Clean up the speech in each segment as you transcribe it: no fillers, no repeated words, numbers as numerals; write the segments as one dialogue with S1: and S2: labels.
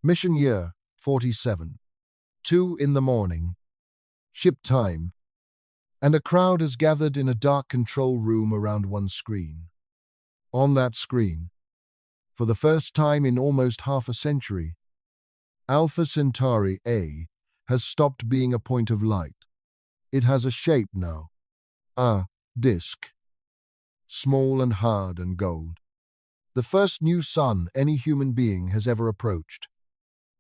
S1: Mission year 47. 2 in the morning. Ship time. And a crowd has gathered in a dark control room around one screen. On that screen, for the first time in almost half a century, Alpha Centauri A has stopped being a point of light. It has a shape now. A disk. Small and hard and gold. The first new sun any human being has ever approached.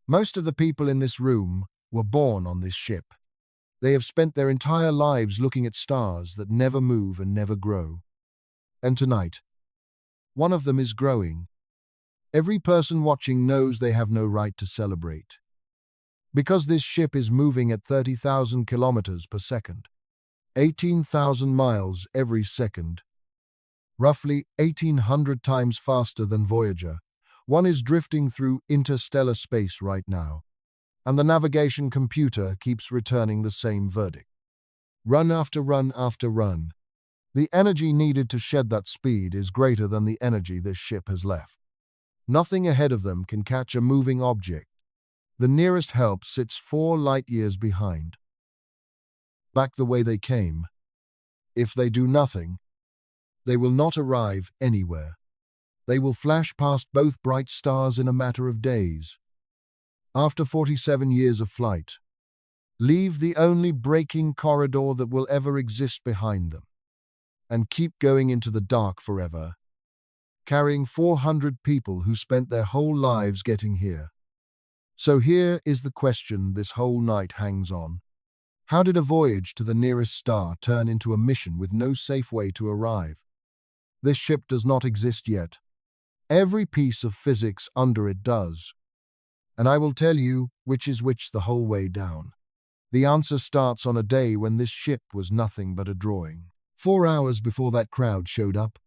S1: Most of the people in this room were born on this ship. They have spent their entire lives looking at stars that never move and never grow. And tonight, one of them is growing. Every person watching knows they have no right to celebrate. Because this ship is moving at 30,000 kilometers per second, 18,000 miles every second, roughly 1,800 times faster than Voyager. One is drifting through interstellar space right now, and the navigation computer keeps returning the same verdict. Run after run after run. The energy needed to shed that speed is greater than the energy this ship has left. Nothing ahead of them can catch a moving object. The nearest help sits 4 light-years behind. Back the way they came. If they do nothing, they will not arrive anywhere. They will flash past both bright stars in a matter of days. After 47 years of flight, leave the only braking corridor that will ever exist behind them, and keep going into the dark forever, carrying 400 people who spent their whole lives getting here. So here is the question this whole night hangs on. How did a voyage to the nearest star turn into a mission with no safe way to arrive? This ship does not exist yet. Every piece of physics under it does. And I will tell you which is which the whole way down. The answer starts on a day when this ship was nothing but a drawing. 4 hours before that crowd showed up,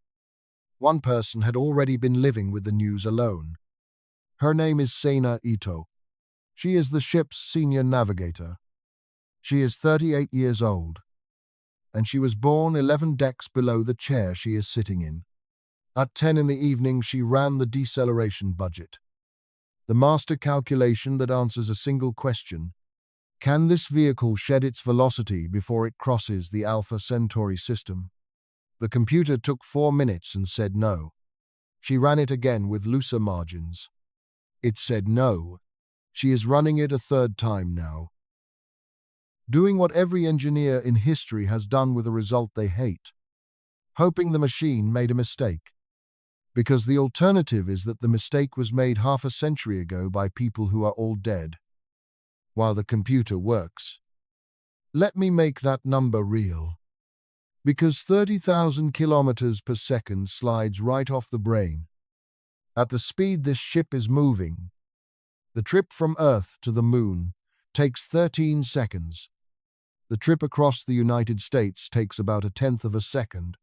S1: one person had already been living with the news alone. Her name is Seina Ito. She is the ship's senior navigator. She is 38 years old, and she was born 11 decks below the chair she is sitting in. At 10 in the evening, she ran the deceleration budget, the master calculation that answers a single question: can this vehicle shed its velocity before it crosses the Alpha Centauri system? The computer took 4 minutes and said no. She ran it again with looser margins. It said no. She is running it a 3rd time now, doing what every engineer in history has done with a result they hate, hoping the machine made a mistake. Because the alternative is that the mistake was made half a century ago by people who are all dead, while the computer works. Let me make that number real. Because 30,000 kilometers per second slides right off the brain. At the speed this ship is moving, the trip from Earth to the Moon takes 13 seconds. The trip across the United States takes about 1/10 of a second.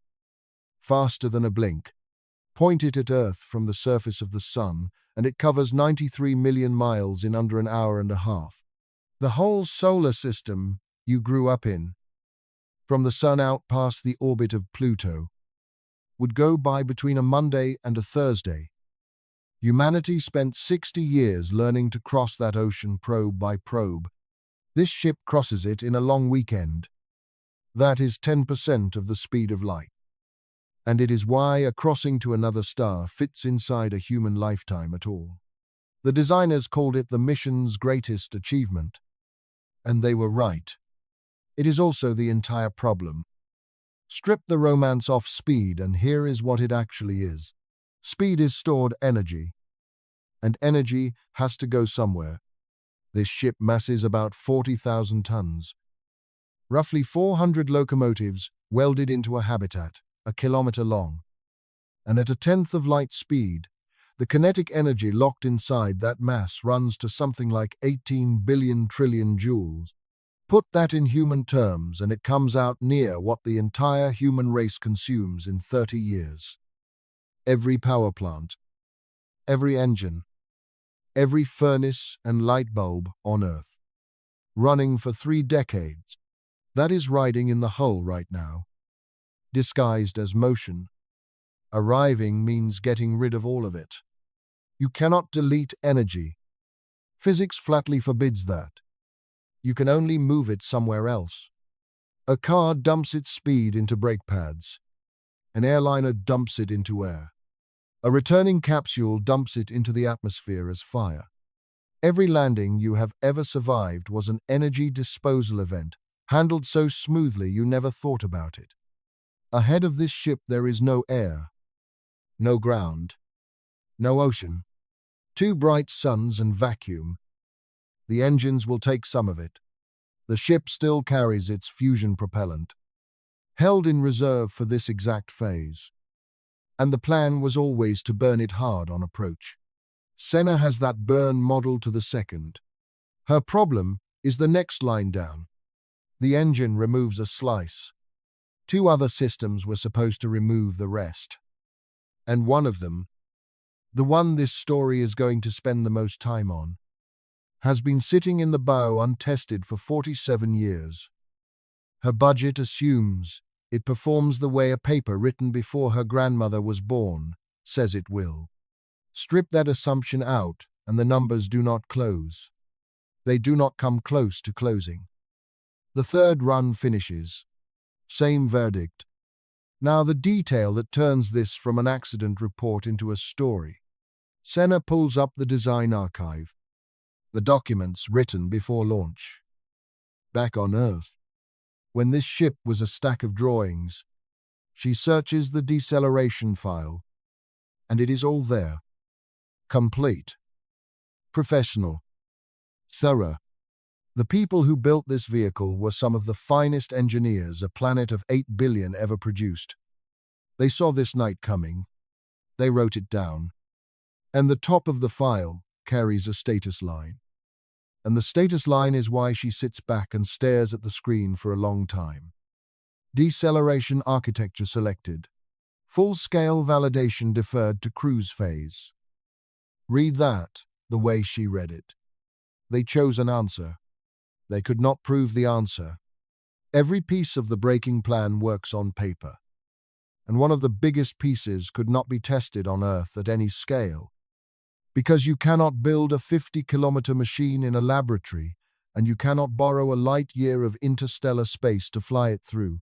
S1: Faster than a blink. Point it at Earth from the surface of the Sun, and it covers 93 million miles in under an hour and a half. The whole solar system you grew up in, from the Sun out past the orbit of Pluto, would go by between a Monday and a Thursday. Humanity spent 60 years learning to cross that ocean probe by probe. This ship crosses it in a long weekend. That is 10% of the speed of light. And it is why a crossing to another star fits inside a human lifetime at all. The designers called it the mission's greatest achievement. And they were right. It is also the entire problem. Strip the romance off speed, and here is what it actually is. Speed is stored energy, and energy has to go somewhere. This ship masses about 40,000 tons. Roughly 400 locomotives welded into a habitat, a kilometer long. And at 1/10 of light speed, the kinetic energy locked inside that mass runs to something like 18 billion trillion joules. Put that in human terms, and it comes out near what the entire human race consumes in 30 years. Every power plant, every engine, every furnace and light bulb on Earth, running for 3 decades. That is riding in the hull right now, disguised as motion. Arriving means getting rid of all of it. You cannot delete energy. Physics flatly forbids that. You can only move it somewhere else. A car dumps its speed into brake pads. An airliner dumps it into air. A returning capsule dumps it into the atmosphere as fire. Every landing you have ever survived was an energy disposal event, handled so smoothly you never thought about it. Ahead of this ship there is no air, no ground, no ocean, 2 bright suns and vacuum. The engines will take some of it. The ship still carries its fusion propellant, held in reserve for this exact phase. And the plan was always to burn it hard on approach. Senna has that burn model to the second. Her problem is the next line down. The engine removes a slice. 2 other systems were supposed to remove the rest. And one of them, the one this story is going to spend the most time on, has been sitting in the bow untested for 47 years. Her budget assumes it performs the way a paper written before her grandmother was born says it will. Strip that assumption out and the numbers do not close. They do not come close to closing. The third run finishes. Same verdict. Now the detail that turns this from an accident report into a story. Senna pulls up the design archive. The documents written before launch. Back on Earth, when this ship was a stack of drawings, she searches the deceleration file, and it is all there. Complete. Professional. Thorough. The people who built this vehicle were some of the finest engineers a planet of 8 billion ever produced. They saw this night coming. They wrote it down. And the top of the file carries a status line. And the status line is why she sits back and stares at the screen for a long time. Deceleration architecture selected. Full-scale validation deferred to cruise phase. Read that the way she read it. They chose an answer. They could not prove the answer. Every piece of the braking plan works on paper. And one of the biggest pieces could not be tested on Earth at any scale. Because you cannot build a 50-kilometer machine in a laboratory, and you cannot borrow a light year of interstellar space to fly it through.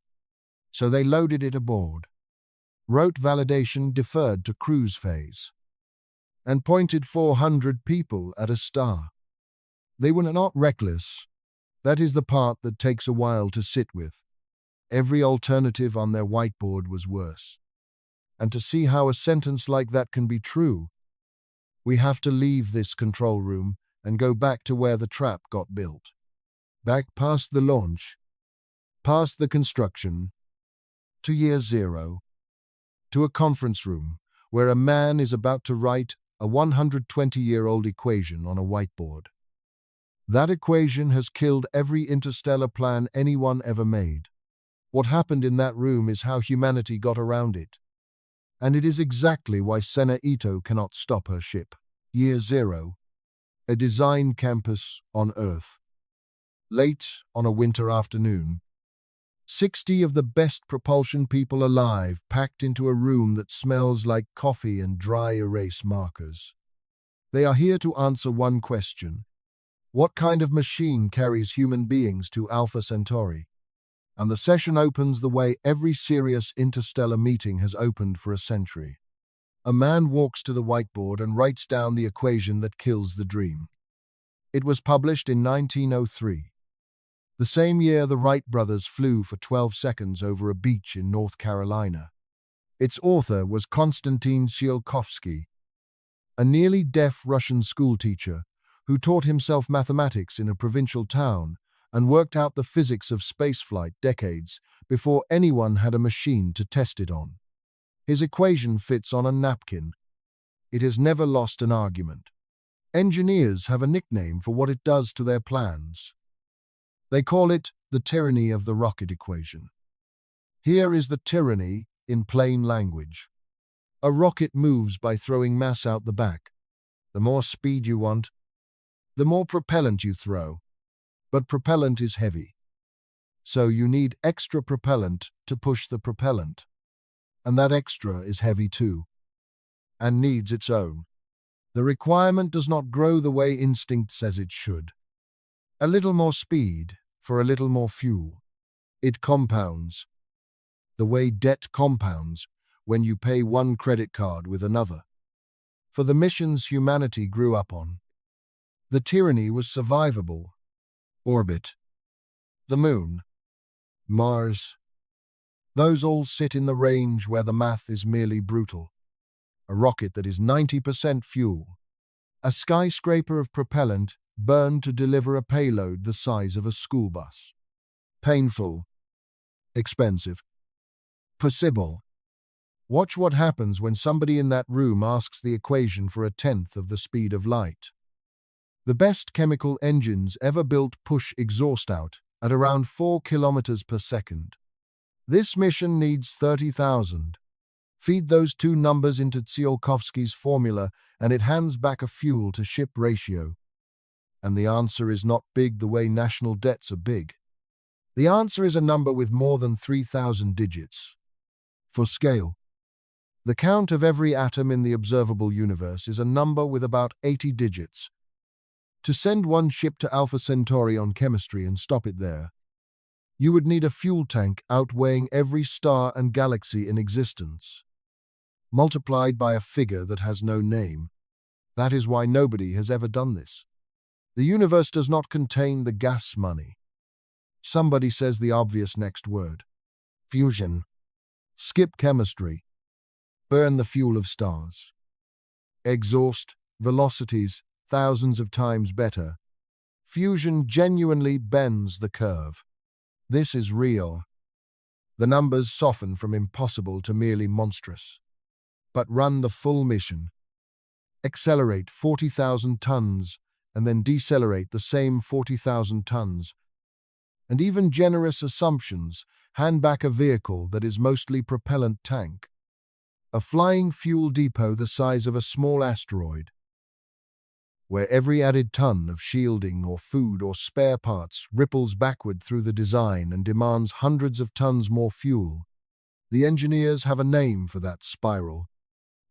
S1: So they loaded it aboard. Wrote validation deferred to cruise phase. And pointed 400 people at a star. They were not reckless. That is the part that takes a while to sit with. Every alternative on their whiteboard was worse. And to see how a sentence like that can be true, we have to leave this control room and go back to where the trap got built. Back past the launch, past the construction, to year 0, to a conference room where a man is about to write a 120-year-old equation on a whiteboard. That equation has killed every interstellar plan anyone ever made. What happened in that room is how humanity got around it. And it is exactly why Senna Ito cannot stop her ship. Year 0. A design campus on Earth. Late on a winter afternoon. 60 of the best propulsion people alive packed into a room that smells like coffee and dry erase markers. They are here to answer one question. What kind of machine carries human beings to Alpha Centauri? And the session opens the way every serious interstellar meeting has opened for a century. A man walks to the whiteboard and writes down the equation that kills the dream. It was published in 1903. The same year the Wright brothers flew for 12 seconds over a beach in North Carolina. Its author was Konstantin Tsiolkovsky, a nearly deaf Russian schoolteacher who taught himself mathematics in a provincial town and worked out the physics of spaceflight decades before anyone had a machine to test it on. His equation fits on a napkin. It has never lost an argument. Engineers have a nickname for what it does to their plans. They call it the tyranny of the rocket equation. Here is the tyranny in plain language. A rocket moves by throwing mass out the back. The more speed you want, the more propellant you throw. But propellant is heavy. So you need extra propellant to push the propellant. And that extra is heavy too. And needs its own. The requirement does not grow the way instinct says it should. A little more speed for a little more fuel. It compounds. The way debt compounds when you pay one credit card with another. For the missions humanity grew up on, the tyranny was survivable. Orbit. The Moon. Mars. Those all sit in the range where the math is merely brutal. A rocket that is 90% fuel. A skyscraper of propellant burned to deliver a payload the size of a school bus. Painful. Expensive. Possible. Watch what happens when somebody in that room asks the equation for 1/10 of the speed of light. The best chemical engines ever built push exhaust out at around 4 kilometers per second. This mission needs 30,000. Feed those two numbers into Tsiolkovsky's formula and it hands back a fuel-to-ship ratio. And the answer is not big the way national debts are big. The answer is a number with more than 3,000 digits. For scale, the count of every atom in the observable universe is a number with about 80 digits. To send one ship to Alpha Centauri on chemistry and stop it there, you would need a fuel tank outweighing every star and galaxy in existence, multiplied by a figure that has no name. That is why nobody has ever done this. The universe does not contain the gas money. Somebody says the obvious next word. Fusion. Skip chemistry. Burn the fuel of stars. Exhaust, velocities, thousands of times better. Fusion genuinely bends the curve. This is real. The numbers soften from impossible to merely monstrous. But run the full mission. Accelerate 40,000 tons and then decelerate the same 40,000 tons. And even generous assumptions hand back a vehicle that is mostly propellant tank. A flying fuel depot the size of a small asteroid, where every added ton of shielding or food or spare parts ripples backward through the design and demands hundreds of tons more fuel. The engineers have a name for that spiral.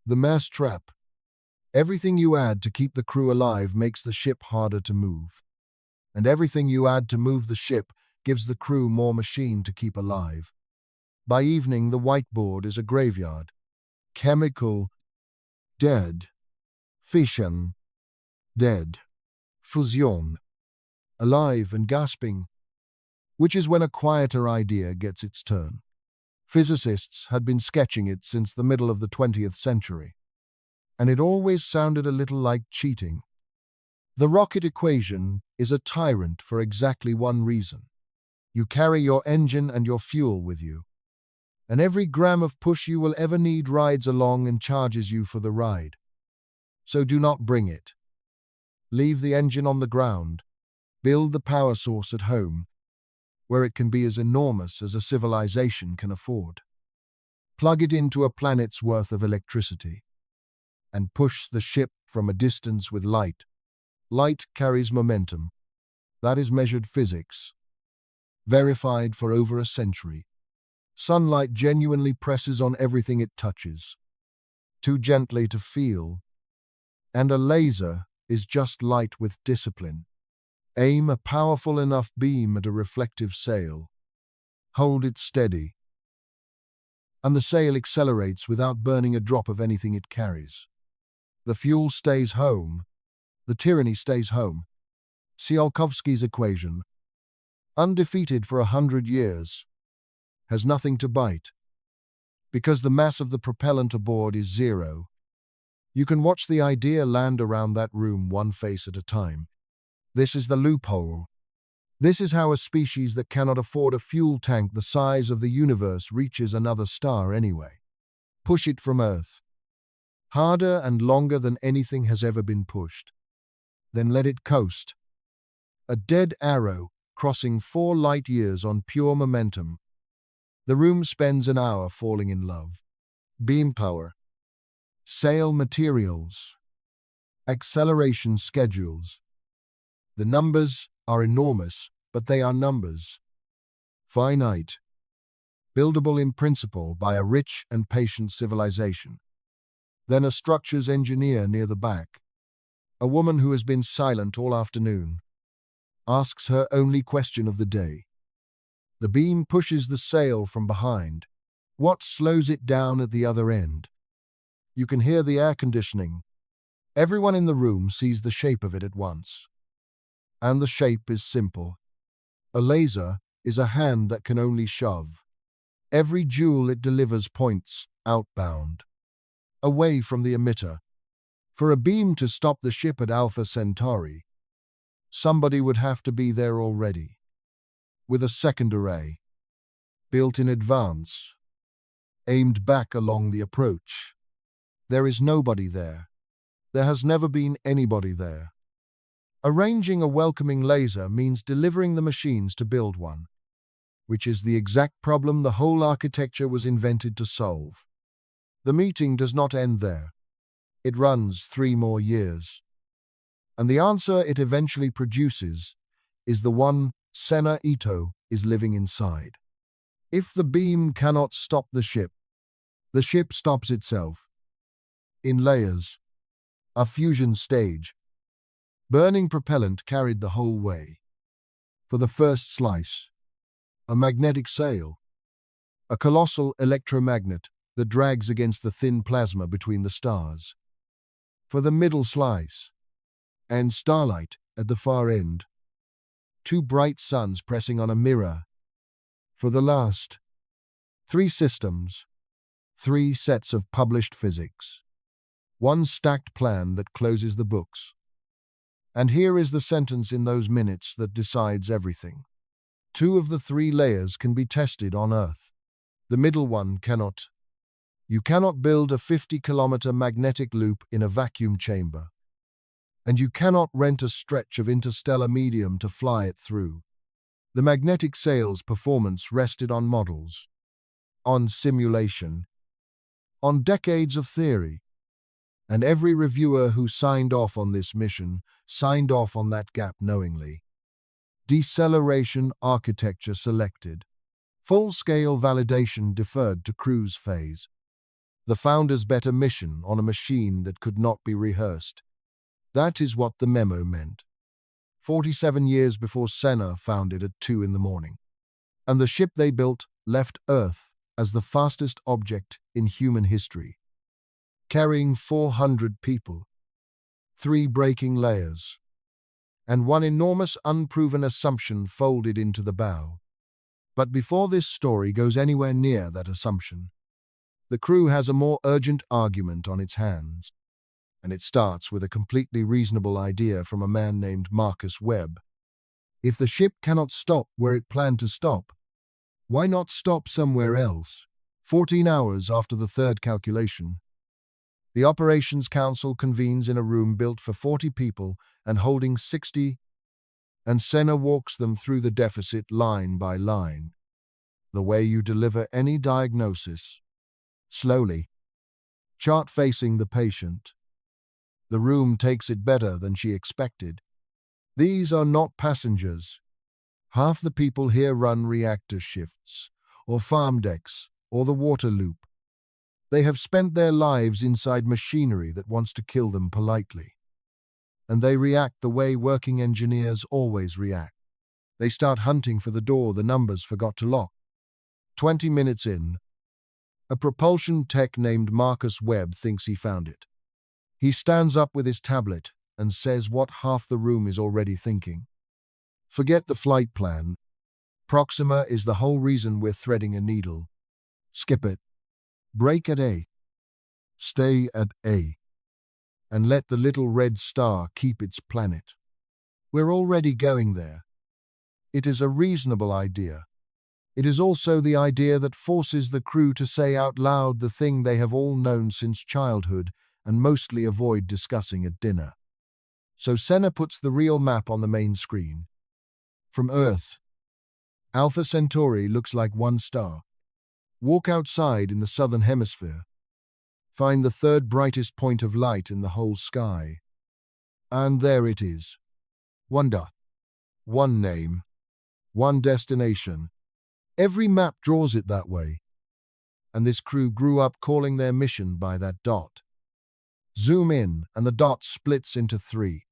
S1: The mass trap. Everything you add to keep the crew alive makes the ship harder to move. And everything you add to move the ship gives the crew more machine to keep alive. By evening, the whiteboard is a graveyard. Chemical. Dead. Fission. Dead. Fusion. Alive and gasping, which is when a quieter idea gets its turn. Physicists had been sketching it since the middle of the 20th century, and it always sounded a little like cheating. The rocket equation is a tyrant for exactly one reason. You carry your engine and your fuel with you, and every gram of push you will ever need rides along and charges you for the ride. So do not bring it. Leave the engine on the ground. Build the power source at home, where it can be as enormous as a civilization can afford. Plug it into a planet's worth of electricity, and push the ship from a distance with light. Light carries momentum. That is measured physics, verified for over a century. Sunlight genuinely presses on everything it touches, too gently to feel, and a laser is just light with discipline. Aim a powerful enough beam at a reflective sail. Hold it steady, and the sail accelerates without burning a drop of anything it carries. The fuel stays home. The tyranny stays home. Tsiolkovsky's equation, undefeated for 100 years, has nothing to bite. Because the mass of the propellant aboard is zero, you can watch the idea land around that room one face at a time. This is the loophole. This is how a species that cannot afford a fuel tank the size of the universe reaches another star anyway. Push it from Earth. Harder and longer than anything has ever been pushed. Then let it coast. A dead arrow crossing 4 light years on pure momentum. The room spends an hour falling in love. Beam power. Sail materials. Acceleration schedules. The numbers are enormous, but they are numbers. Finite. Buildable in principle by a rich and patient civilization. Then a structures engineer near the back. A woman who has been silent all afternoon asks her only question of the day. The beam pushes the sail from behind. What slows it down at the other end? You can hear the air conditioning. Everyone in the room sees the shape of it at once. And the shape is simple. A laser is a hand that can only shove. Every joule it delivers points outbound, away from the emitter. For a beam to stop the ship at Alpha Centauri, somebody would have to be there already, with a second array, built in advance, aimed back along the approach. There is nobody there. There has never been anybody there. Arranging a welcoming laser means delivering the machines to build one, which is the exact problem the whole architecture was invented to solve. The meeting does not end there. It runs 3 more years. And the answer it eventually produces is the one Sena Ito is living inside. If the beam cannot stop the ship stops itself. In layers, a fusion stage. Burning propellant carried the whole way. For the first slice, a magnetic sail, a colossal electromagnet that drags against the thin plasma between the stars. For the middle slice, and starlight at the far end, 2 bright suns pressing on a mirror. For the last, 3 systems, 3 sets of published physics, 1 stacked plan that closes the books. And here is the sentence in those minutes that decides everything. 2 of the 3 layers can be tested on Earth. The middle one cannot. You cannot build a 50-kilometer magnetic loop in a vacuum chamber. And you cannot rent a stretch of interstellar medium to fly it through. The magnetic sail's performance rested on models, on simulation, on decades of theory. And every reviewer who signed off on this mission signed off on that gap knowingly. Deceleration architecture selected. Full-scale validation deferred to cruise phase. The founders bet a mission on a machine that could not be rehearsed. That is what the memo meant. 47 years before Sena founded at 2 in the morning. And the ship they built left Earth as the fastest object in human history, carrying 400 people, 3 breaking layers, and 1 enormous unproven assumption folded into the bow. But before this story goes anywhere near that assumption, the crew has a more urgent argument on its hands, and it starts with a completely reasonable idea from a man named Marcus Webb. If the ship cannot stop where it planned to stop, why not stop somewhere else? 14 hours after the 3rd calculation, the Operations Council convenes in a room built for 40 people and holding 60, and Sena walks them through the deficit line by line, the way you deliver any diagnosis. Slowly, chart facing the patient. The room takes it better than she expected. These are not passengers. Half the people here run reactor shifts, or farm decks, or the water loop. They have spent their lives inside machinery that wants to kill them politely. And they react the way working engineers always react. They start hunting for the door the numbers forgot to lock. 20 minutes in, a propulsion tech named Marcus Webb thinks he found it. He stands up with his tablet and says what half the room is already thinking. Forget the flight plan. Proxima is the whole reason we're threading a needle. Skip it. Break at A. Stay at A. And let the little red star keep its planet. We're already going there. It is a reasonable idea. It is also the idea that forces the crew to say out loud the thing they have all known since childhood and mostly avoid discussing at dinner. So Sena puts the real map on the main screen. From Earth, Alpha Centauri looks like 1 star. Walk outside in the southern hemisphere. Find the 3rd brightest point of light in the whole sky. And there it is. 1 dot. 1 name. 1 destination. Every map draws it that way. And this crew grew up calling their mission by that dot. Zoom in, and the dot splits into three.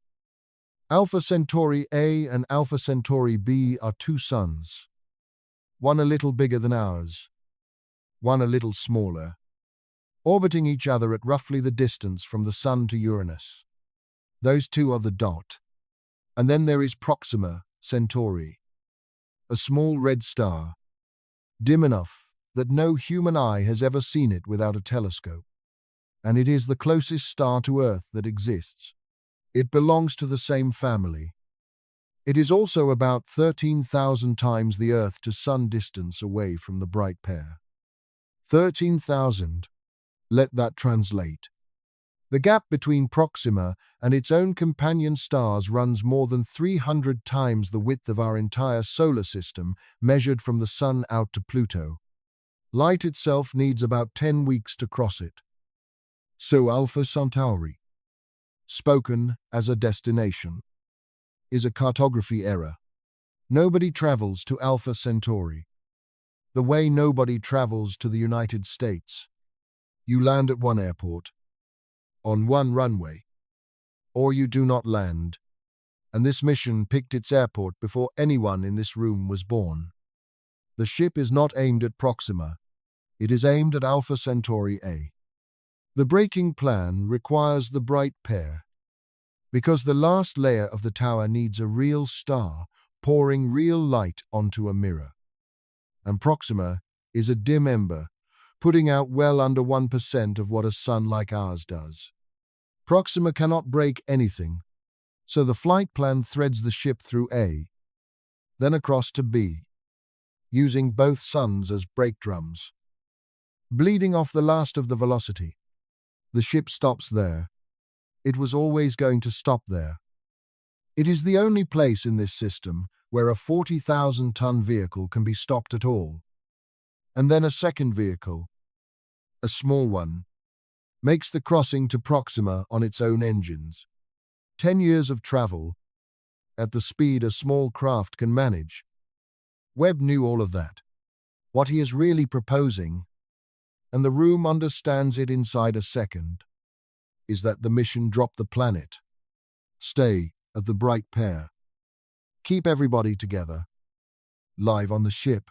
S1: Alpha Centauri A and Alpha Centauri B are two suns, one a little bigger than ours, one a little smaller, orbiting each other at roughly the distance from the Sun to Uranus. Those two are the dot. And then there is Proxima Centauri, a small red star, dim enough that no human eye has ever seen it without a telescope. And it is the closest star to Earth that exists. It belongs to the same family. It is also about 13,000 times the Earth to Sun distance away from the bright pair. 13,000. Let that translate. The gap between Proxima and its own companion stars runs more than 300 times the width of our entire solar system, measured from the Sun out to Pluto. Light itself needs about 10 weeks to cross it. So Alpha Centauri, spoken as a destination, is a cartography error. Nobody travels to Alpha Centauri the way nobody travels to the United States. You land at one airport, on one runway, or you do not land, and this mission picked its airport before anyone in this room was born. The ship is not aimed at Proxima, it is aimed at Alpha Centauri A. The braking plan requires the bright pair, because the last layer of the tower needs a real star pouring real light onto a mirror. And Proxima is a dim ember, putting out well under 1% of what a sun like ours does. Proxima cannot break anything, so the flight plan threads the ship through A, then across to B, using both suns as brake drums. Bleeding off the last of the velocity, the ship stops there. It was always going to stop there. It is the only place in this system where a 40,000-ton vehicle can be stopped at all. And then a second vehicle, a small one, makes the crossing to Proxima on its own engines. 10 years of travel, at the speed a small craft can manage. Webb knew all of that. What he is really proposing, and the room understands it inside a second, is that the mission drop the planet, stay at the bright pair, keep everybody together, live on the ship.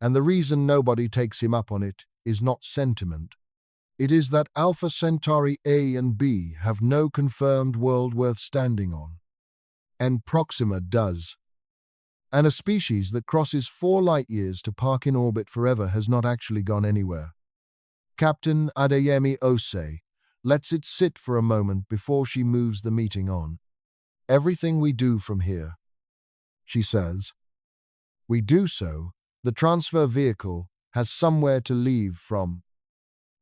S1: And the reason nobody takes him up on it is not sentiment. It is that Alpha Centauri A and B have no confirmed world worth standing on. And Proxima does. And a species that crosses 4 light-years to park in orbit forever has not actually gone anywhere. Captain Adeyemi Ose lets it sit for a moment before she moves the meeting on. Everything we do from here, she says, we do so, the transfer vehicle has somewhere to leave from,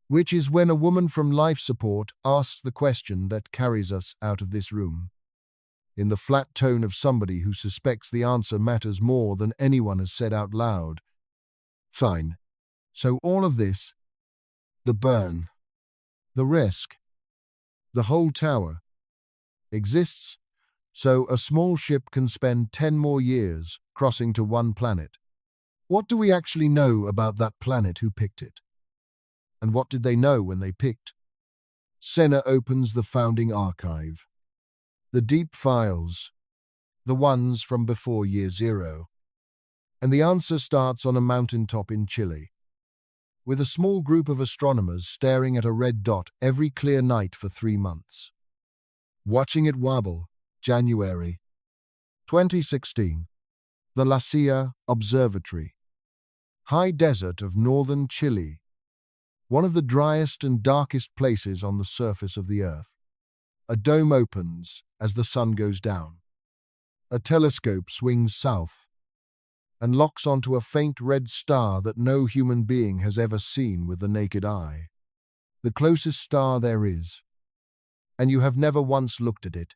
S1: which is when a woman from life support asks the question that carries us out of this room, in the flat tone of somebody who suspects the answer matters more than anyone has said out loud. Fine. So all of this, the burn, the risk, the whole tower, exists so a small ship can spend 10 more years crossing to one planet. What do we actually know about that planet who picked it? And what did they know when they picked? Senna opens the founding archive. The deep files, the ones from before year 0. And the answer starts on a mountaintop in Chile, with a small group of astronomers staring at a red dot every clear night for 3 months. Watching it wobble, January 2016. The La Silla Observatory. High desert of northern Chile, one of the driest and darkest places on the surface of the Earth. A dome opens as the sun goes down. A telescope swings south and locks onto a faint red star that no human being has ever seen with the naked eye. The closest star there is, and you have never once looked at it.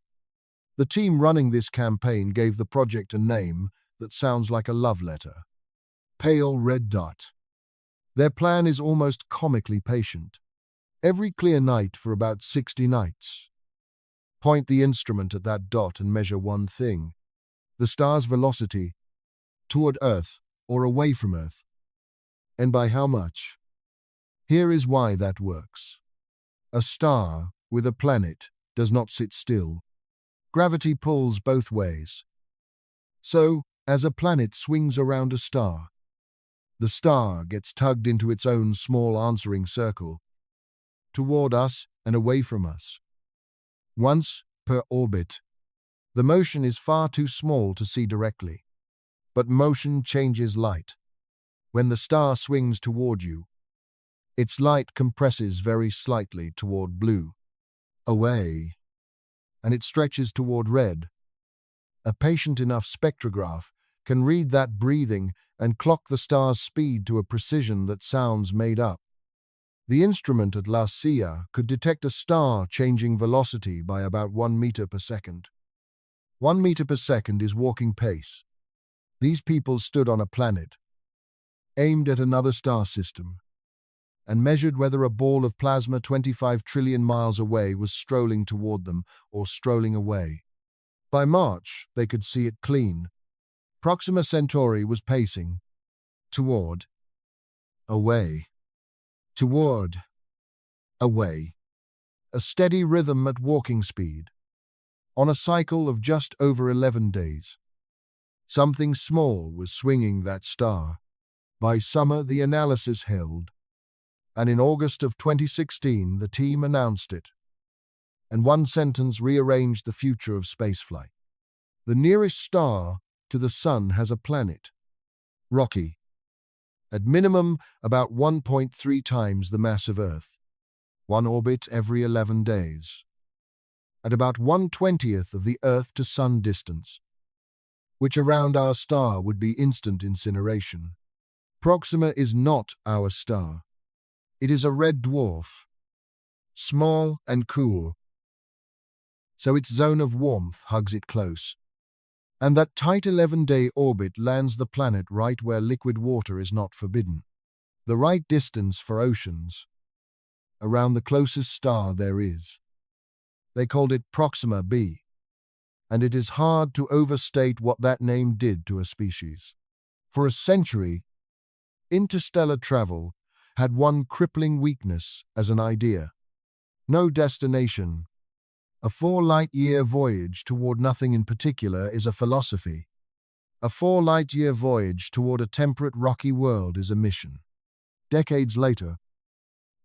S1: The team running this campaign gave the project a name that sounds like a love letter. Pale red dot. Their plan is almost comically patient. Every clear night for about 60 nights. Point the instrument at that dot and measure one thing: the star's velocity toward Earth or away from Earth. And by how much? Here is why that works. A star with a planet does not sit still. Gravity pulls both ways. So, as a planet swings around a star, the star gets tugged into its own small answering circle, toward us and away from us. Once per orbit, the motion is far too small to see directly, but motion changes light. When the star swings toward you, its light compresses very slightly toward blue, away, and it stretches toward red. A patient enough spectrograph can read that breathing and clock the star's speed to a precision that sounds made up. The instrument at La Silla could detect a star changing velocity by about 1 meter per second. 1 meter per second is walking pace. These people stood on a planet, aimed at another star system, and measured whether a ball of plasma 25 trillion miles away was strolling toward them or strolling away. By March, they could see it clean. Proxima Centauri was pacing toward, away, toward, away, a steady rhythm at walking speed, on a cycle of just over 11 days. Something small was swinging that star. By summer, the analysis held, and in August of 2016, the team announced it. And one sentence rearranged the future of spaceflight. The nearest star to the Sun has a planet, rocky, at minimum about 1.3 times the mass of Earth, one orbit every 11 days, at about 1/20th of the Earth to Sun distance, which around our star would be instant incineration. Proxima is not our star. It is a red dwarf, small and cool, so its zone of warmth hugs it close. And that tight 11-day orbit lands the planet right where liquid water is not forbidden. The right distance for oceans, around the closest star there is. They called it Proxima b, and it is hard to overstate what that name did to a species. For a century, interstellar travel had one crippling weakness as an idea. No destination. A 4-light-year voyage toward nothing in particular is a philosophy. A 4-light-year voyage toward a temperate rocky world is a mission. Decades later,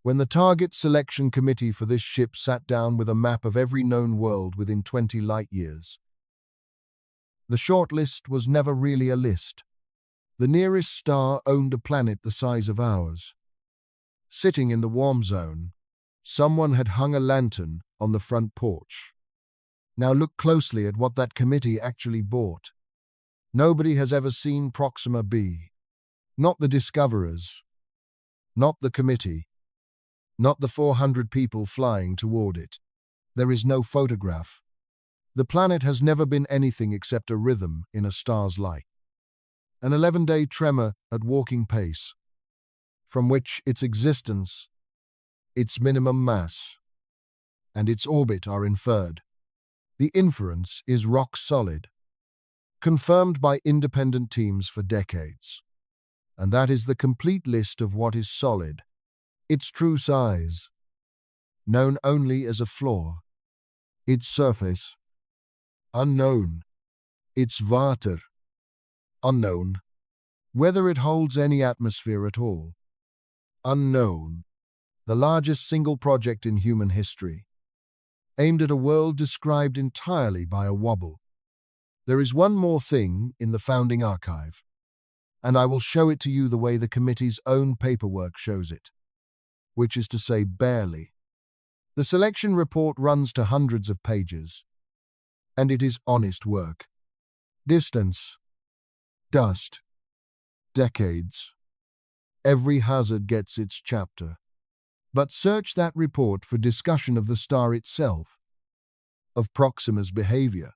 S1: when the target selection committee for this ship sat down with a map of every known world within 20 light-years, the shortlist was never really a list. The nearest star owned a planet the size of ours. Sitting in the warm zone, someone had hung a lantern on the front porch. Now look closely at what that committee actually bought. Nobody has ever seen Proxima b. Not the discoverers. Not the committee. Not the 400 people flying toward it. There is no photograph. The planet has never been anything except a rhythm in a star's light. An 11-day tremor at walking pace, from which its existence, its minimum mass, and its orbit are inferred. The inference is rock solid, confirmed by independent teams for decades. And that is the complete list of what is solid. Its true size, known only as a flaw. Its surface, unknown. Its water, unknown. Whether it holds any atmosphere at all, unknown. The largest single project in human history, aimed at a world described entirely by a wobble. There is one more thing in the founding archive, and I will show it to you the way the committee's own paperwork shows it, which is to say barely. The selection report runs to hundreds of pages, and it is honest work. Distance, dust, decades. Every hazard gets its chapter. But search that report for discussion of the star itself, of Proxima's behavior,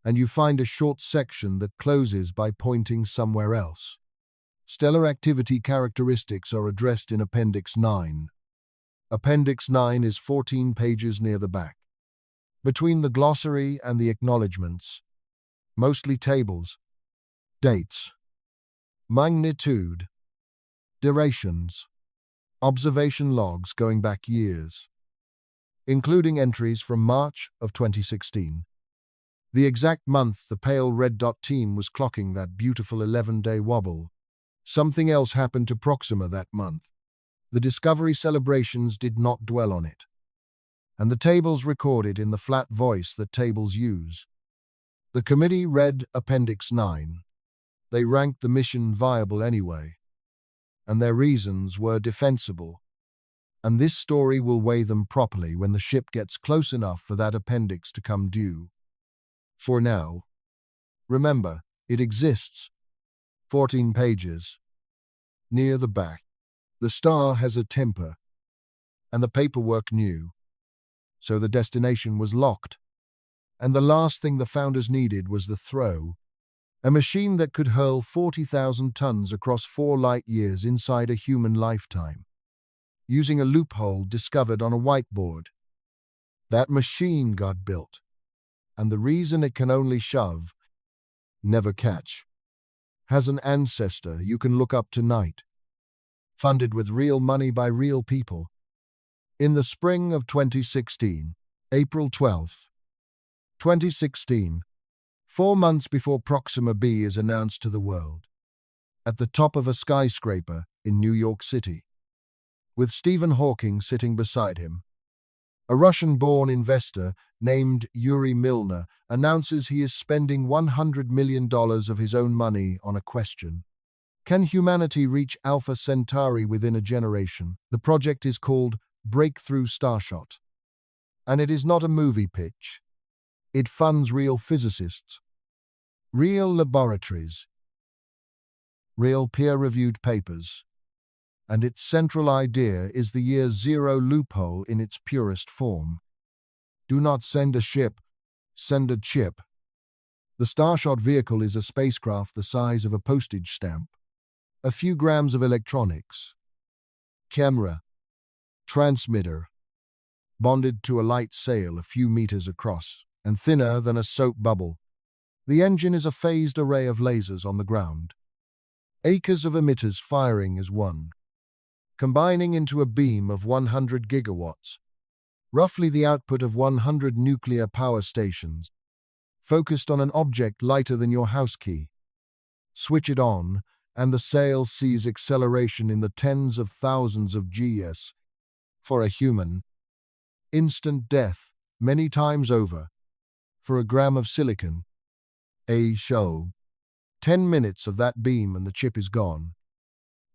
S1: and you find a short section that closes by pointing somewhere else. Stellar activity characteristics are addressed in Appendix 9. Appendix 9 is 14 pages near the back. Between the glossary and the acknowledgements, mostly tables, dates, magnitude, durations, observation logs going back years. including entries from March of 2016. The exact month the pale red dot team was clocking that beautiful 11-day wobble. Something else happened to Proxima that month. The Discovery celebrations did not dwell on it. And the tables recorded in the flat voice that tables use. The committee read Appendix 9. They ranked the mission viable anyway. And their reasons were defensible. And this story will weigh them properly when the ship gets close enough for that appendix to come due. For now, remember, it exists. 14 pages. Near the back. The star has a temper. And the paperwork new. So the destination was locked. And the last thing the founders needed was the throw. A machine that could hurl 40,000 tons across 4 light years inside a human lifetime. Using a loophole discovered on a whiteboard. That machine got built. And the reason it can only shove, never catch, has an ancestor you can look up tonight. Funded with real money by real people. In the spring of 2016, April 12th, 2016, 4 months before Proxima B is announced to the world. At the top of a skyscraper in New York City. With Stephen Hawking sitting beside him. A Russian-born investor named Yuri Milner announces he is spending $100 million of his own money on a question. Can humanity reach Alpha Centauri within a generation? The project is called Breakthrough Starshot. And it is not a movie pitch. It funds real physicists, real laboratories, real peer-reviewed papers. And its central idea is the year zero loophole in its purest form. Do not send a ship, send a chip. The Starshot vehicle is a spacecraft the size of a postage stamp. A few grams of electronics. Camera. Transmitter. Bonded to a light sail a few meters across, and thinner than a soap bubble. The engine is a phased array of lasers on the ground. Acres of emitters firing as one. Combining into a beam of 100 gigawatts, roughly the output of 100 nuclear power stations, focused on an object lighter than your house key. Switch it on, and the sail sees acceleration in the tens of thousands of Gs. For a human, instant death, many times over. For a gram of silicon, a show. 10 minutes of that beam and the chip is gone.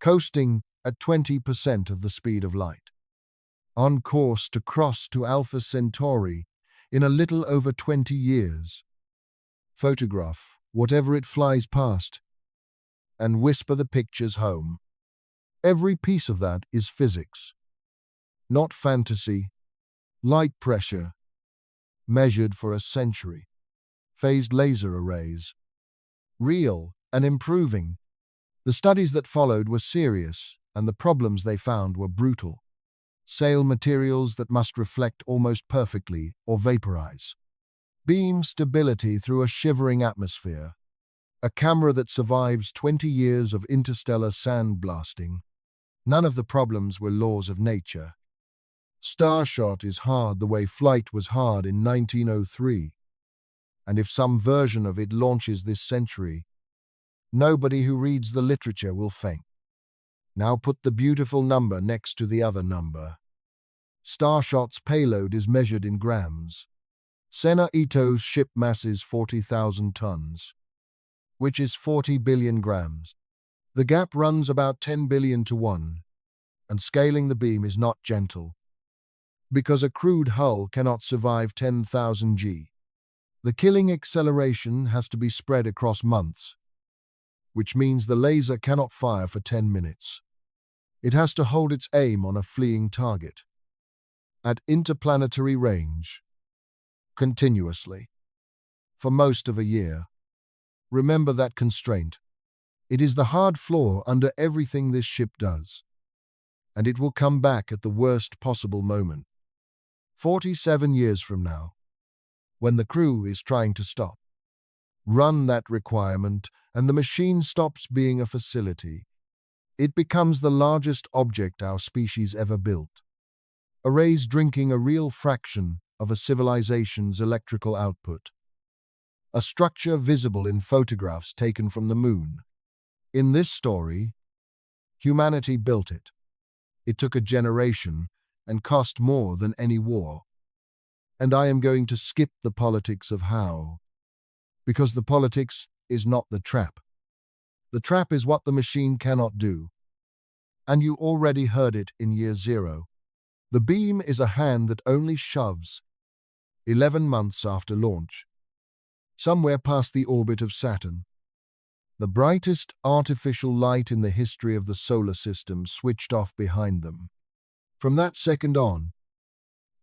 S1: Coasting at 20% of the speed of light. On course to cross to Alpha Centauri in a little over 20 years. Photograph whatever it flies past and whisper the pictures home. Every piece of that is physics. Not fantasy. Light pressure. Measured for a century. Phased laser arrays. Real and improving. The studies that followed were serious, and the problems they found were brutal. Sail materials that must reflect almost perfectly or vaporize. Beam stability through a shivering atmosphere. A camera that survives 20 years of interstellar sandblasting. None of the problems were laws of nature. Starshot is hard the way flight was hard in 1903. And if some version of it launches this century, nobody who reads the literature will faint. Now put the beautiful number next to the other number. Starshot's payload is measured in grams. Sena Ito's ship mass is 40,000 tons, which is 40 billion grams. The gap runs about 10 billion to 1, and scaling the beam is not gentle, because a crude hull cannot survive 10,000 G. The killing acceleration has to be spread across months, which means the laser cannot fire for 10 minutes. It has to hold its aim on a fleeing target, at interplanetary range, continuously, for most of a year. Remember that constraint. It is the hard flaw under everything this ship does, and it will come back at the worst possible moment. 47 years from now, when the crew is trying to stop. Run that requirement, and the machine stops being a facility. It becomes the largest object our species ever built. arrays drinking a real fraction of a civilization's electrical output. A structure visible in photographs taken from the moon. In this story, humanity built it. It took a generation and cost more than any war. And I am going to skip the politics of how, because the politics is not the trap. The trap is what the machine cannot do. And you already heard it in year 0. The beam is a hand that only shoves 11 months after launch, somewhere past the orbit of Saturn. The brightest artificial light in the history of the solar system switched off behind them. From that second on,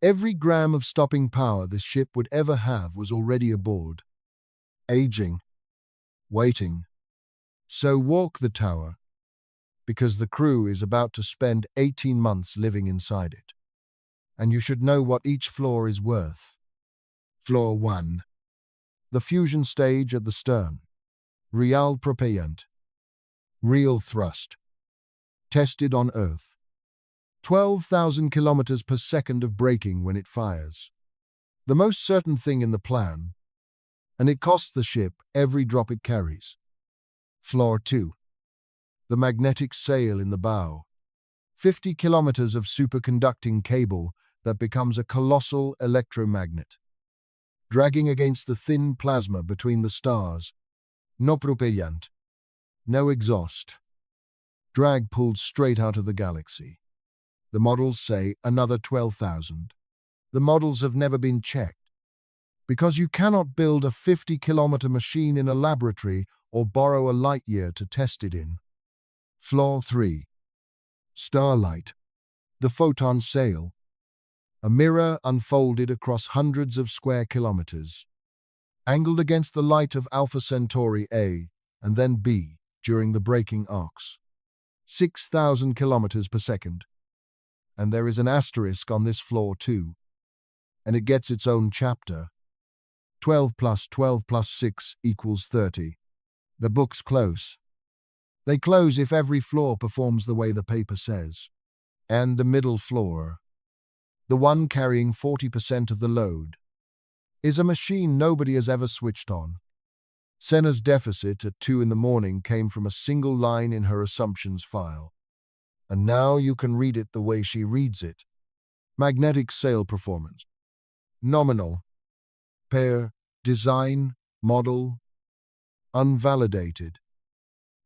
S1: every gram of stopping power this ship would ever have was already aboard, aging, waiting. So walk the tower, because the crew is about to spend 18 months living inside it. And you should know what each floor is worth. Floor 1. The fusion stage at the stern. Real propellant. Real thrust. Tested on Earth. 12,000 kilometers per second of braking when it fires. The most certain thing in the plan, and it costs the ship every drop it carries. Floor 2. The magnetic sail in the bow. 50 kilometers of superconducting cable that becomes a colossal electromagnet, dragging against the thin plasma between the stars. No propellant. No exhaust. Drag pulled straight out of the galaxy. The models say another 12,000. The models have never been checked, because you cannot build a 50-kilometer machine in a laboratory or borrow a light year to test it in. Floor 3. Starlight. The photon sail. A mirror unfolded across hundreds of square kilometers, angled against the light of Alpha Centauri A and then B during the braking arcs. 6,000 kilometers per second. And there is an asterisk on this floor too, and it gets its own chapter. 12 plus 12 plus 6 equals 30. The books close. They close if every floor performs the way the paper says. And the middle floor, the one carrying 40% of the load, is a machine nobody has ever switched on. Senna's deficit at 2 in the morning came from a single line in her assumptions file. And now you can read it the way she reads it. Magnetic sail performance. Nominal. Pair. Design. Model. Unvalidated.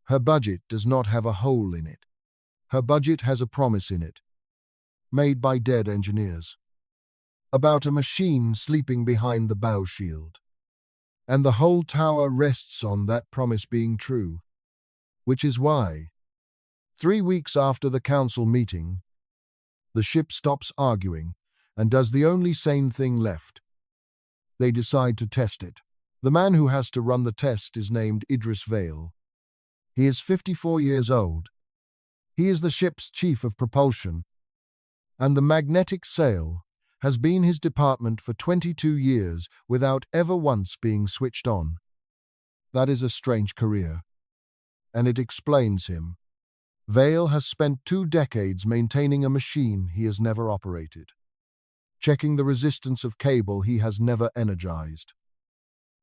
S1: Her budget does not have a hole in it. Her budget has a promise in it, made by dead engineers, about a machine sleeping behind the bow shield. And the whole tower rests on that promise being true, which is why, 3 weeks after the council meeting, the ship stops arguing and does the only sane thing left. They decide to test it. The man who has to run the test is named Idris Vale. He is 54 years old. He is the ship's chief of propulsion, and the magnetic sail has been his department for 22 years without ever once being switched on. That is a strange career, and it explains him. Vale has spent 2 decades maintaining a machine he has never operated, checking the resistance of cable he has never energized,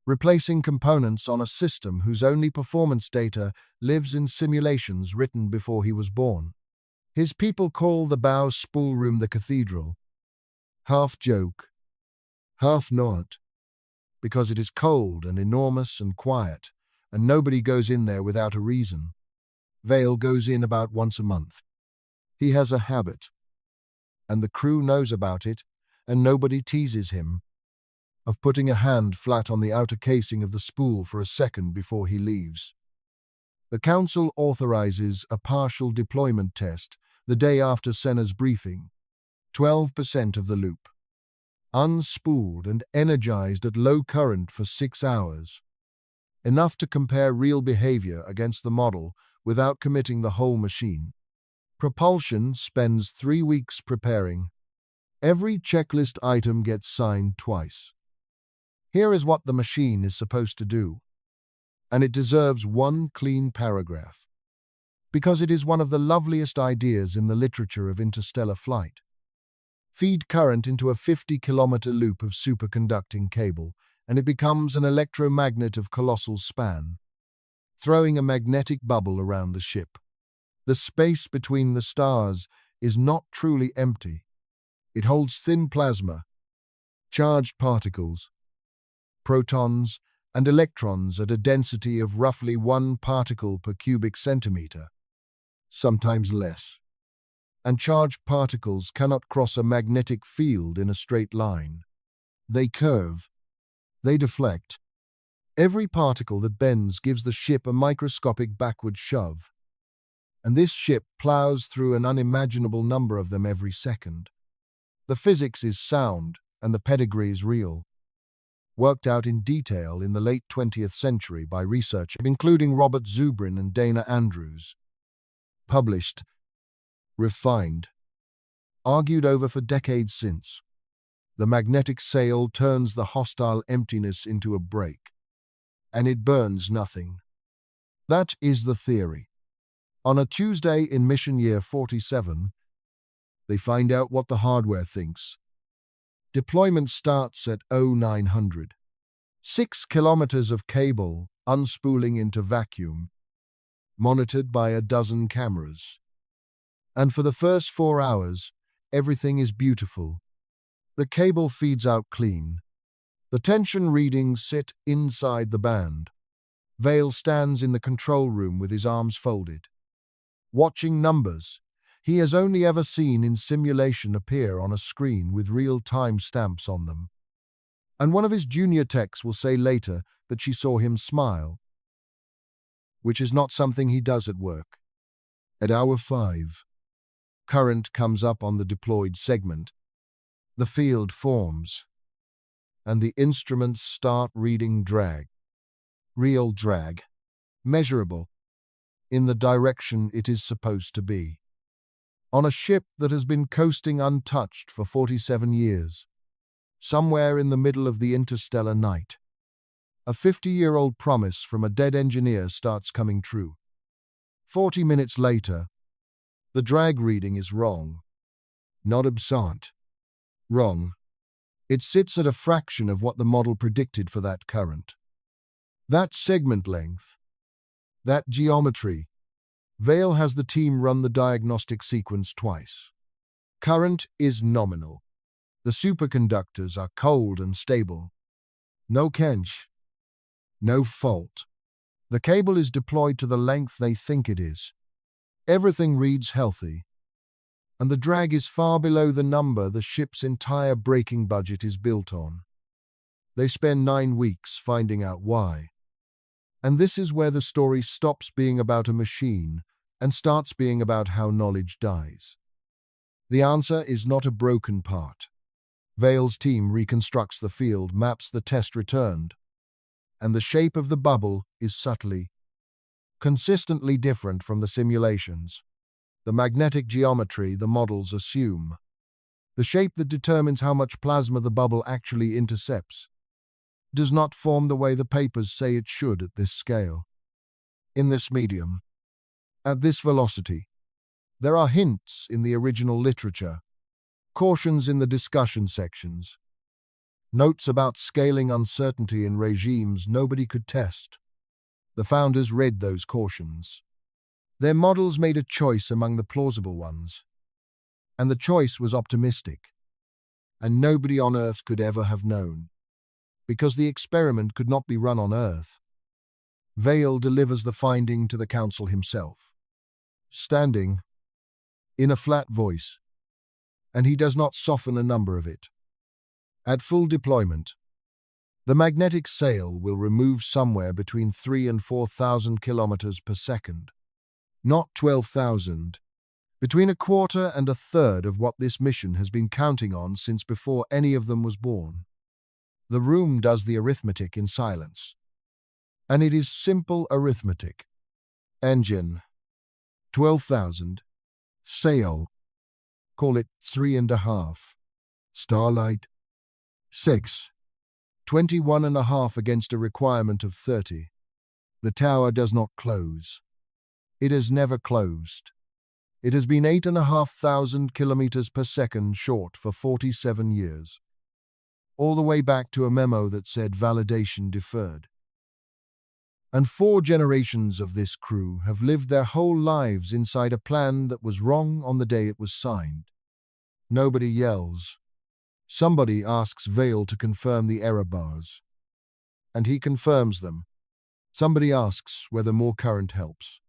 S1: replacing components on a system whose only performance data lives in simulations written before he was born. His people call the bow spool room the cathedral, half joke, half not, because it is cold and enormous and quiet, and nobody goes in there without a reason. Vale goes in about once a month. He has a habit, and the crew knows about it, and nobody teases him, of putting a hand flat on the outer casing of the spool for a second before he leaves. The council authorizes a partial deployment test the day after Senna's briefing. 12% of the loop, unspooled and energized at low current for 6 hours, enough to compare real behavior against the model without committing the whole machine. Propulsion spends 3 weeks preparing. Every checklist item gets signed twice. Here is what the machine is supposed to do, and it deserves 1 clean paragraph, because it is one of the loveliest ideas in the literature of interstellar flight. Feed current into a 50-kilometer loop of superconducting cable, and it becomes an electromagnet of colossal span, throwing a magnetic bubble around the ship. The space between the stars is not truly empty. It holds thin plasma, charged particles, protons, and electrons at a density of roughly 1 particle per cubic centimeter, sometimes less. And charged particles cannot cross a magnetic field in a straight line. They curve, they deflect. Every particle that bends gives the ship a microscopic backward shove, and this ship plows through an unimaginable number of them every second. The physics is sound, and the pedigree is real, worked out in detail in the late 20th century by researchers including Robert Zubrin and Dana Andrews. Published, refined, argued over for decades since. The magnetic sail turns the hostile emptiness into a break, and it burns nothing. That is the theory. On a Tuesday in mission year 47, they find out what the hardware thinks. Deployment starts at 0900. 6 kilometers of cable unspooling into vacuum, monitored by a dozen cameras. And for the first 4 hours, everything is beautiful. The cable feeds out clean. The tension readings sit inside the band. Vale stands in the control room with his arms folded, watching numbers he has only ever seen in simulation appear on a screen with real time stamps on them. And one of his junior techs will say later that she saw him smile, which is not something he does at work. At hour 5, current comes up on the deployed segment. The field forms, and the instruments start reading drag. Real drag, measurable, in the direction it is supposed to be. On a ship that has been coasting untouched for 47 years, somewhere in the middle of the interstellar night, a 50-year-old promise from a dead engineer starts coming true. 40 minutes later, the drag reading is wrong. Not absent. Wrong. It sits at a fraction of what the model predicted for that current. That segment length, that geometry. Vale has the team run the diagnostic sequence twice. Current is nominal. The superconductors are cold and stable. No kench. No fault. The cable is deployed to the length they think it is. Everything reads healthy, and the drag is far below the number the ship's entire braking budget is built on. They spend 9 weeks finding out why. And this is where the story stops being about a machine and starts being about how knowledge dies. The answer is not a broken part. Vale's team reconstructs the field, maps the test returned, and the shape of the bubble is subtly, consistently different from the simulations. The magnetic geometry the models assume, the shape that determines how much plasma the bubble actually intercepts, does not form the way the papers say it should at this scale. In this medium, at this velocity, there are hints in the original literature, cautions in the discussion sections, notes about scaling uncertainty in regimes nobody could test. The founders read those cautions. Their models made a choice among the plausible ones, and the choice was optimistic, and nobody on Earth could ever have known, because the experiment could not be run on Earth. Vale delivers the finding to the council himself, standing in a flat voice, and he does not soften a number of it. At full deployment, the magnetic sail will remove somewhere between 3,000 and 4,000 kilometers per second. Not 12,000, between a quarter and a third of what this mission has been counting on since before any of them was born. The room does the arithmetic in silence. And it is simple arithmetic. Engine, 12,000. Sail, call it 3.5. Starlight, 6. 21.5 against a requirement of 30. The tower does not close. It has never closed. It has been 8,500 kilometers per second short for 47 years. All the way back to a memo that said validation deferred. And 4 generations of this crew have lived their whole lives inside a plan that was wrong on the day it was signed. Nobody yells. Somebody asks Vale to confirm the error bars. And he confirms them. Somebody asks whether more current helps.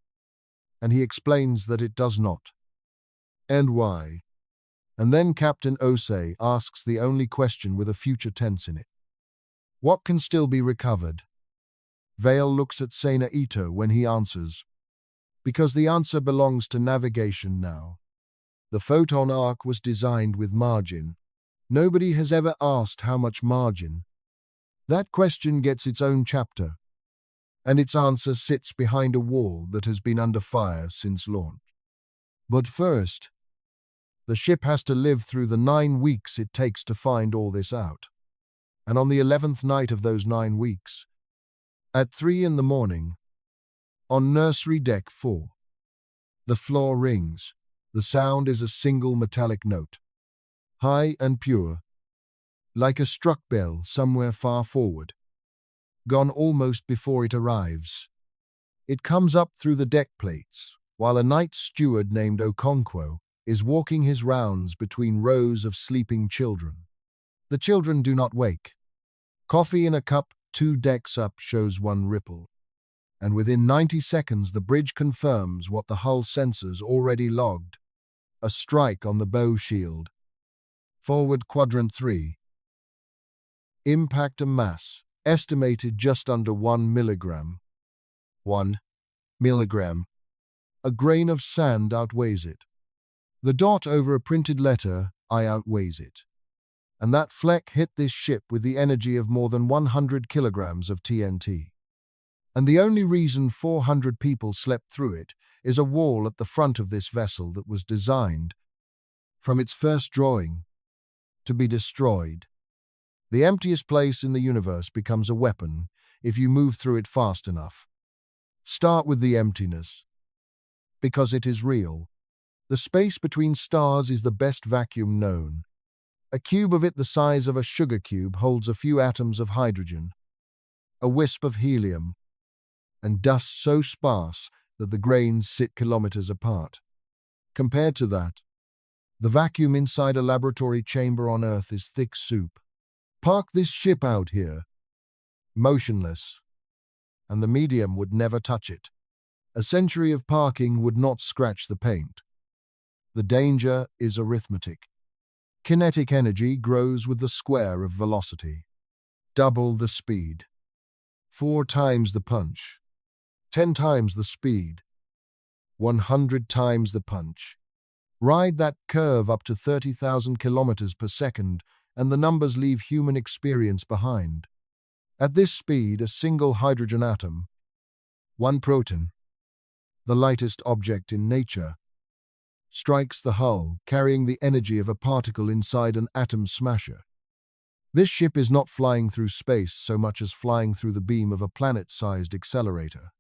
S1: And he explains that it does not. And why? And then Captain Osei asks the only question with a future tense in it. What can still be recovered? Vale looks at Sena Ito when he answers. Because the answer belongs to navigation now. The photon arc was designed with margin. Nobody has ever asked how much margin. That question gets its own chapter, and its answer sits behind a wall that has been under fire since launch. But first, the ship has to live through the 9 weeks it takes to find all this out. And on the 11th night of those 9 weeks, at 3 in the morning, on nursery deck 4, the floor rings. The sound is a single metallic note, high and pure, like a struck bell somewhere far forward, gone almost before it arrives. It comes up through the deck plates, while a night steward named Okonkwo is walking his rounds between rows of sleeping children. The children do not wake. Coffee in a cup 2 decks up shows 1 ripple. And within 90 seconds the bridge confirms what the hull sensors already logged. A strike on the bow shield. Forward quadrant 3. Impact and mass, estimated just under 1 milligram. 1 milligram. A grain of sand outweighs it. The dot over a printed letter, I outweighs it. And that fleck hit this ship with the energy of more than 100 kilograms of TNT. And the only reason 400 people slept through it is a wall at the front of this vessel that was designed, from its first drawing, to be destroyed. The emptiest place in the universe becomes a weapon if you move through it fast enough. Start with the emptiness, because it is real. The space between stars is the best vacuum known. A cube of it the size of a sugar cube holds a few atoms of hydrogen, a wisp of helium, and dust so sparse that the grains sit kilometers apart. Compared to that, the vacuum inside a laboratory chamber on Earth is thick soup. Park this ship out here, motionless, and the medium would never touch it. A century of parking would not scratch the paint. The danger is arithmetic. Kinetic energy grows with the square of velocity. Double the speed. 4 times the punch. 10 times the speed. 100 times the punch. Ride that curve up to 30,000 kilometers per second, and the numbers leave human experience behind. At this speed, a single hydrogen atom, 1 proton, the lightest object in nature, strikes the hull, carrying the energy of a particle inside an atom smasher. This ship is not flying through space so much as flying through the beam of a planet-sized accelerator,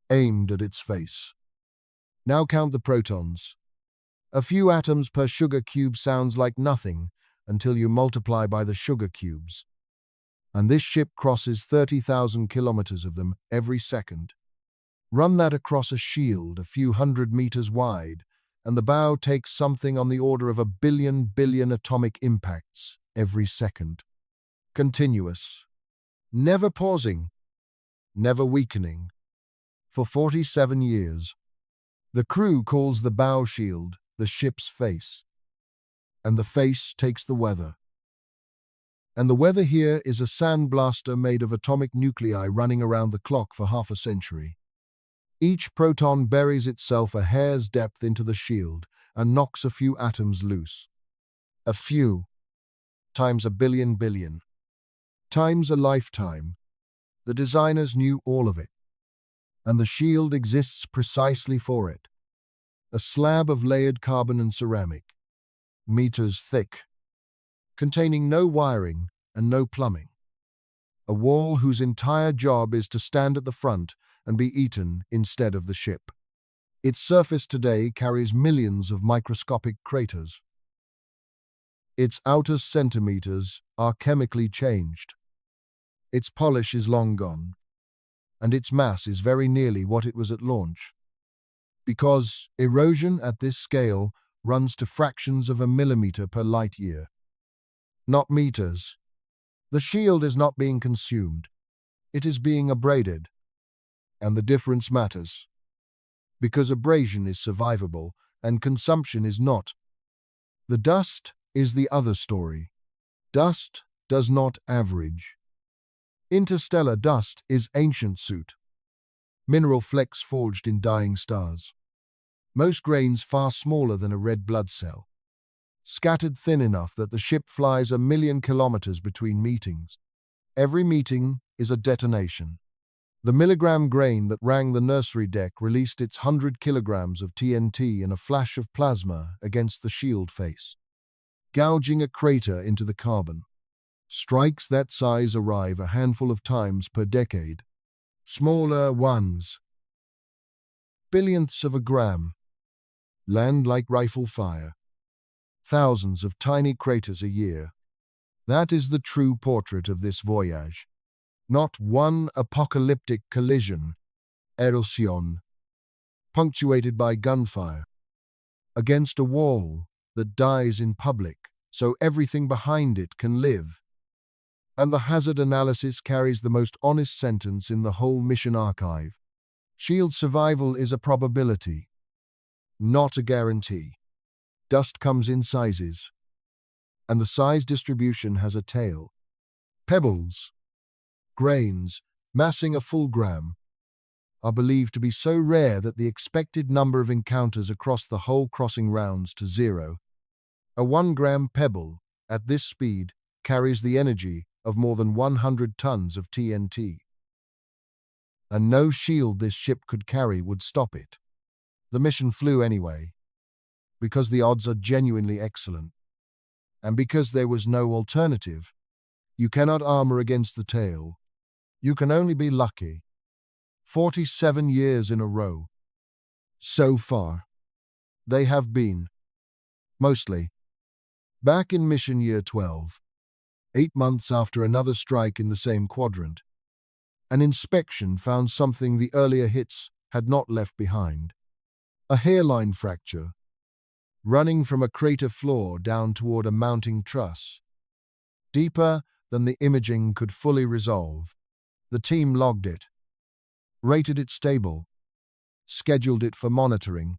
S1: aimed at its face. Now count the protons. A few atoms per sugar cube sounds like nothing until you multiply by the sugar cubes. And this ship crosses 30,000 kilometers of them every second. Run that across a shield a few hundred meters wide, and the bow takes something on the order of 1 billion atomic impacts every second. Continuous. Never pausing. Never weakening. For 47 years. The crew calls the bow shield the ship's face. And the face takes the weather. And the weather here is a sandblaster made of atomic nuclei running around the clock for half a century. Each proton buries itself a hair's depth into the shield and knocks a few atoms loose. A few, times 1 billion, times a lifetime. The designers knew all of it, and the shield exists precisely for it. A slab of layered carbon and ceramic, meters thick, containing no wiring and no plumbing. A wall whose entire job is to stand at the front and be eaten instead of the ship. Its surface today carries millions of microscopic craters. Its outer centimeters are chemically changed. Its polish is long gone, and its mass is very nearly what it was at launch. Because erosion at this scale runs to fractions of a millimeter per light year. Not meters. The shield is not being consumed. It is being abraded. And the difference matters. Because abrasion is survivable and consumption is not. The dust is the other story. Dust does not average. Interstellar dust is ancient soot. Mineral flecks forged in dying stars. Most grains far smaller than a red blood cell. Scattered thin enough that the ship flies 1,000,000 kilometers between meetings. Every meeting is a detonation. The milligram grain that rang the nursery deck released its 100 kilograms of TNT in a flash of plasma against the shield face, gouging a crater into the carbon. Strikes that size arrive a handful of times per decade. Smaller ones, billionths of a gram, land like rifle fire. Thousands of tiny craters a year. That is the true portrait of this voyage. Not one apocalyptic collision, erosion, punctuated by gunfire, against a wall that dies in public, so everything behind it can live. And the hazard analysis carries the most honest sentence in the whole mission archive. Shield survival is a probability, not a guarantee. Dust comes in sizes, and the size distribution has a tail. Pebbles, grains, massing a full gram, are believed to be so rare that the expected number of encounters across the whole crossing rounds to zero. A 1-gram pebble, at this speed, carries the energy of more than 100 tons of TNT. And no shield this ship could carry would stop it. The mission flew anyway, because the odds are genuinely excellent. And because there was no alternative. You cannot armor against the tail. You can only be lucky. 47 years in a row. So far. They have been. Mostly. Back in mission year 12. 8 months after another strike in the same quadrant. An inspection found something the earlier hits had not left behind. A hairline fracture, running from a crater floor down toward a mounting truss. Deeper than the imaging could fully resolve. The team logged it, rated it stable, scheduled it for monitoring,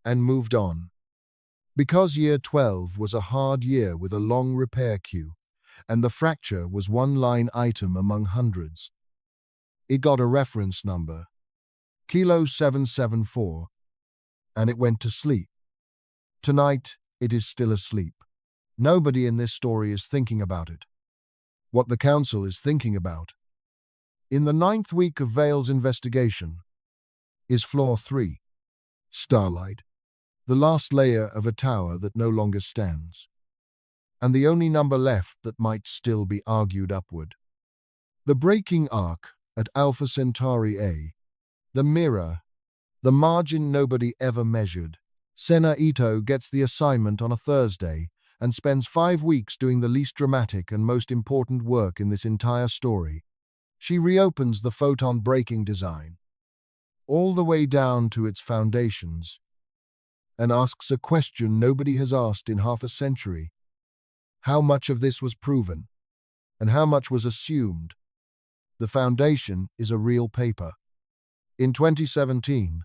S1: and moved on. Because year 12 was a hard year with a long repair queue, and the fracture was one line item among hundreds. It got a reference number, Kilo 774, and it went to sleep. Tonight, it is still asleep. Nobody in this story is thinking about it. What the Council is thinking about, in the 9th week of Vale's investigation, is Floor 3, Starlight, the last layer of a tower that no longer stands, and the only number left that might still be argued upward. The breaking arc at Alpha Centauri A, the mirror, the margin nobody ever measured. Sena Ito gets the assignment on a Thursday and spends 5 weeks doing the least dramatic and most important work in this entire story. She reopens the photon breaking design, all the way down to its foundations, and asks a question nobody has asked in half a century. How much of this was proven, and how much was assumed? The foundation is a real paper. In 2017,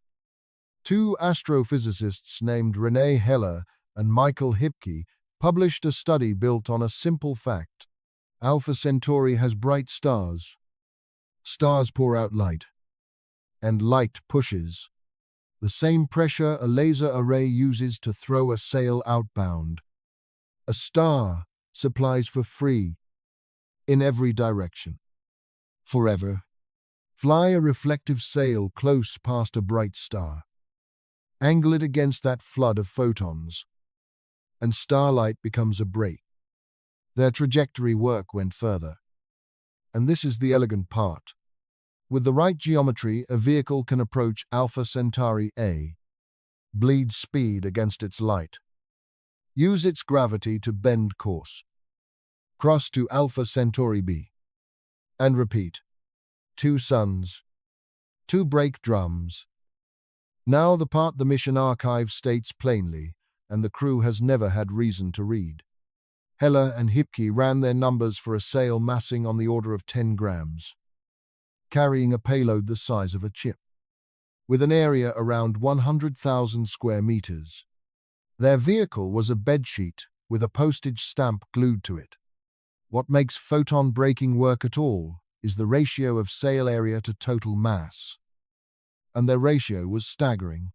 S1: 2 astrophysicists named René Heller and Michael Hipke published a study built on a simple fact. Alpha Centauri has bright stars. Stars pour out light, and light pushes the same pressure a laser array uses to throw a sail outbound. A star supplies for free, in every direction. Forever. Fly a reflective sail close past a bright star. Angle it against that flood of photons, and starlight becomes a break. Their trajectory work went further. And this is the elegant part. With the right geometry, a vehicle can approach Alpha Centauri A, bleed speed against its light, use its gravity to bend course, cross to Alpha Centauri B, and repeat. 2 suns, 2 brake drums. Now the part the mission archive states plainly, and the crew has never had reason to read. Heller and Hipke ran their numbers for a sail massing on the order of 10 grams, carrying a payload the size of a chip, with an area around 100,000 square meters. Their vehicle was a bedsheet with a postage stamp glued to it. What makes photon braking work at all is the ratio of sail area to total mass. And their ratio was staggering,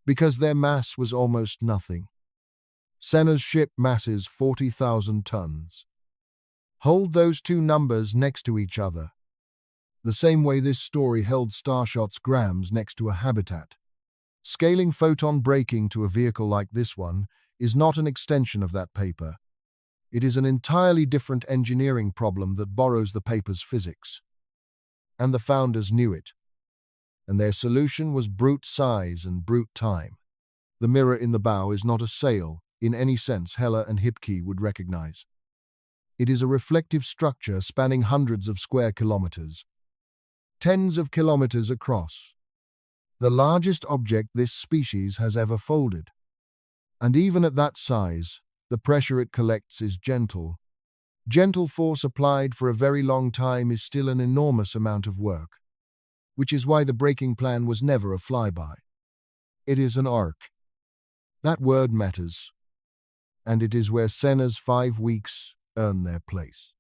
S1: because their mass was almost nothing. Senna's ship masses 40,000 tons. Hold those 2 numbers next to each other, the same way this story held Starshot's grams next to a habitat. Scaling photon braking to a vehicle like this one is not an extension of that paper. It is an entirely different engineering problem that borrows the paper's physics. And the founders knew it. And their solution was brute size and brute time. The mirror in the bow is not a sail, in any sense Heller and Hipke would recognize. It is a reflective structure spanning hundreds of square kilometers, tens of kilometers across, the largest object this species has ever folded. And even at that size, the pressure it collects is gentle. Gentle force applied for a very long time is still an enormous amount of work, which is why the braking plan was never a flyby. It is an arc. That word matters, and it is where Senna's 5 weeks earn their place.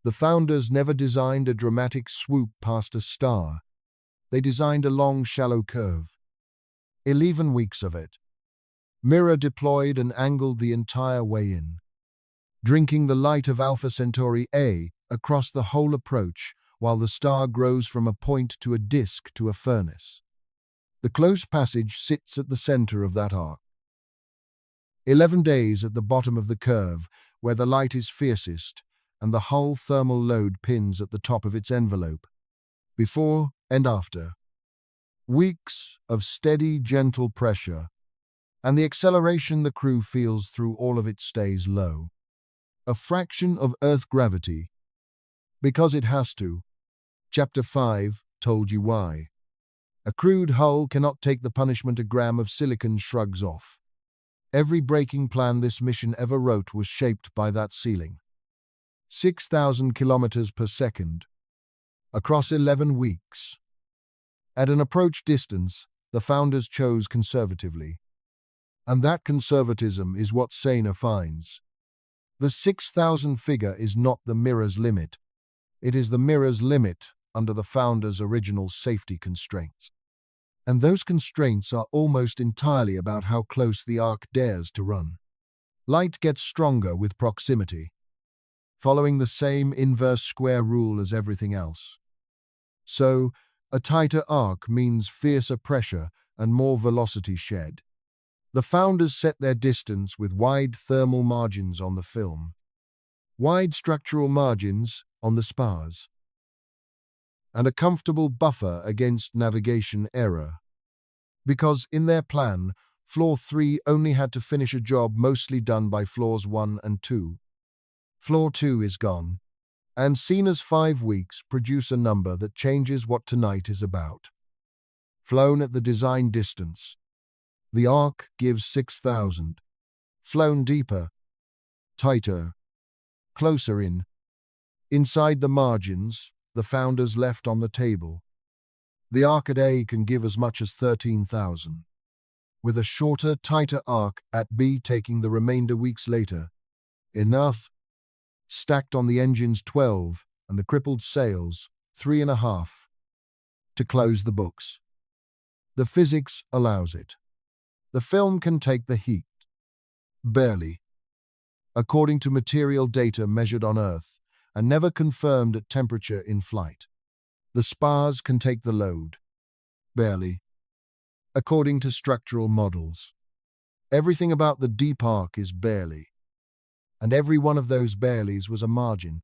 S1: The founders never designed a dramatic swoop past a star. They designed a long, shallow curve. 11 weeks of it. Mirror deployed and angled the entire way in, drinking the light of Alpha Centauri A across the whole approach while the star grows from a point to a disk to a furnace. The close passage sits at the center of that arc. 11 days at the bottom of the curve, where the light is fiercest and the hull thermal load pins at the top of its envelope. Before and after. Weeks of steady, gentle pressure, and the acceleration the crew feels through all of it stays low. A fraction of Earth gravity. Because it has to. Chapter 5 told you why. A crude hull cannot take the punishment a gram of silicon shrugs off. Every braking plan this mission ever wrote was shaped by that ceiling. 6,000 kilometers per second. Across 11 weeks. At an approach distance, the founders chose conservatively. And that conservatism is what Senna finds. The 6,000 figure is not the mirror's limit. It is the mirror's limit under the founders' original safety constraints. And those constraints are almost entirely about how close the arc dares to run. Light gets stronger with proximity, following the same inverse square rule as everything else. So, a tighter arc means fiercer pressure and more velocity shed. The founders set their distance with wide thermal margins on the film, wide structural margins on the spars, and a comfortable buffer against navigation error. Because in their plan, Floor 3 only had to finish a job mostly done by Floors 1 and 2. Floor 2 is gone, and Senna's 5 weeks produce a number that changes what tonight is about. Flown at the design distance, the arc gives 6,000. Flown deeper, tighter, closer in. Inside the margins, the founders left on the table. The arc at A can give as much as 13,000. With a shorter, tighter arc at B taking the remainder weeks later. Enough. Stacked on the engine's 12 and the crippled sails, 3.5. To close the books. The physics allows it. The film can take the heat. Barely. According to material data measured on Earth and never confirmed at temperature in flight. The spars can take the load. Barely. According to structural models. Everything about the deep arc is barely. And every one of those barelys was a margin.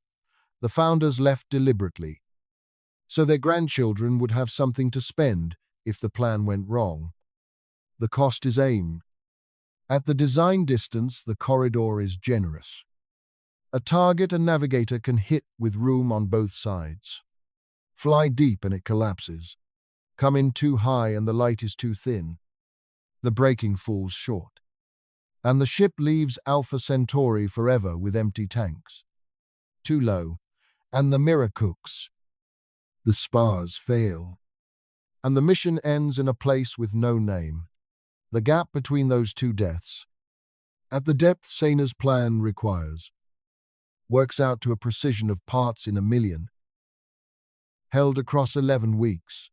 S1: The founders left deliberately. so their grandchildren would have something to spend if the plan went wrong. The cost is aimed. At the design distance, the corridor is generous. A target a navigator can hit with room on both sides. Fly deep and it collapses. Come in too high and the light is too thin. The braking falls short. And the ship leaves Alpha Centauri forever with empty tanks. Too low, and the mirror cooks. The spars fail. And the mission ends in a place with no name. The gap between those two deaths, at the depth Sena's plan requires, works out to a precision of parts in a million. Held across 11 weeks.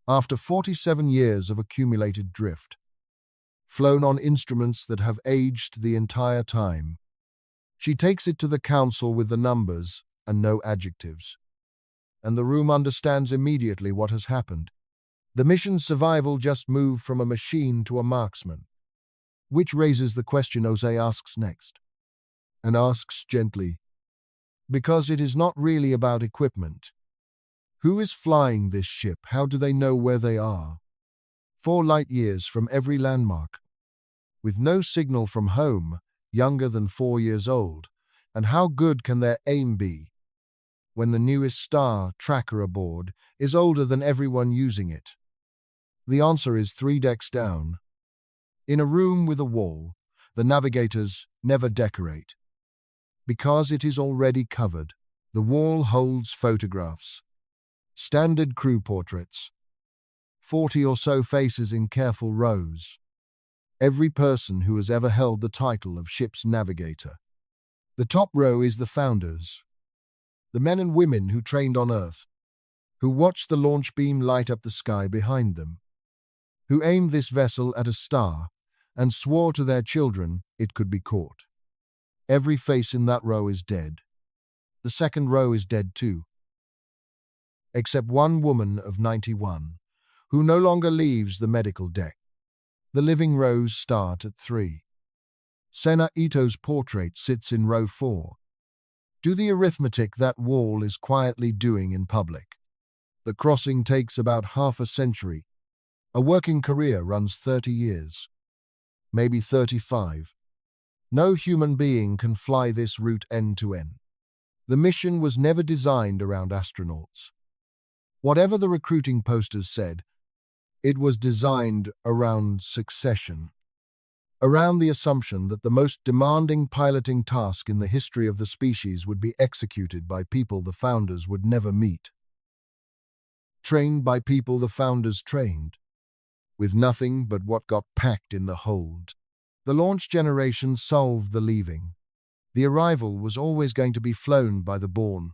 S1: After 47 years of accumulated drift. Flown on instruments that have aged the entire time. She takes it to the council with the numbers and no adjectives. And the room understands immediately what has happened. The mission's survival just moved from a machine to a marksman. Which raises the question Jose asks next. And asks gently. Because it is not really about equipment. Who is flying this ship? How do they know where they are? 4 light years from every landmark. With no signal from home, younger than 4 years old. And how good can their aim be? When the newest star tracker aboard is older than everyone using it. The answer is 3 decks down. In a room with a wall, the navigators never decorate. Because it is already covered, the wall holds photographs. Standard crew portraits. 40 or so faces in careful rows. Every person who has ever held the title of ship's navigator. The top row is the founders. The men and women who trained on Earth. Who watched the launch beam light up the sky behind them. Who aimed this vessel at a star and swore to their children it could be caught. Every face in that row is dead. The second row is dead too. Except one woman of 91, who no longer leaves the medical deck. The living rows start at 3. Sena Ito's portrait sits in row 4. Do the arithmetic that wall is quietly doing in public. The crossing takes about half a century. A working career runs 30 years. Maybe 35. No human being can fly this route end to end. The mission was never designed around astronauts. Whatever the recruiting posters said, it was designed around succession. Around the assumption that the most demanding piloting task in the history of the species would be executed by people the founders would never meet. Trained by people the founders trained, with nothing but what got packed in the hold. The launch generation solved the leaving. The arrival was always going to be flown by the Born.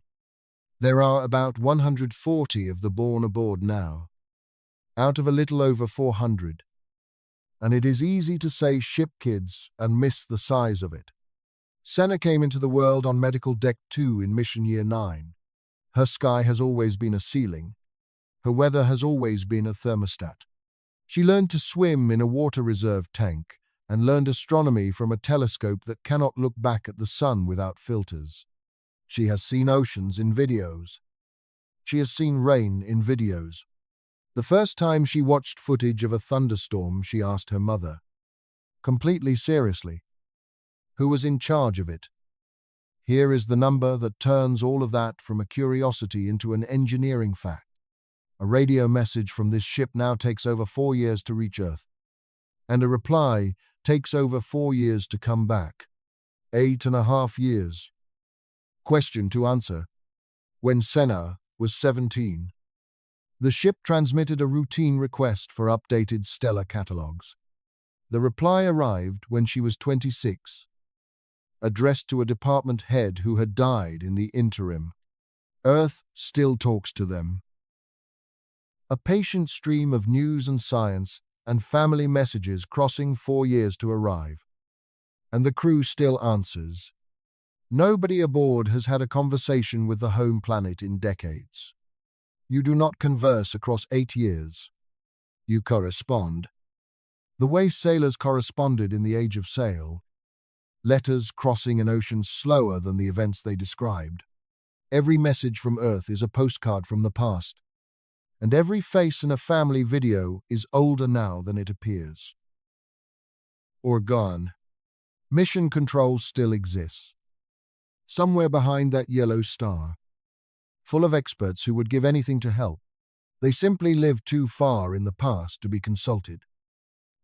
S1: There are about 140 of the Born aboard now, out of a little over 400. And it is easy to say ship kids and miss the size of it. Senna came into the world on Medical Deck 2 in Mission Year 9. Her sky has always been a ceiling. Her weather has always been a thermostat. She learned to swim in a water reserve tank and learned astronomy from a telescope that cannot look back at the sun without filters. She has seen oceans in videos. She has seen rain in videos. The first time she watched footage of a thunderstorm, she asked her mother, completely seriously, who was in charge of it. Here is the number that turns all of that from a curiosity into an engineering fact. A radio message from this ship now takes over 4 years to reach Earth, and a reply takes over 4 years to come back. 8.5 years. Question to answer. When Senna was 17, the ship transmitted a routine request for updated stellar catalogs. The reply arrived when she was 26, addressed to a department head who had died in the interim. Earth still talks to them. A patient stream of news and science and family messages crossing 4 years to arrive. And the crew still answers. Nobody aboard has had a conversation with the home planet in decades. You do not converse across 8 years. You correspond. The way sailors corresponded in the age of sail. Letters crossing an ocean slower than the events they described. Every message from Earth is a postcard from the past, and every face in a family video is older now than it appears. Orgone. Mission control still exists. Somewhere behind that yellow star, full of experts who would give anything to help. They simply live too far in the past to be consulted.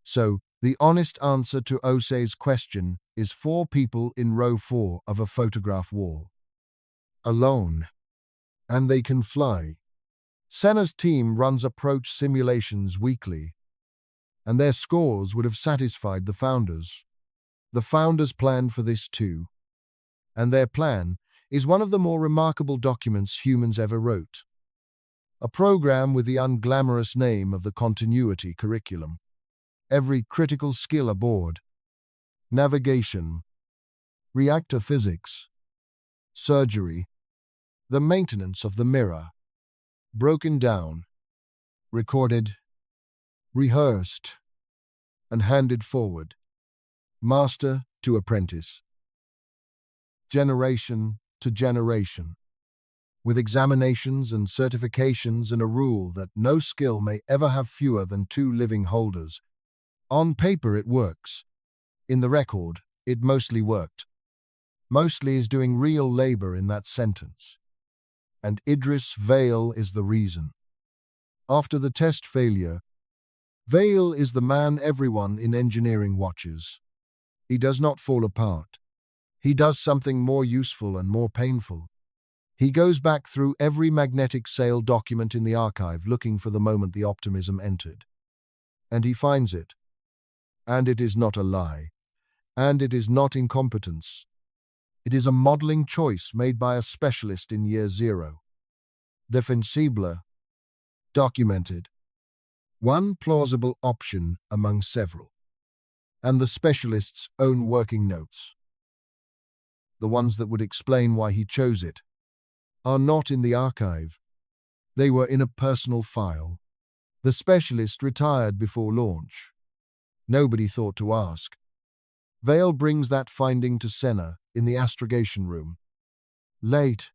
S1: So, the honest answer to Osei's question is 4 people in row 4 of a photograph wall. Alone. And they can fly. Senna's team runs approach simulations weekly, and their scores would have satisfied the founders. The founders planned for this too, and their plan is one of the more remarkable documents humans ever wrote. A program with the unglamorous name of the continuity curriculum. Every critical skill aboard. Navigation, reactor physics, surgery, the maintenance of the mirror. Broken down, recorded, rehearsed, and handed forward. Master to apprentice. Generation to generation. With examinations and certifications and a rule that no skill may ever have fewer than 2 living holders. On paper it works. In the record, it mostly worked. Mostly is doing real labor in that sentence. And Idris Vale is the reason. After the test failure, Vale is the man everyone in engineering watches. He does not fall apart. He does something more useful and more painful. He goes back through every magnetic sail document in the archive looking for the moment the optimism entered. And he finds it. And it is not a lie. And it is not incompetence. It is a modeling choice made by a specialist in year 0. Defensible. Documented. One plausible option among several. And the specialist's own working notes, the ones that would explain why he chose it, are not in the archive. They were in a personal file. The specialist retired before launch. Nobody thought to ask. Vale brings that finding to Senna in the astrogation room, late,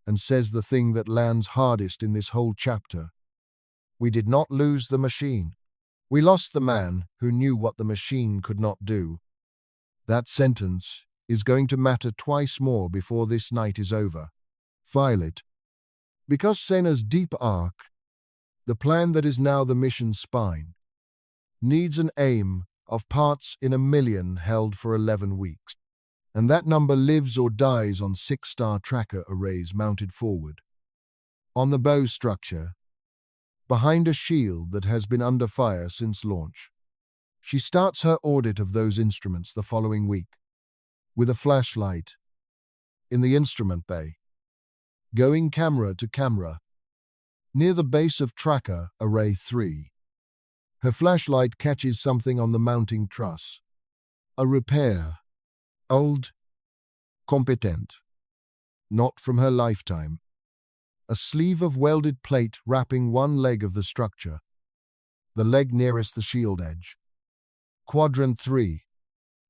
S1: and says the thing that lands hardest in this whole chapter. We did not lose the machine. We lost the man who knew what the machine could not do. That sentence is going to matter twice more before this night is over. File it. Because Senna's deep arc, the plan that is now the mission's spine, needs an aim of parts in 1,000,000 held for 11 weeks. And that number lives or dies on 6-star tracker arrays mounted forward. On the bow structure, behind a shield that has been under fire since launch. She starts her audit of those instruments the following week, with a flashlight, in the instrument bay, going camera to camera, near the base of tracker array 3. Her flashlight catches something on the mounting truss. A repair. Old. Competent. Not from her lifetime. A sleeve of welded plate wrapping one leg of the structure. The leg nearest the shield edge. Quadrant 3.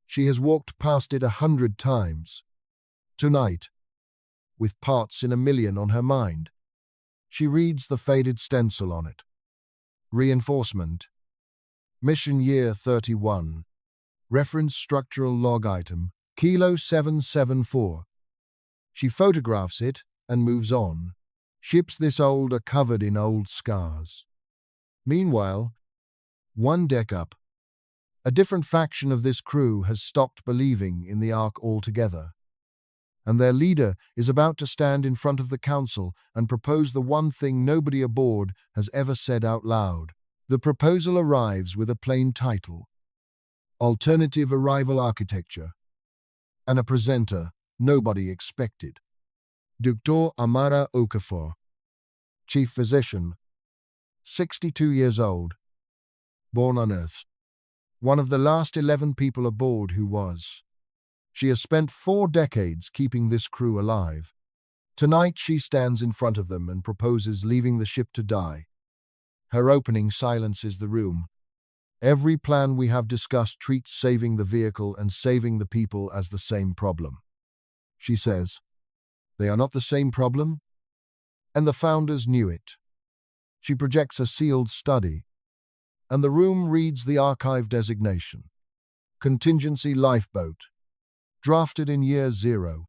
S1: She has walked past it 100 times. Tonight, with parts in 1,000,000 on her mind, she reads the faded stencil on it. Reinforcement. Mission year 31. Reference structural log item, Kilo 774. She photographs it and moves on. Ships this old are covered in old scars. Meanwhile, one deck up, a different faction of this crew has stopped believing in the Ark altogether, and their leader is about to stand in front of the council and propose the one thing nobody aboard has ever said out loud. The proposal arrives with a plain title, Alternative Arrival Architecture, and a presenter nobody expected. Dr. Amara Okafor, Chief Physician, 62 years old, born on Earth, one of the last 11 people aboard who was. She has spent 4 decades keeping this crew alive. Tonight she stands in front of them and proposes leaving the ship to die. Her opening silences the room. Every plan we have discussed treats saving the vehicle and saving the people as the same problem. She says, They are not the same problem, and the founders knew it. She projects a sealed study, and the room reads the archive designation. Contingency lifeboat, drafted in year 0,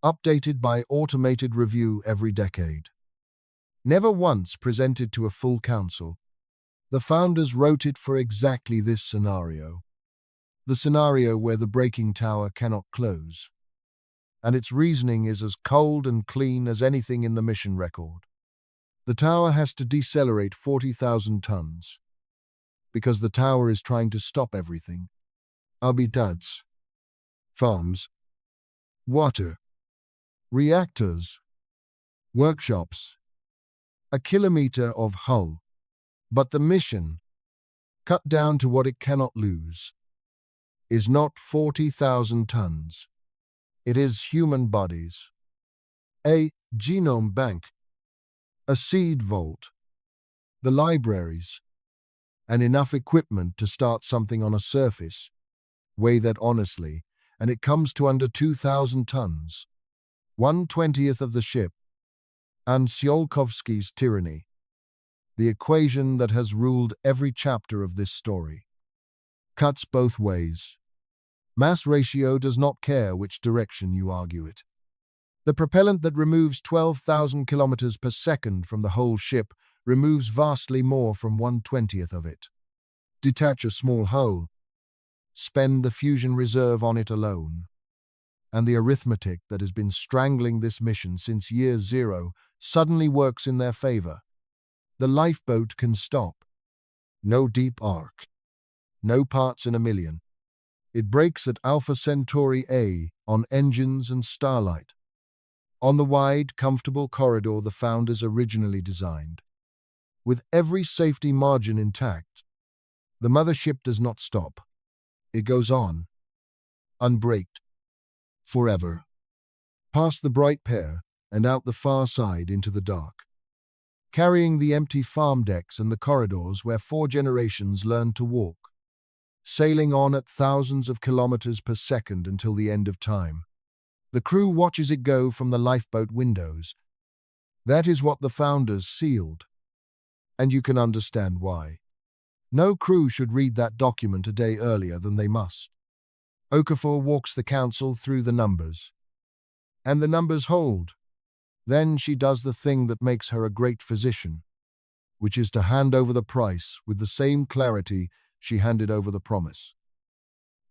S1: updated by automated review every decade. Never once presented to a full council, the founders wrote it for exactly this scenario. The scenario where the braking tower cannot close. And its reasoning is as cold and clean as anything in the mission record. The tower has to decelerate 40,000 tons, because the tower is trying to stop everything. Habitats, farms, water, reactors, workshops, a kilometer of hull. But the mission, cut down to what it cannot lose, is not 40,000 tons. It is human bodies, a genome bank, a seed vault, the libraries, and enough equipment to start something on a surface. Weigh that honestly, and it comes to under 2,000 tons, 1/20th of the ship, and Tsiolkovsky's tyranny, the equation that has ruled every chapter of this story. Cuts both ways. Mass ratio does not care which direction you argue it. The propellant that removes 12,000 kilometers per second from the whole ship removes vastly more from 1/20th of it. Detach a small hull, spend the fusion reserve on it alone, and the arithmetic that has been strangling this mission since year 0 suddenly works in their favor. The lifeboat can stop. No deep arc. No parts in a million. It brakes at Alpha Centauri A on engines and starlight. On the wide, comfortable corridor the founders originally designed. With every safety margin intact, the mothership does not stop. It goes on, unbraked, forever, past the bright pair and out the far side into the dark, carrying the empty farm decks and the corridors where 4 generations learned to walk, sailing on at thousands of kilometers per second until the end of time. The crew watches it go from the lifeboat windows. That is what the founders sealed, and you can understand why. No crew should read that document a day earlier than they must. Okafor walks the council through the numbers, and the numbers hold. Then she does the thing that makes her a great physician, which is to hand over the price with the same clarity she handed over the promise.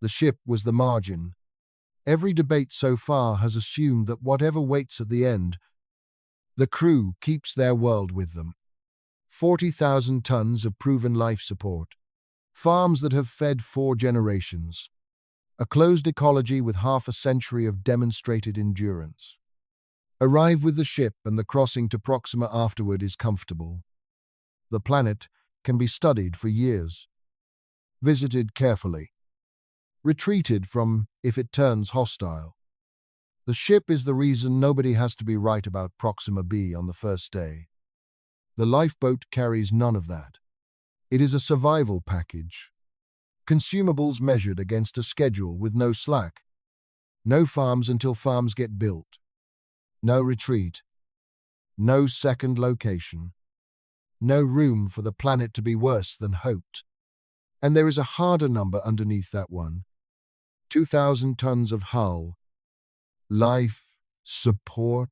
S1: The ship was the margin. Every debate so far has assumed that whatever waits at the end, the crew keeps their world with them. 40,000 tons of proven life support, farms that have fed 4 generations, a closed ecology with half a century of demonstrated endurance. Arrive with the ship and the crossing to Proxima afterward is comfortable. The planet can be studied for years, visited carefully, retreated from if it turns hostile. The ship is the reason nobody has to be right about Proxima B on the first day. The lifeboat carries none of that. It is a survival package. Consumables measured against a schedule with no slack. No farms until farms get built. No retreat. No second location. No room for the planet to be worse than hoped. And there is a harder number underneath that one. 2,000 tons of hull, life, support,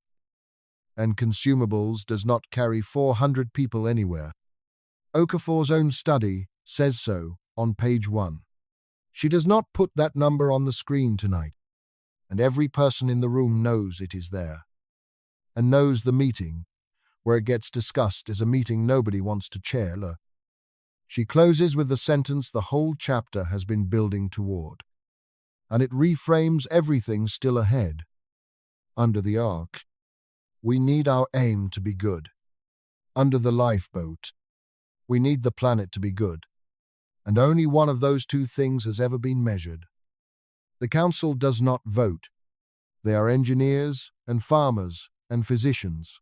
S1: and consumables does not carry 400 people anywhere. Okafor's own study says so on page 1. She does not put that number on the screen tonight, and every person in the room knows it is there, and knows the meeting, where it gets discussed, is a meeting nobody wants to chair. She closes with the sentence the whole chapter has been building toward, and it reframes everything still ahead. Under the arc, we need our aim to be good. Under the lifeboat, we need the planet to be good. And only one of those 2 things has ever been measured. The council does not vote. They are engineers and farmers and physicians,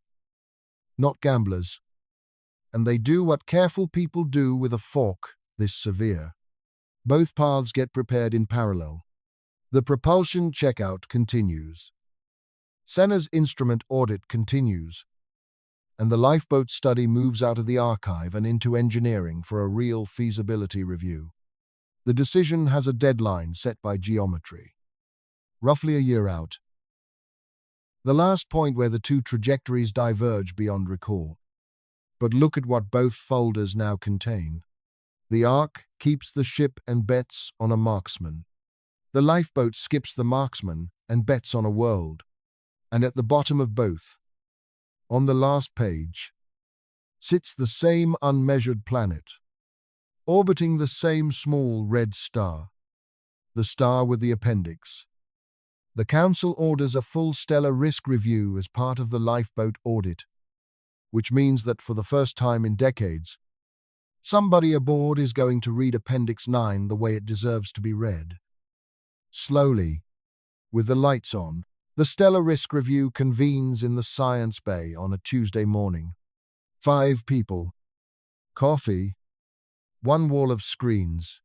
S1: not gamblers. And they do what careful people do with a fork this severe. Both paths get prepared in parallel. The propulsion checkout continues. Senna's instrument audit continues, and the lifeboat study moves out of the archive and into engineering for a real feasibility review. The decision has a deadline set by geometry, roughly a year out. The last point where the two trajectories diverge beyond recall. But look at what both folders now contain. The Ark keeps the ship and bets on a marksman. The lifeboat skips the marksman and bets on a world. And at the bottom of both, on the last page, sits the same unmeasured planet, orbiting the same small red star, the star with the appendix. The Council orders a full stellar risk review as part of the lifeboat audit, which means that for the first time in decades, somebody aboard is going to read Appendix 9 the way it deserves to be read. Slowly, with the lights on, the Stellar Risk Review convenes in the Science Bay on a Tuesday morning. 5 people. Coffee. 1 wall of screens.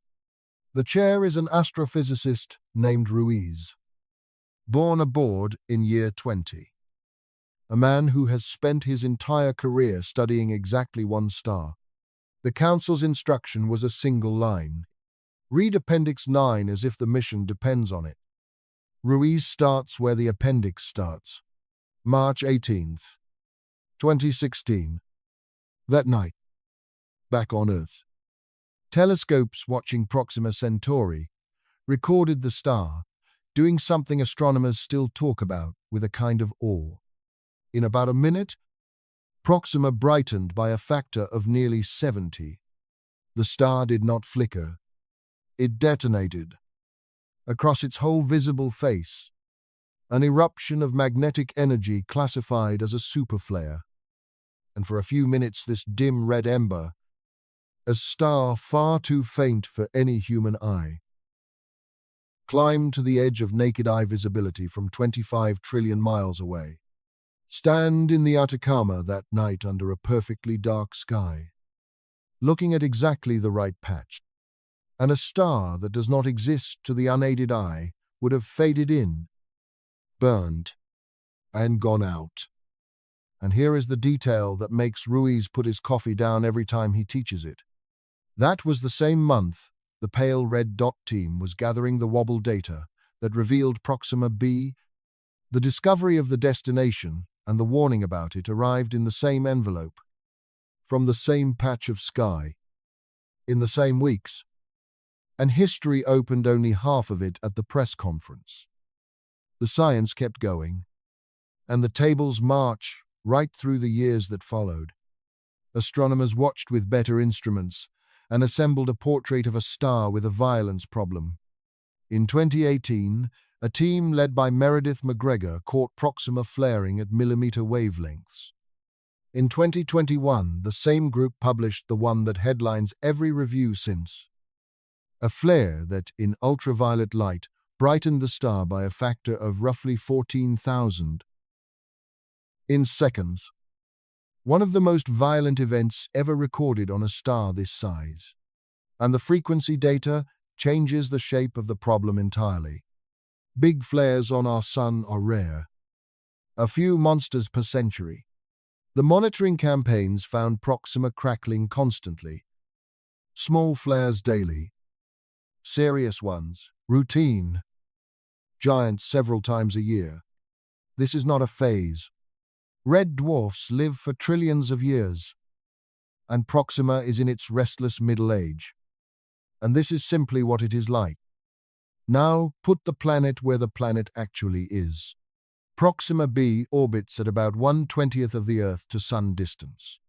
S1: The chair is an astrophysicist named Ruiz, born aboard in year 20. A man who has spent his entire career studying exactly one star. The Council's instruction was a single line. Read Appendix 9 as if the mission depends on it. Ruiz starts where the appendix starts. March 18th, 2016. That night, back on Earth, telescopes watching Proxima Centauri recorded the star, doing something astronomers still talk about with a kind of awe. In about a minute, Proxima brightened by a factor of nearly 70. The star did not flicker. It detonated. Across its whole visible face, an eruption of magnetic energy classified as a superflare. And for a few minutes this dim red ember, a star far too faint for any human eye, climbed to the edge of naked eye visibility from 25 trillion miles away. Stand in the Atacama that night under a perfectly dark sky, looking at exactly the right patch, and a star that does not exist to the unaided eye would have faded in, burned, and gone out. And here is the detail that makes Ruiz put his coffee down every time he teaches it. That was the same month the pale red dot team was gathering the wobble data that revealed Proxima b. The discovery of the destination and the warning about it arrived in the same envelope, from the same patch of sky, in the same weeks. And history opened only half of it at the press conference. The science kept going, and the tables march right through the years that followed. Astronomers watched with better instruments and assembled a portrait of a star with a violence problem. In 2018, a team led by Meredith McGregor caught Proxima flaring at millimeter wavelengths. In 2021, the same group published the one that headlines every review since. A flare that, in ultraviolet light, brightened the star by a factor of roughly 14,000 in seconds. One of the most violent events ever recorded on a star this size. And the frequency data changes the shape of the problem entirely. Big flares on our sun are rare. A few monsters per century. The monitoring campaigns found Proxima crackling constantly. Small flares daily. Serious ones, routine. Giants several times a year. This is not a phase. Red dwarfs live for trillions of years, and Proxima is in its restless middle age. And this is simply what it is like. Now, put the planet where the planet actually is. Proxima b orbits at about 1/20th of the Earth to Sun distance,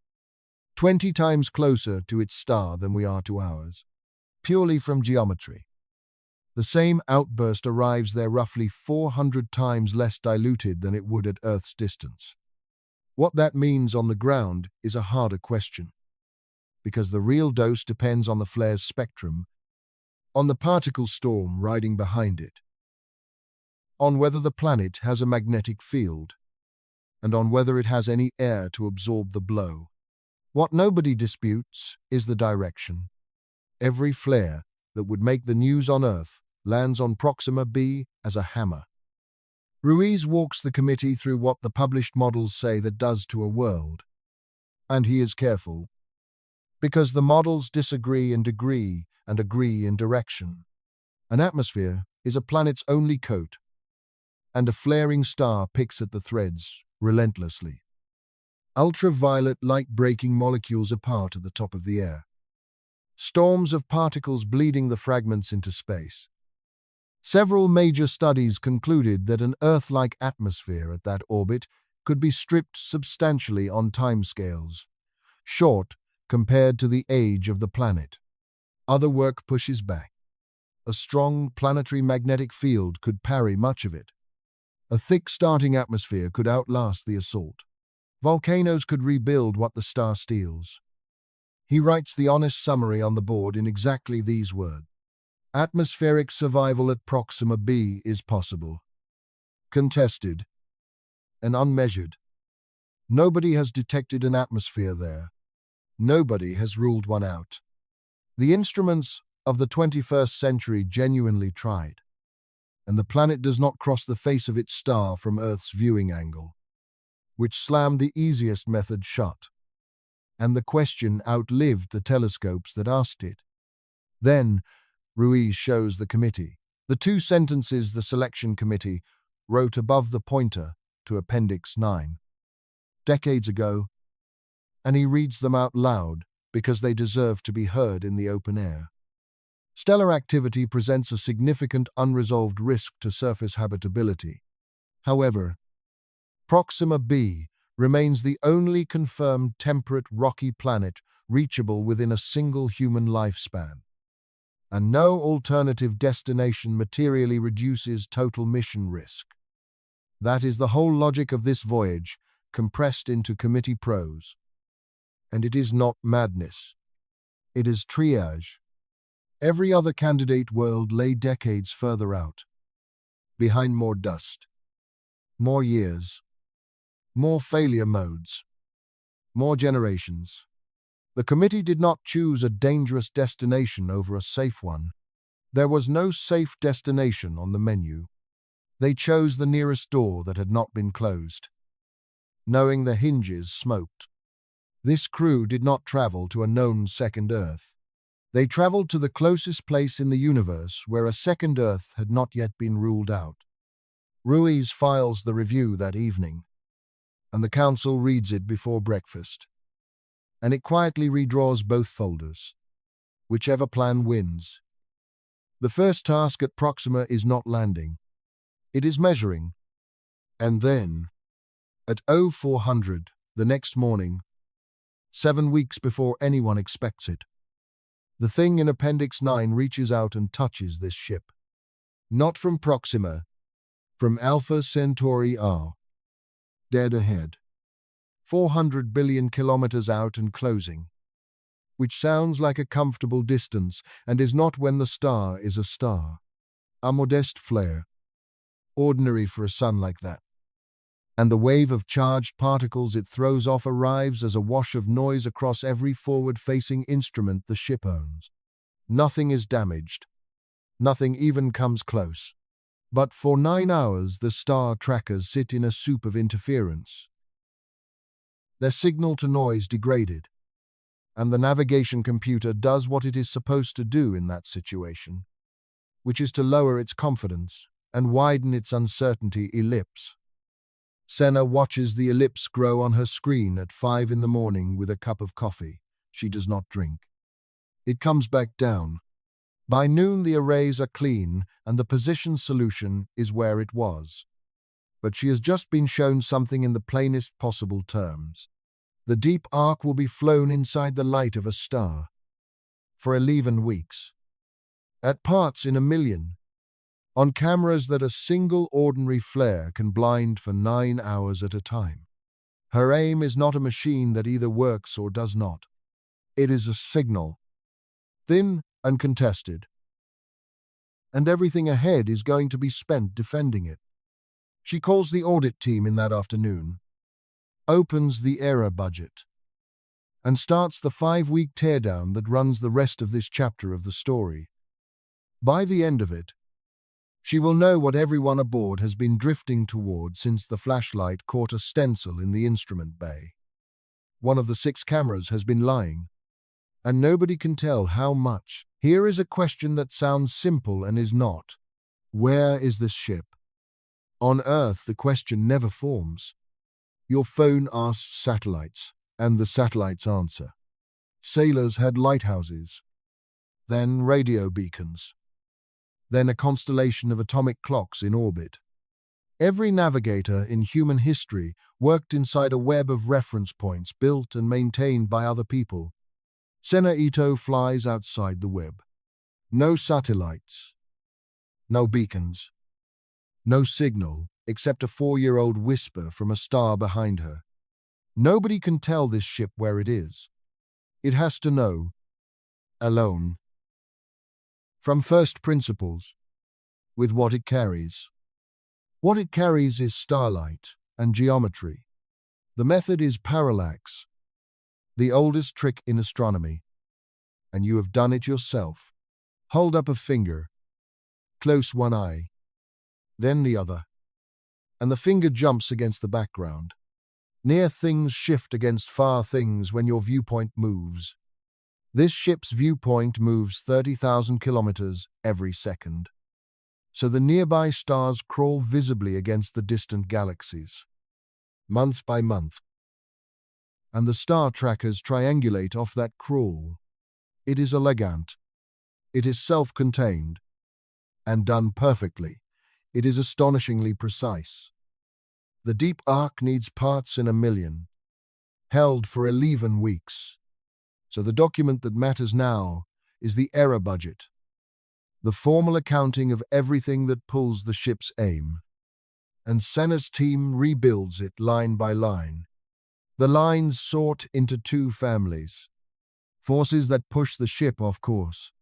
S1: 20 times closer to its star than we are to ours. Purely from geometry. The same outburst arrives there roughly 400 times less diluted than it would at Earth's distance. What that means on the ground is a harder question, because the real dose depends on the flare's spectrum, on the particle storm riding behind it, on whether the planet has a magnetic field, and on whether it has any air to absorb the blow. What nobody disputes is the direction. Every flare that would make the news on Earth lands on Proxima b as a hammer. Ruiz walks the committee through what the published models say that does to a world. And he is careful, because the models disagree in degree and agree in direction. An atmosphere is a planet's only coat, and a flaring star picks at the threads relentlessly. Ultraviolet light-breaking molecules apart at the top of the air. Storms of particles bleeding the fragments into space. Several major studies concluded that an Earth-like atmosphere at that orbit could be stripped substantially on timescales, short compared to the age of the planet. Other work pushes back. A strong planetary magnetic field could parry much of it. A thick starting atmosphere could outlast the assault. Volcanoes could rebuild what the star steals. He writes the honest summary on the board in exactly these words. Atmospheric survival at Proxima b is possible. Contested and unmeasured. Nobody has detected an atmosphere there. Nobody has ruled one out. The instruments of the 21st century genuinely tried, and the planet does not cross the face of its star from Earth's viewing angle, which slammed the easiest method shut, and the question outlived the telescopes that asked it. Then, Ruiz shows the committee the two sentences the selection committee wrote above the pointer to Appendix 9. Decades ago, and he reads them out loud because they deserve to be heard in the open air. Stellar activity presents a significant unresolved risk to surface habitability. However, Proxima b remains the only confirmed temperate rocky planet reachable within a single human lifespan, and no alternative destination materially reduces total mission risk. That is the whole logic of this voyage, compressed into committee prose. And it is not madness. It is triage. Every other candidate world lay decades further out, behind more dust, more years, more failure modes, more generations. The committee did not choose a dangerous destination over a safe one. There was no safe destination on the menu. They chose the nearest door that had not been closed, knowing the hinges smoked. This crew did not travel to a known second Earth. They traveled to the closest place in the universe where a second Earth had not yet been ruled out. Ruiz files the review that evening, and the council reads it before breakfast. And it quietly redraws both folders. Whichever plan wins. The first task at Proxima is not landing. It is measuring. And then, at 0400, the next morning, 7 weeks before anyone expects it, the thing in Appendix 9 reaches out and touches this ship. Not from Proxima, from Alpha Centauri R. Dead ahead. 400 billion kilometers out and closing, which sounds like a comfortable distance and is not when the star is a star. A modest flare, ordinary for a sun like that. And the wave of charged particles it throws off arrives as a wash of noise across every forward-facing instrument the ship owns. Nothing is damaged. Nothing even comes close. But for 9 hours the star trackers sit in a soup of interference. Their signal-to-noise degraded, and the navigation computer does what it is supposed to do in that situation, which is to lower its confidence and widen its uncertainty ellipse. Senna watches the ellipse grow on her screen at 5 in the morning with a cup of coffee. She does not drink. It comes back down. By noon the arrays are clean and the position solution is where it was. But she has just been shown something in the plainest possible terms. The deep arc will be flown inside the light of a star for 11 weeks, at parts in a million, on cameras that a single ordinary flare can blind for 9 hours at a time. Her aim is not a machine that either works or does not. It is a signal, thin and contested, and everything ahead is going to be spent defending it. She calls the audit team in that afternoon, opens the error budget, and starts the 5-week teardown that runs the rest of this chapter of the story. By the end of it, She will know what everyone aboard has been drifting toward since the flashlight caught a stencil in the instrument bay. One of the 6 cameras has been lying, and nobody can tell how much. Here is a question that sounds simple and is not. Where is this ship? On Earth, the question never forms. Your phone asks satellites, and the satellites answer. Sailors had lighthouses, then radio beacons, then a constellation of atomic clocks in orbit. Every navigator in human history worked inside a web of reference points built and maintained by other people. Senna Ito flies outside the web. No satellites, no beacons, no signal except a 4-year-old whisper from a star behind her. Nobody can tell this ship where it is. It has to know, alone, from first principles, with what it carries. What it carries is starlight and geometry. The method is parallax, the oldest trick in astronomy. And you have done it yourself. Hold up a finger, close one eye, then the other, and the finger jumps against the background. Near things shift against far things when your viewpoint moves. This ship's viewpoint moves 30,000 kilometers every second. So the nearby stars crawl visibly against the distant galaxies, month by month. And the star trackers triangulate off that crawl. It is elegant. It is self-contained. And done perfectly. It is astonishingly precise. The deep arc needs parts in a million, held for 11 weeks. So the document that matters now is the error budget, the formal accounting of everything that pulls the ship's aim. And Senna's team rebuilds it line by line. The lines sort into 2 families, forces that push the ship off course,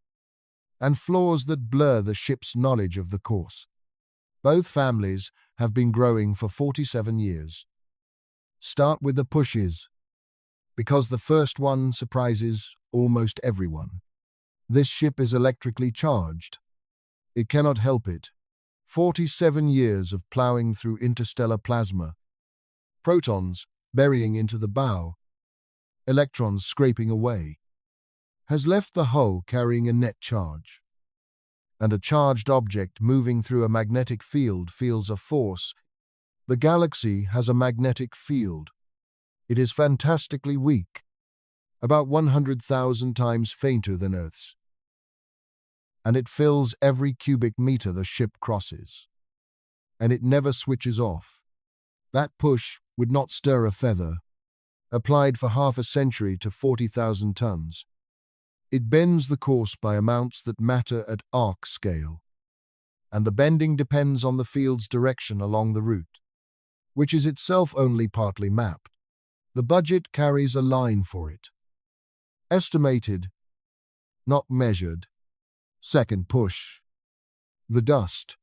S1: and flaws that blur the ship's knowledge of the course. Both families have been growing for 47 years. Start with the pushes, because the first one surprises almost everyone. This ship is electrically charged. It cannot help it. 47 years of plowing through interstellar plasma. Protons burying into the bow. Electrons scraping away. Has left the hull carrying a net charge. And a charged object moving through a magnetic field feels a force. The galaxy has a magnetic field. It is fantastically weak, about 100,000 times fainter than Earth's. And it fills every cubic meter the ship crosses. And it never switches off. That push would not stir a feather, applied for half a century to 40,000 tons. It bends the course by amounts that matter at arc scale, and the bending depends on the field's direction along the route, which is itself only partly mapped. The budget carries a line for it. Estimated, not measured. Second push. The dust.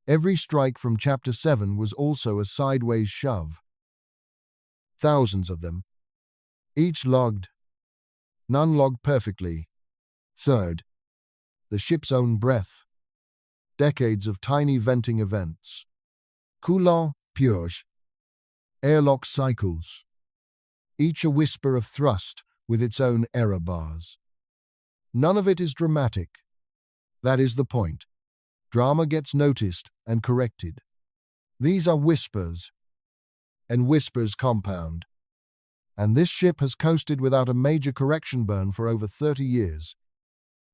S1: Every strike from Chapter 7 was also a sideways shove. Thousands of them. Each logged. None logged perfectly. Third. The ship's own breath. Decades of tiny venting events. Coulant, purge. Airlock cycles. Each a whisper of thrust with its own error bars. None of it is dramatic. That is the point. Drama gets noticed and corrected. These are whispers, and whispers compound. And this ship has coasted without a major correction burn for over 30 years,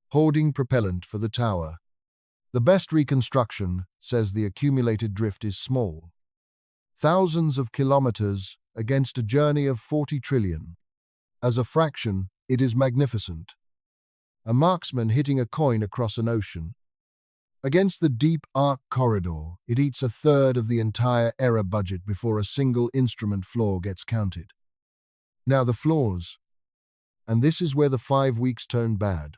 S1: hoarding propellant for the tower. The best reconstruction says the accumulated drift is small. Thousands of kilometers against a journey of 40 trillion. As a fraction, it is magnificent. A marksman hitting a coin across an ocean. Against the deep arc corridor, it eats a third of the entire error budget before a single instrument flaw gets counted. Now the flaws. And this is where the 5 weeks turn bad.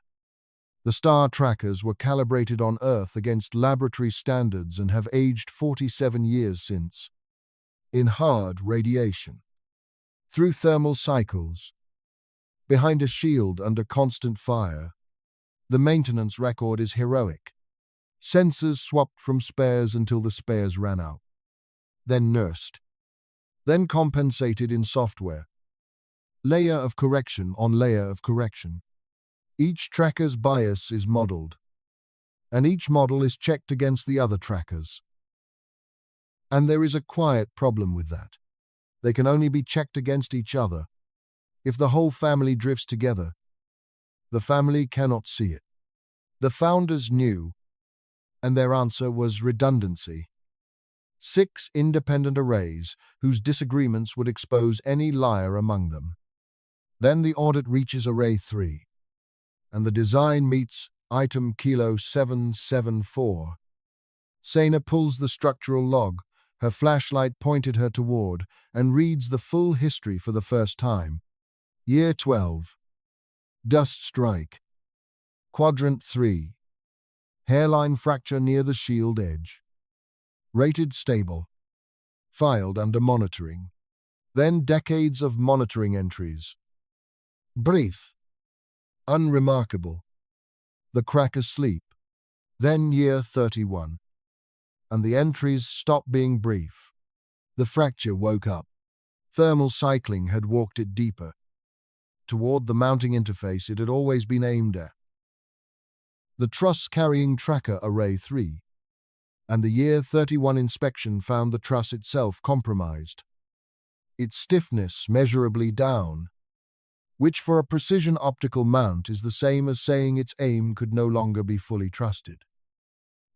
S1: The star trackers were calibrated on Earth against laboratory standards and have aged 47 years since. In hard radiation. Through thermal cycles. Behind a shield under constant fire. The maintenance record is heroic. Sensors swapped from spares until the spares ran out. Then nursed. Then compensated in software. Layer of correction on layer of correction. Each tracker's bias is modeled, and each model is checked against the other trackers. And there is a quiet problem with that. They can only be checked against each other. If the whole family drifts together, the family cannot see it. The founders knew, and their answer was redundancy. 6 independent arrays whose disagreements would expose any liar among them. Then the audit reaches array 3, and the design meets item kilo 774. Sana pulls the structural log, her flashlight pointed her toward, and reads the full history for the first time. Year 12. Dust strike. Quadrant 3. Hairline fracture near the shield edge. Rated stable. Filed under monitoring. Then decades of monitoring entries. Brief. Unremarkable. The crack asleep. Then year 31. And the entries stopped being brief. The fracture woke up. Thermal cycling had walked it deeper. Toward the mounting interface it had always been aimed at. The truss-carrying tracker array 3. And the year 31 inspection found the truss itself compromised. Its stiffness measurably down, which for a precision optical mount is the same as saying its aim could no longer be fully trusted.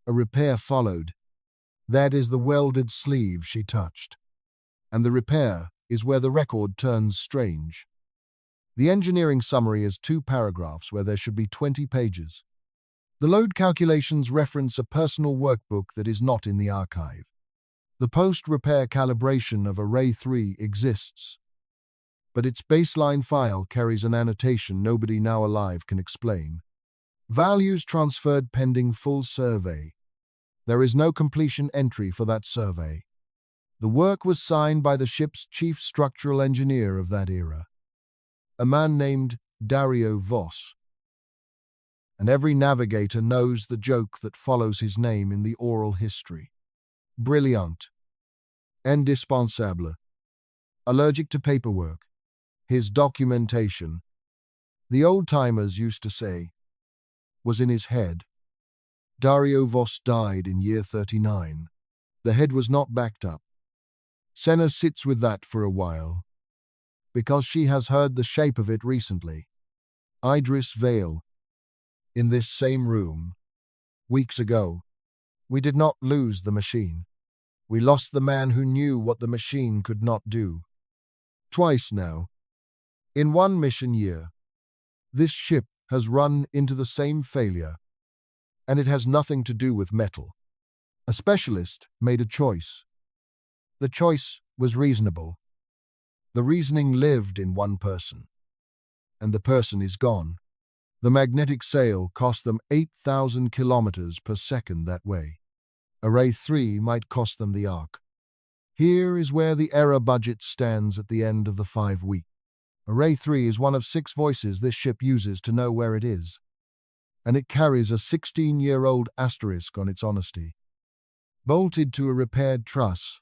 S1: A repair followed. That is the welded sleeve she touched. And the repair is where the record turns strange. The engineering summary is 2 paragraphs where there should be 20 pages. The load calculations reference a personal workbook that is not in the archive. The post-repair calibration of Array 3 exists, but its baseline file carries an annotation nobody now alive can explain. Values transferred pending full survey. There is no completion entry for that survey. The work was signed by the ship's chief structural engineer of that era, a man named Dario Voss. And every navigator knows the joke that follows his name in the oral history. Brilliant. Indispensable. Allergic to paperwork. His documentation, the old-timers used to say, was in his head. Dario Voss died in year 39. The head was not backed up. Senna sits with that for a while, because she has heard the shape of it recently. Idris Vale. In this same room, weeks ago, we did not lose the machine. We lost the man who knew what the machine could not do. Twice now. In one mission year, this ship has run into the same failure, and it has nothing to do with metal. A specialist made a choice. The choice was reasonable. The reasoning lived in one person, and the person is gone. The magnetic sail cost them 8,000 kilometers per second that way. Array 3 might cost them the arc. Here is where the error budget stands at the end of the 5 weeks. Array 3 is one of 6 voices this ship uses to know where it is, and it carries a 16-year-old asterisk on its honesty. Bolted to a repaired truss,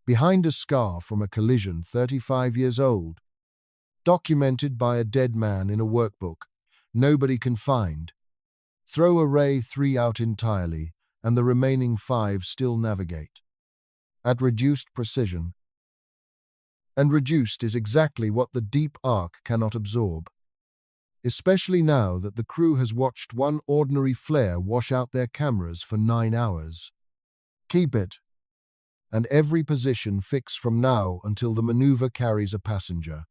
S1: behind a scar from a collision 35 years old, documented by a dead man in a workbook nobody can find. Throw Array 3 out entirely, and the remaining 5 still navigate. At reduced precision. And reduced is exactly what the deep arc cannot absorb. Especially now that the crew has watched one ordinary flare wash out their cameras for 9 hours. Keep it. And every position fixed from now until the maneuver carries a passenger.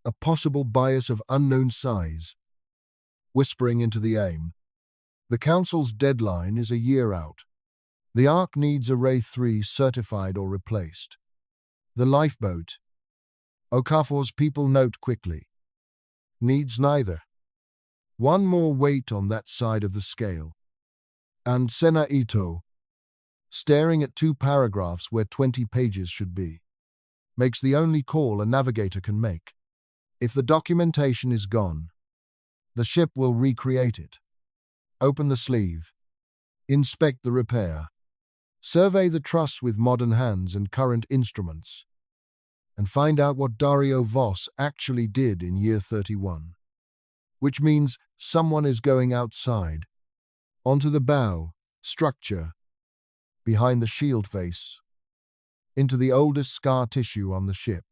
S1: A possible bias of unknown size. Whispering into the aim. The Council's deadline is a year out. The Ark needs Array 3 certified or replaced. The lifeboat, Okafor's people note quickly, needs neither. One more weight on that side of the scale. And Sena Ito, staring at 2 paragraphs where 20 pages should be, makes the only call a navigator can make. If the documentation is gone, the ship will recreate it. Open the sleeve. Inspect the repair. Survey the truss with modern hands and current instruments, and find out what Dario Voss actually did in year 31. Which means someone is going outside, onto the bow, structure, behind the shield face, into the oldest scar tissue on the ship,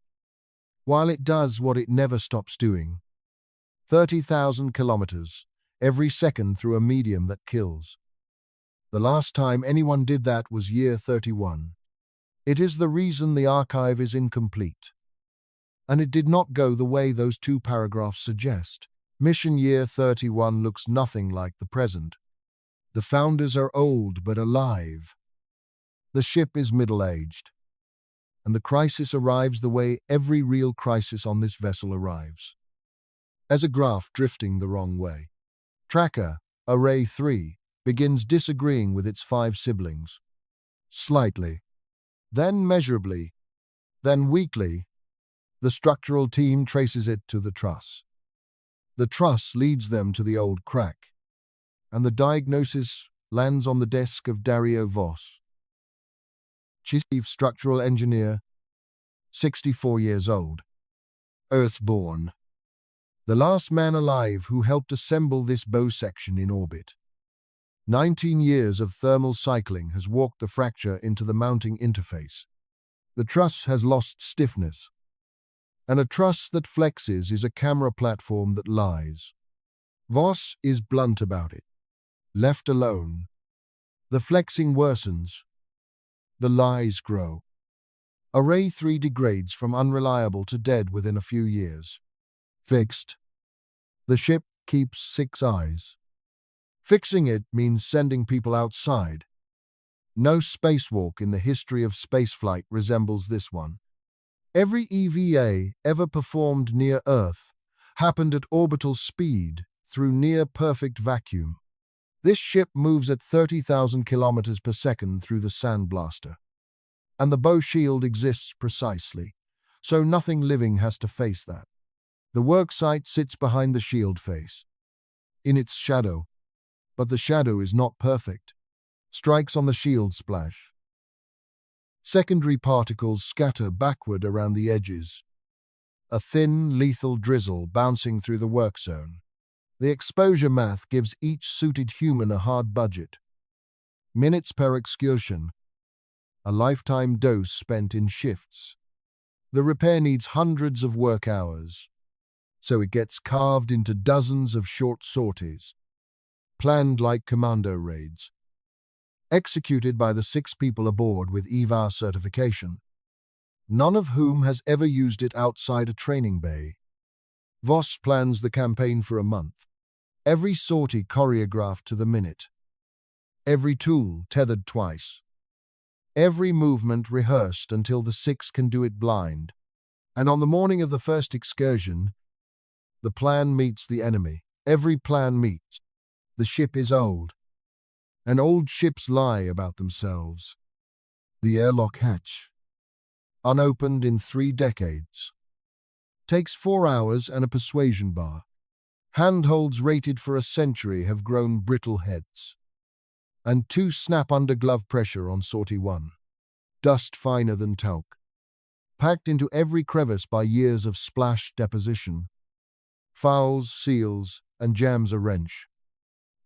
S1: while it does what it never stops doing. 30,000 kilometers, every second through a medium that kills. The last time anyone did that was year 31. It is the reason the archive is incomplete. And it did not go the way those 2 paragraphs suggest. Mission year 31 looks nothing like the present. The founders are old but alive. The ship is middle-aged. And the crisis arrives the way every real crisis on this vessel arrives. As a graph drifting the wrong way. Tracker, Array 3, begins disagreeing with its 5 siblings. Slightly. Then measurably. Then weakly. The structural team traces it to the truss. The truss leads them to the old crack. And the diagnosis lands on the desk of Dario Voss, Chief Structural Engineer, 64 years old, Earthborn. The last man alive who helped assemble this bow section in orbit. 19 years of thermal cycling has walked the fracture into the mounting interface. The truss has lost stiffness. And a truss that flexes is a camera platform that lies. Voss is blunt about it. Left alone, the flexing worsens. The lies grow. Array 3 degrades from unreliable to dead within a few years. Fixed. The ship keeps 6 eyes. Fixing it means sending people outside. No spacewalk in the history of spaceflight resembles this one. Every EVA ever performed near Earth happened at orbital speed through near-perfect vacuum. This ship moves at 30,000 kilometers per second through the sandblaster. And the bow shield exists precisely, so nothing living has to face that. The worksite sits behind the shield face, in its shadow, but the shadow is not perfect. Strikes on the shield splash. Secondary particles scatter backward around the edges. A thin, lethal drizzle bouncing through the work zone. The exposure math gives each suited human a hard budget. Minutes per excursion. A lifetime dose spent in shifts. The repair needs hundreds of work hours, so it gets carved into dozens of short sorties, planned like commando raids, executed by the 6 people aboard with EVA certification, none of whom has ever used it outside a training bay. Voss plans the campaign for a month. Every sortie choreographed to the minute. Every tool tethered twice. Every movement rehearsed until the 6 can do it blind. And on the morning of the first excursion, the plan meets the enemy. Every plan meets. The ship is old. And old ships lie about themselves. The airlock hatch, unopened in 3 decades. Takes 4 hours and a persuasion bar. Handholds rated for a century have grown brittle heads. And 2 snap under glove pressure on sortie 1. Dust finer than talc. Packed into every crevice by years of splash deposition. Fouls, seals, and jams a wrench.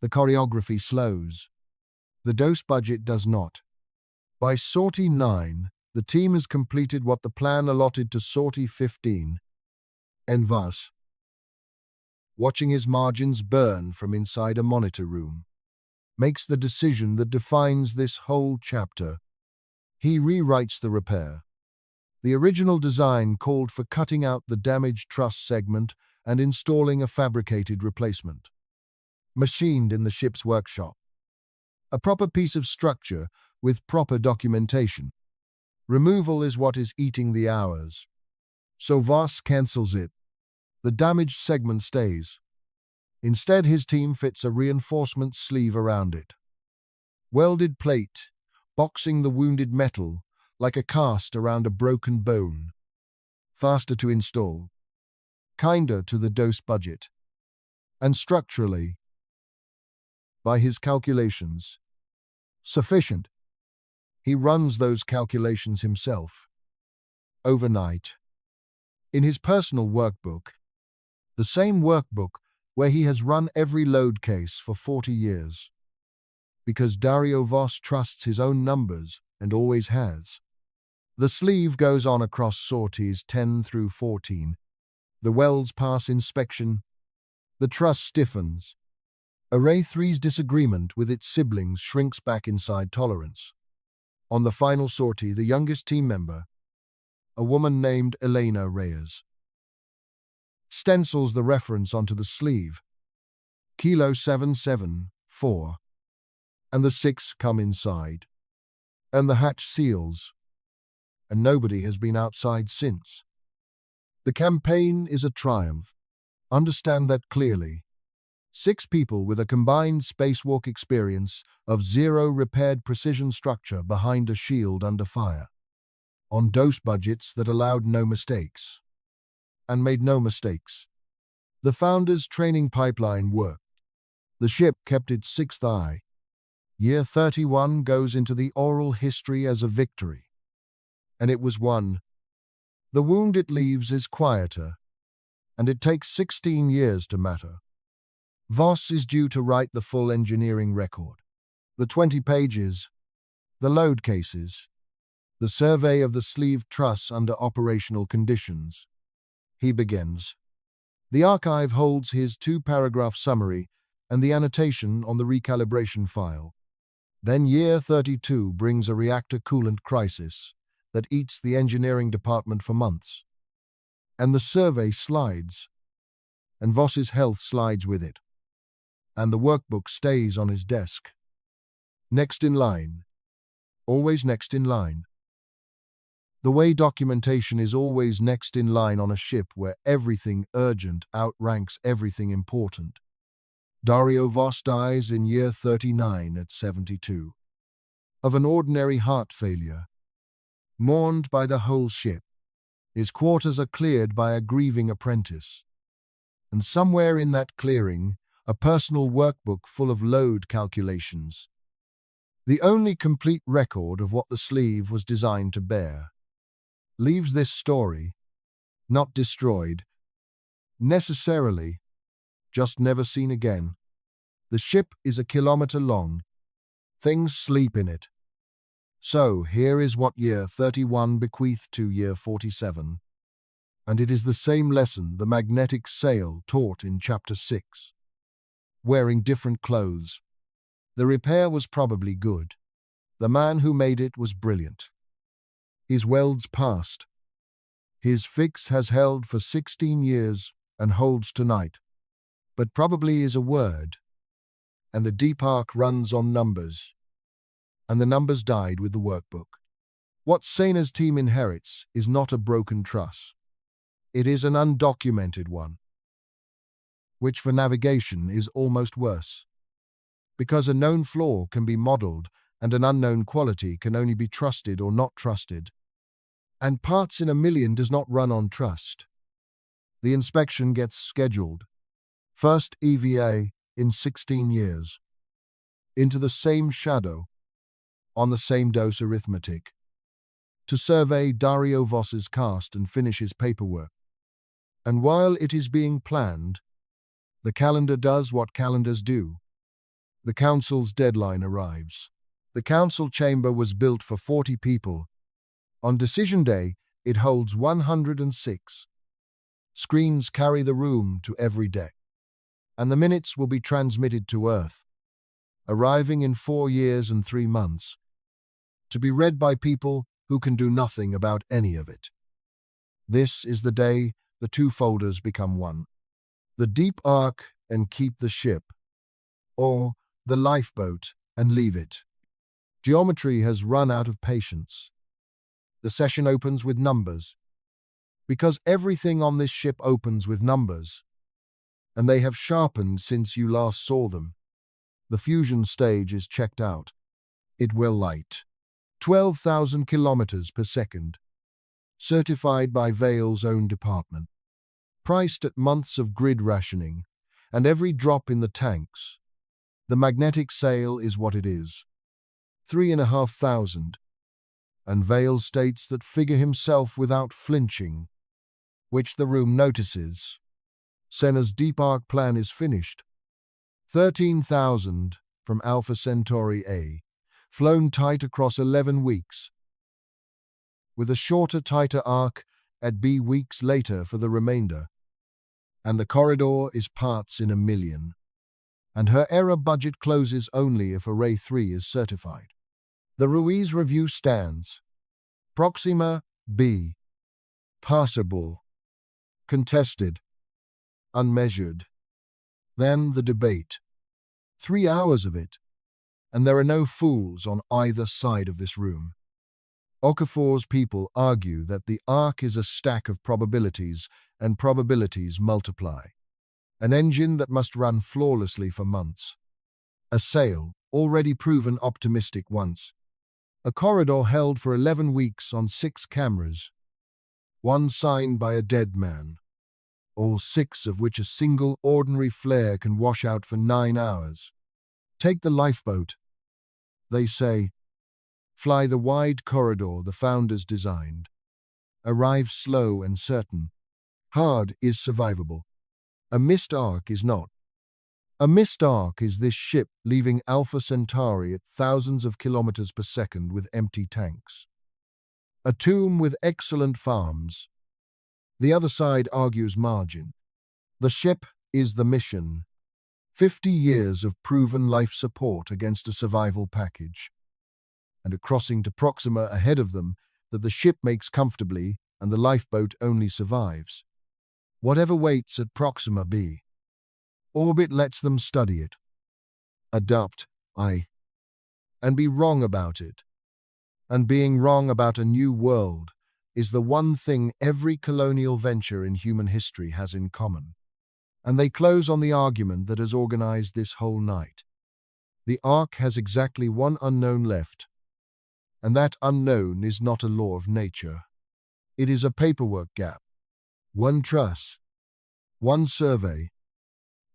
S1: The choreography slows. The dose budget does not. By sortie 9, the team has completed what the plan allotted to sortie 15. And Voss, watching his margins burn from inside a monitor room, makes the decision that defines this whole chapter. He rewrites the repair. The original design called for cutting out the damaged truss segment and installing a fabricated replacement, machined in the ship's workshop. A proper piece of structure with proper documentation. Removal is what is eating the hours. So Voss cancels it. The damaged segment stays. Instead, his team fits a reinforcement sleeve around it. Welded plate, boxing the wounded metal like a cast around a broken bone. Faster to install. Kinder to the dose budget. And structurally, by his calculations, Sufficient. He runs those calculations himself. Overnight. In his personal workbook, the same workbook where he has run every load case for 40 years. Because Dario Voss trusts his own numbers and always has. The sleeve goes on across sorties 10 through 14. The welds pass inspection. The truss stiffens. Array 3's disagreement with its siblings shrinks back inside tolerance. On the final sortie, the youngest team member, a woman named Elena Reyes, stencils the reference onto the sleeve, Kilo 774, and the 6 come inside, and the hatch seals, and nobody has been outside since. The campaign is a triumph. Understand that clearly. 6 people with a combined spacewalk experience of 0 repaired precision structure behind a shield under fire, on dose budgets that allowed no mistakes. And made no mistakes. The founder's training pipeline worked. The ship kept its 6th eye. Year 31 goes into the oral history as a victory. And it was won. The wound it leaves is quieter, and it takes 16 years to matter. Voss is due to write the full engineering record. The 20 pages, the load cases, the survey of the sleeve truss under operational conditions. He begins. The archive holds his 2-paragraph summary and the annotation on the recalibration file. Then year 32 brings a reactor coolant crisis that eats the engineering department for months. And the survey slides, and Voss's health slides with it. And the workbook stays on his desk. Next in line. Always next in line. The way documentation is always next in line on a ship where everything urgent outranks everything important. Dario Voss dies in year 39 at 72. Of an ordinary heart failure. Mourned by the whole ship. His quarters are cleared by a grieving apprentice. And somewhere in that clearing, a personal workbook full of load calculations. The only complete record of what the sleeve was designed to bear. Leaves this story, not destroyed, necessarily, just never seen again. The ship is a kilometer long. Things sleep in it. So here is what year 31 bequeathed to year 47. And it is the same lesson the magnetic sail taught in chapter 6. Wearing different clothes. The repair was probably good. The man who made it was brilliant. His welds passed. His fix has held for 16 years and holds tonight. But probably is a word. And the deep arc runs on numbers. And the numbers died with the workbook. What Sena's team inherits is not a broken truss. It is an undocumented one. Which for navigation is almost worse. Because a known flaw can be modeled and an unknown quality can only be trusted or not trusted. And parts in a million does not run on trust. The inspection gets scheduled. First EVA in 16 years. Into the same shadow, on the same dose arithmetic. To survey Dario Voss's cast and finish his paperwork. And while it is being planned, the calendar does what calendars do. The council's deadline arrives. The council chamber was built for 40 people. On decision day, it holds 106. Screens carry the room to every deck. And the minutes will be transmitted to Earth, arriving in 4 years and 3 months, to be read by people who can do nothing about any of it. This is the day the 2 folders become one. The deep arc and keep the ship, or the lifeboat and leave it. Geometry has run out of patience. The session opens with numbers, because everything on this ship opens with numbers, and they have sharpened since you last saw them. The fusion stage is checked out. It will light 12,000 kilometers per second, certified by Vale's own department, priced at months of grid rationing, and every drop in the tanks. The magnetic sail is what it is. 3,500. And Vale states that figure himself without flinching, which the room notices. Senna's deep arc plan is finished. 13,000 from Alpha Centauri A, flown tight across 11 weeks, with a shorter, tighter arc at B weeks later for the remainder. And the corridor is parts in a million. And her error budget closes only if Array 3 is certified. The Ruiz review stands. Proxima B. Passable. Contested. Unmeasured. Then the debate. 3 hours of it, and there are no fools on either side of this room. Okafor's people argue that the arc is a stack of probabilities, and probabilities multiply. An engine that must run flawlessly for months. A sail, already proven optimistic once. A corridor held for 11 weeks on 6 cameras. One signed by a dead man. All 6 of which a single ordinary flare can wash out for 9 hours. Take the lifeboat. They say, fly the wide corridor the founders designed. Arrive slow and certain. Hard is survivable. A missed arc is not. A missed arc is this ship leaving Alpha Centauri at thousands of kilometers per second with empty tanks. A tomb with excellent farms. The other side argues margin. The ship is the mission. 50 years of proven life support against a survival package. And a crossing to Proxima ahead of them that the ship makes comfortably and the lifeboat only survives. Whatever waits at Proxima B. Orbit lets them study it. Adopt, and be wrong about it. And being wrong about a new world is the one thing every colonial venture in human history has in common. And they close on the argument that has organized this whole night. The arc has exactly one unknown left, and that unknown is not a law of nature. It is a paperwork gap. One truss, one survey,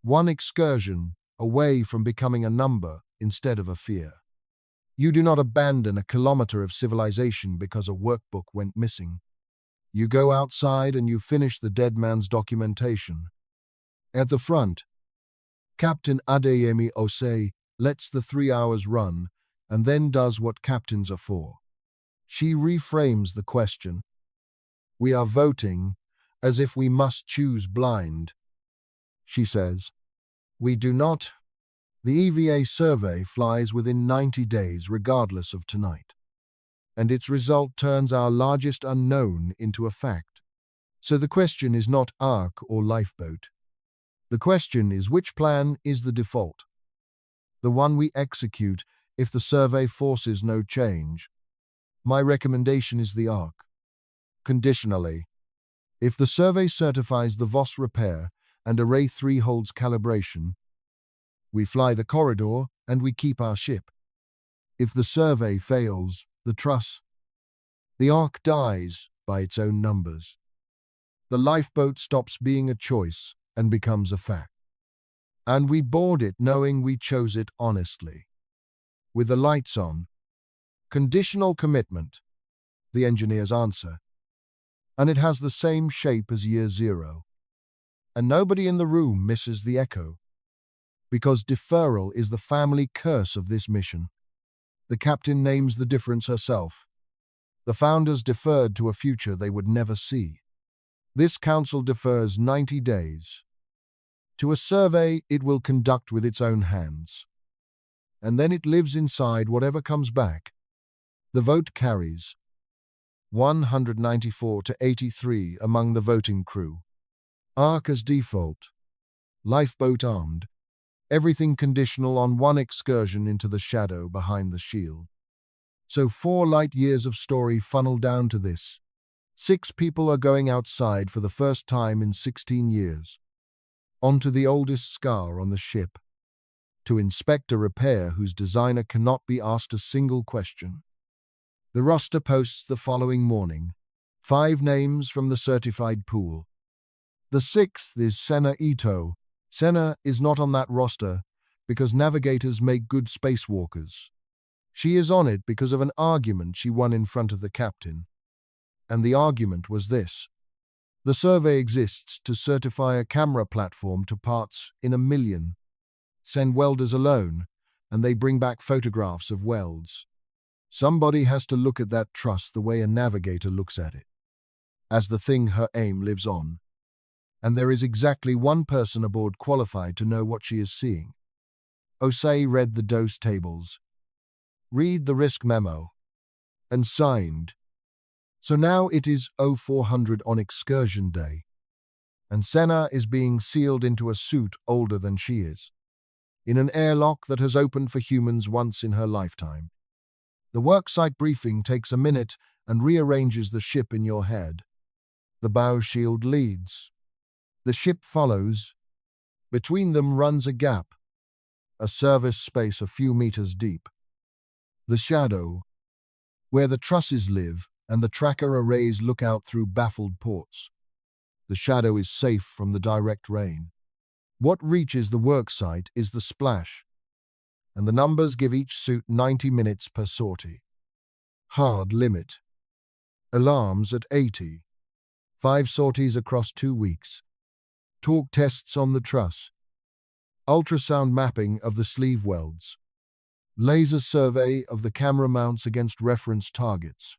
S1: one excursion away from becoming a number instead of a fear. You do not abandon a kilometer of civilization because a workbook went missing. You go outside and you finish the dead man's documentation. At the front, Captain Adeyemi Osei lets the 3 hours run and then does what captains are for. She reframes the question. We are voting as if we must choose blind. She says, we do not. The EVA survey flies within 90 days regardless of tonight. And its result turns our largest unknown into a fact. So the question is not arc or lifeboat. The question is which plan is the default? The one we execute if the survey forces no change. My recommendation is the arc. Conditionally. If the survey certifies the VOS repair and Array 3 holds calibration, we fly the corridor and we keep our ship. If the survey fails, the truss. The arc dies by its own numbers. The lifeboat stops being a choice and becomes a fact. And we board it knowing we chose it honestly. With the lights on. Conditional commitment, the engineers answer. And it has the same shape as year 0. And nobody in the room misses the echo. Because deferral is the family curse of this mission. The captain names the difference herself. The founders deferred to a future they would never see. This council defers 90 days. To a survey it will conduct with its own hands. And then it lives inside whatever comes back. The vote carries. 194 to 83 among the voting crew. Arc as default. Lifeboat armed. Everything conditional on one excursion into the shadow behind the shield. So 4 light years of story funnel down to this. 6 people are going outside for the first time in 16 years. Onto the oldest scar on the ship. To inspect a repair whose designer cannot be asked a single question. The roster posts the following morning. 5 names from the certified pool. The 6th is Senna Ito. Senna is not on that roster because navigators make good spacewalkers. She is on it because of an argument she won in front of the captain. And the argument was this. The survey exists to certify a camera platform to parts in 1,000,000. Send welders alone, and they bring back photographs of welds. Somebody has to look at that truss the way a navigator looks at it, as the thing her aim lives on. And there is exactly one person aboard qualified to know what she is seeing. Osei read the dose tables, read the risk memo, and signed. So now it is 0400 on excursion day, and Senna is being sealed into a suit older than she is, in an airlock that has opened for humans once in her lifetime. The worksite briefing takes a minute and rearranges the ship in your head. The bow shield leads. The ship follows. Between them runs a gap, a service space a few meters deep. The shadow, where the trusses live and the tracker arrays look out through baffled ports. The shadow is safe from the direct rain. What reaches the worksite is the splash, and the numbers give each suit 90 minutes per sortie. Hard limit. Alarms at 80. 5 sorties across 2 weeks. Torque tests on the truss. Ultrasound mapping of the sleeve welds. Laser survey of the camera mounts against reference targets.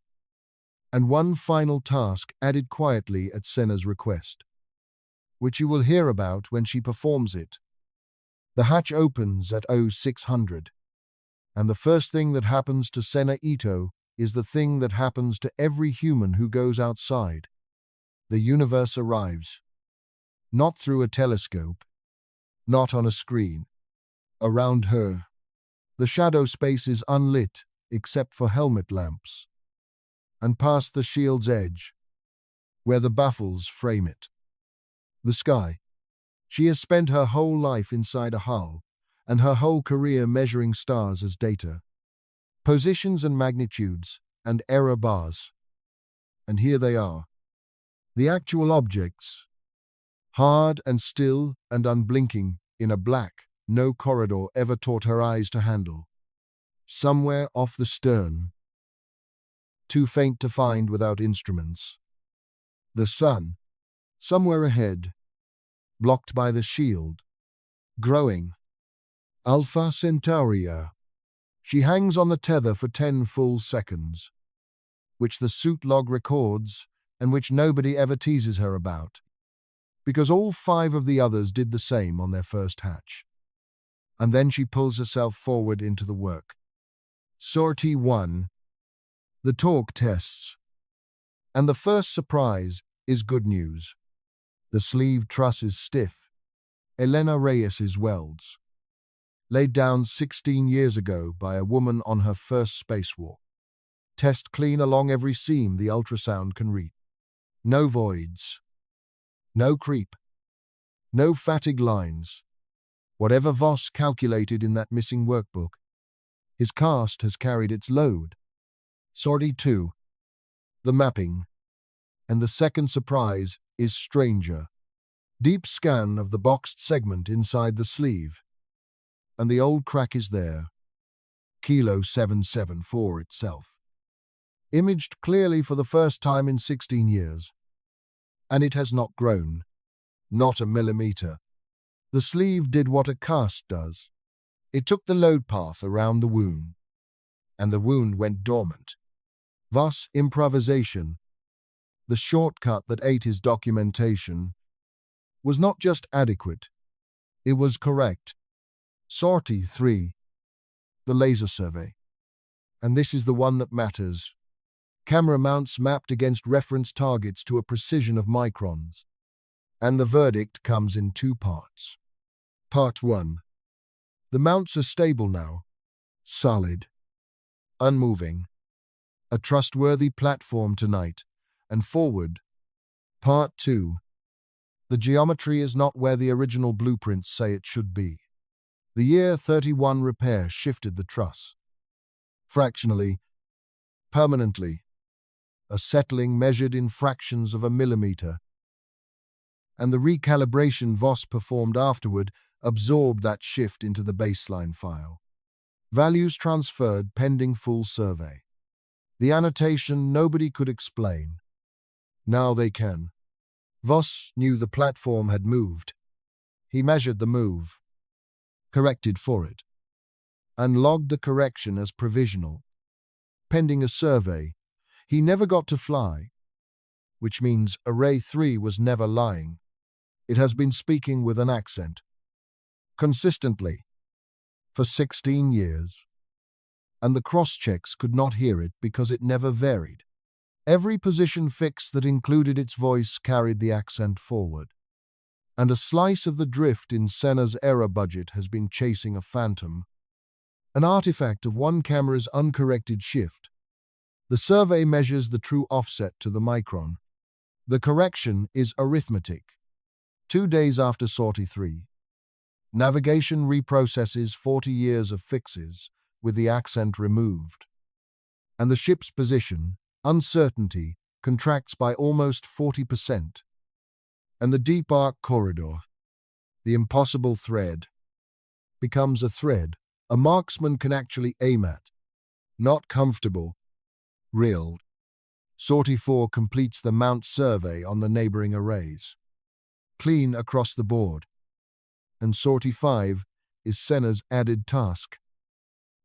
S1: And one final task added quietly at Senna's request, which you will hear about when she performs it. The hatch opens at 0600, and the first thing that happens to Senna Ito is the thing that happens to every human who goes outside. The universe arrives. Not through a telescope, not on a screen. Around her, the shadow space is unlit except for helmet lamps, and past the shield's edge, where the baffles frame it. The sky. She has spent her whole life inside a hull, and her whole career measuring stars as data, positions and magnitudes, and error bars. And here they are. The actual objects, hard and still and unblinking in a black, no corridor ever taught her eyes to handle. Somewhere off the stern, too faint to find without instruments. The sun, somewhere ahead, blocked by the shield, growing. Alpha Centauri. She hangs on the tether for 10 full seconds, which the suit log records and which nobody ever teases her about, because all 5 of the others did the same on their first hatch. And then she pulls herself forward into the work. Sortie 1. The torque tests. And the first surprise is good news. The sleeve truss is stiff. Elena Reyes's welds, laid down 16 years ago by a woman on her first spacewalk. Test clean along every seam the ultrasound can reach. No voids. No creep. No fatigue lines. Whatever Voss calculated in that missing workbook, his cast has carried its load. Sortie 2. The mapping. And the second surprise is stranger. Deep scan of the boxed segment inside the sleeve. And the old crack is there. Kilo 774 itself. Imaged clearly for the first time in 16 years. And it has not grown. Not a millimeter. The sleeve did what a cast does. It took the load path around the wound. And the wound went dormant. Voss improvisation, the shortcut that ate his documentation, was not just adequate, it was correct. Sortie 3. The laser survey. And this is the one that matters. Camera mounts mapped against reference targets to a precision of microns. And the verdict comes in 2 parts. Part 1. The mounts are stable now. Solid. Unmoving. A trustworthy platform tonight. And forward. Part 2. The geometry is not where the original blueprints say it should be. The year 31 repair shifted the truss. Fractionally. Permanently. A settling measured in fractions of a millimeter. And the recalibration Voss performed afterward absorbed that shift into the baseline file. Values transferred pending full survey. The annotation nobody could explain. Now they can. Voss knew the platform had moved. He measured the move, corrected for it, and logged the correction as provisional. Pending a survey, he never got to fly, which means Array 3 was never lying. It has been speaking with an accent. Consistently. For 16 years. And the cross-checks could not hear it because it never varied. Every position fix that included its voice carried the accent forward. And a slice of the drift in Senna's error budget has been chasing a phantom, an artifact of one camera's uncorrected shift. The survey measures the true offset to the micron. The correction is arithmetic. 2 days after sortie 3. Navigation reprocesses 40 years of fixes with the accent removed. And the ship's position, uncertainty, contracts by almost 40%. And the deep arc corridor, the impossible thread, becomes a thread a marksman can actually aim at. Not comfortable. Real. Sortie 4 completes the mount survey on the neighboring arrays. Clean across the board. And Sortie 5 is Senna's added task.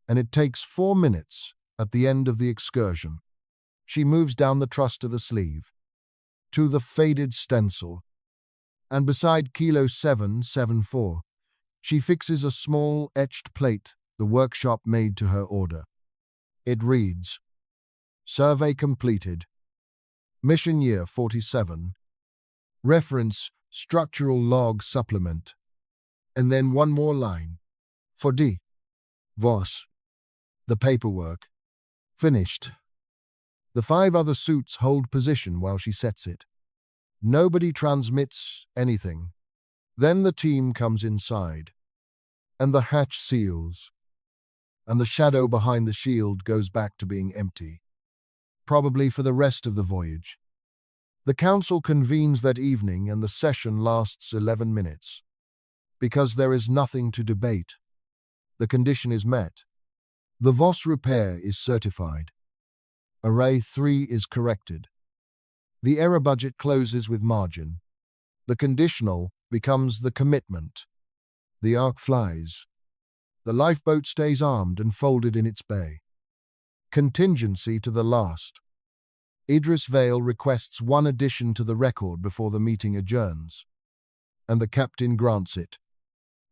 S1: And it takes 4 minutes at the end of the excursion. She moves down the truss to the sleeve, to the faded stencil, and beside Kilo 774, she fixes a small etched plate the workshop made to her order. It reads, Survey completed. Mission year 47. Reference structural log supplement. And then one more line. For D. Voss. The paperwork. Finished. The 5 other suits hold position while she sets it. Nobody transmits anything. Then the team comes inside. And the hatch seals. And the shadow behind the shield goes back to being empty. Probably for the rest of the voyage. The council convenes that evening and the session lasts 11 minutes. Because there is nothing to debate. The condition is met. The Voss repair is certified. Array 3 is corrected. The error budget closes with margin. The conditional becomes the commitment. The arc flies. The lifeboat stays armed and folded in its bay. Contingency to the last. Idris Vale requests one addition to the record before the meeting adjourns. And the captain grants it.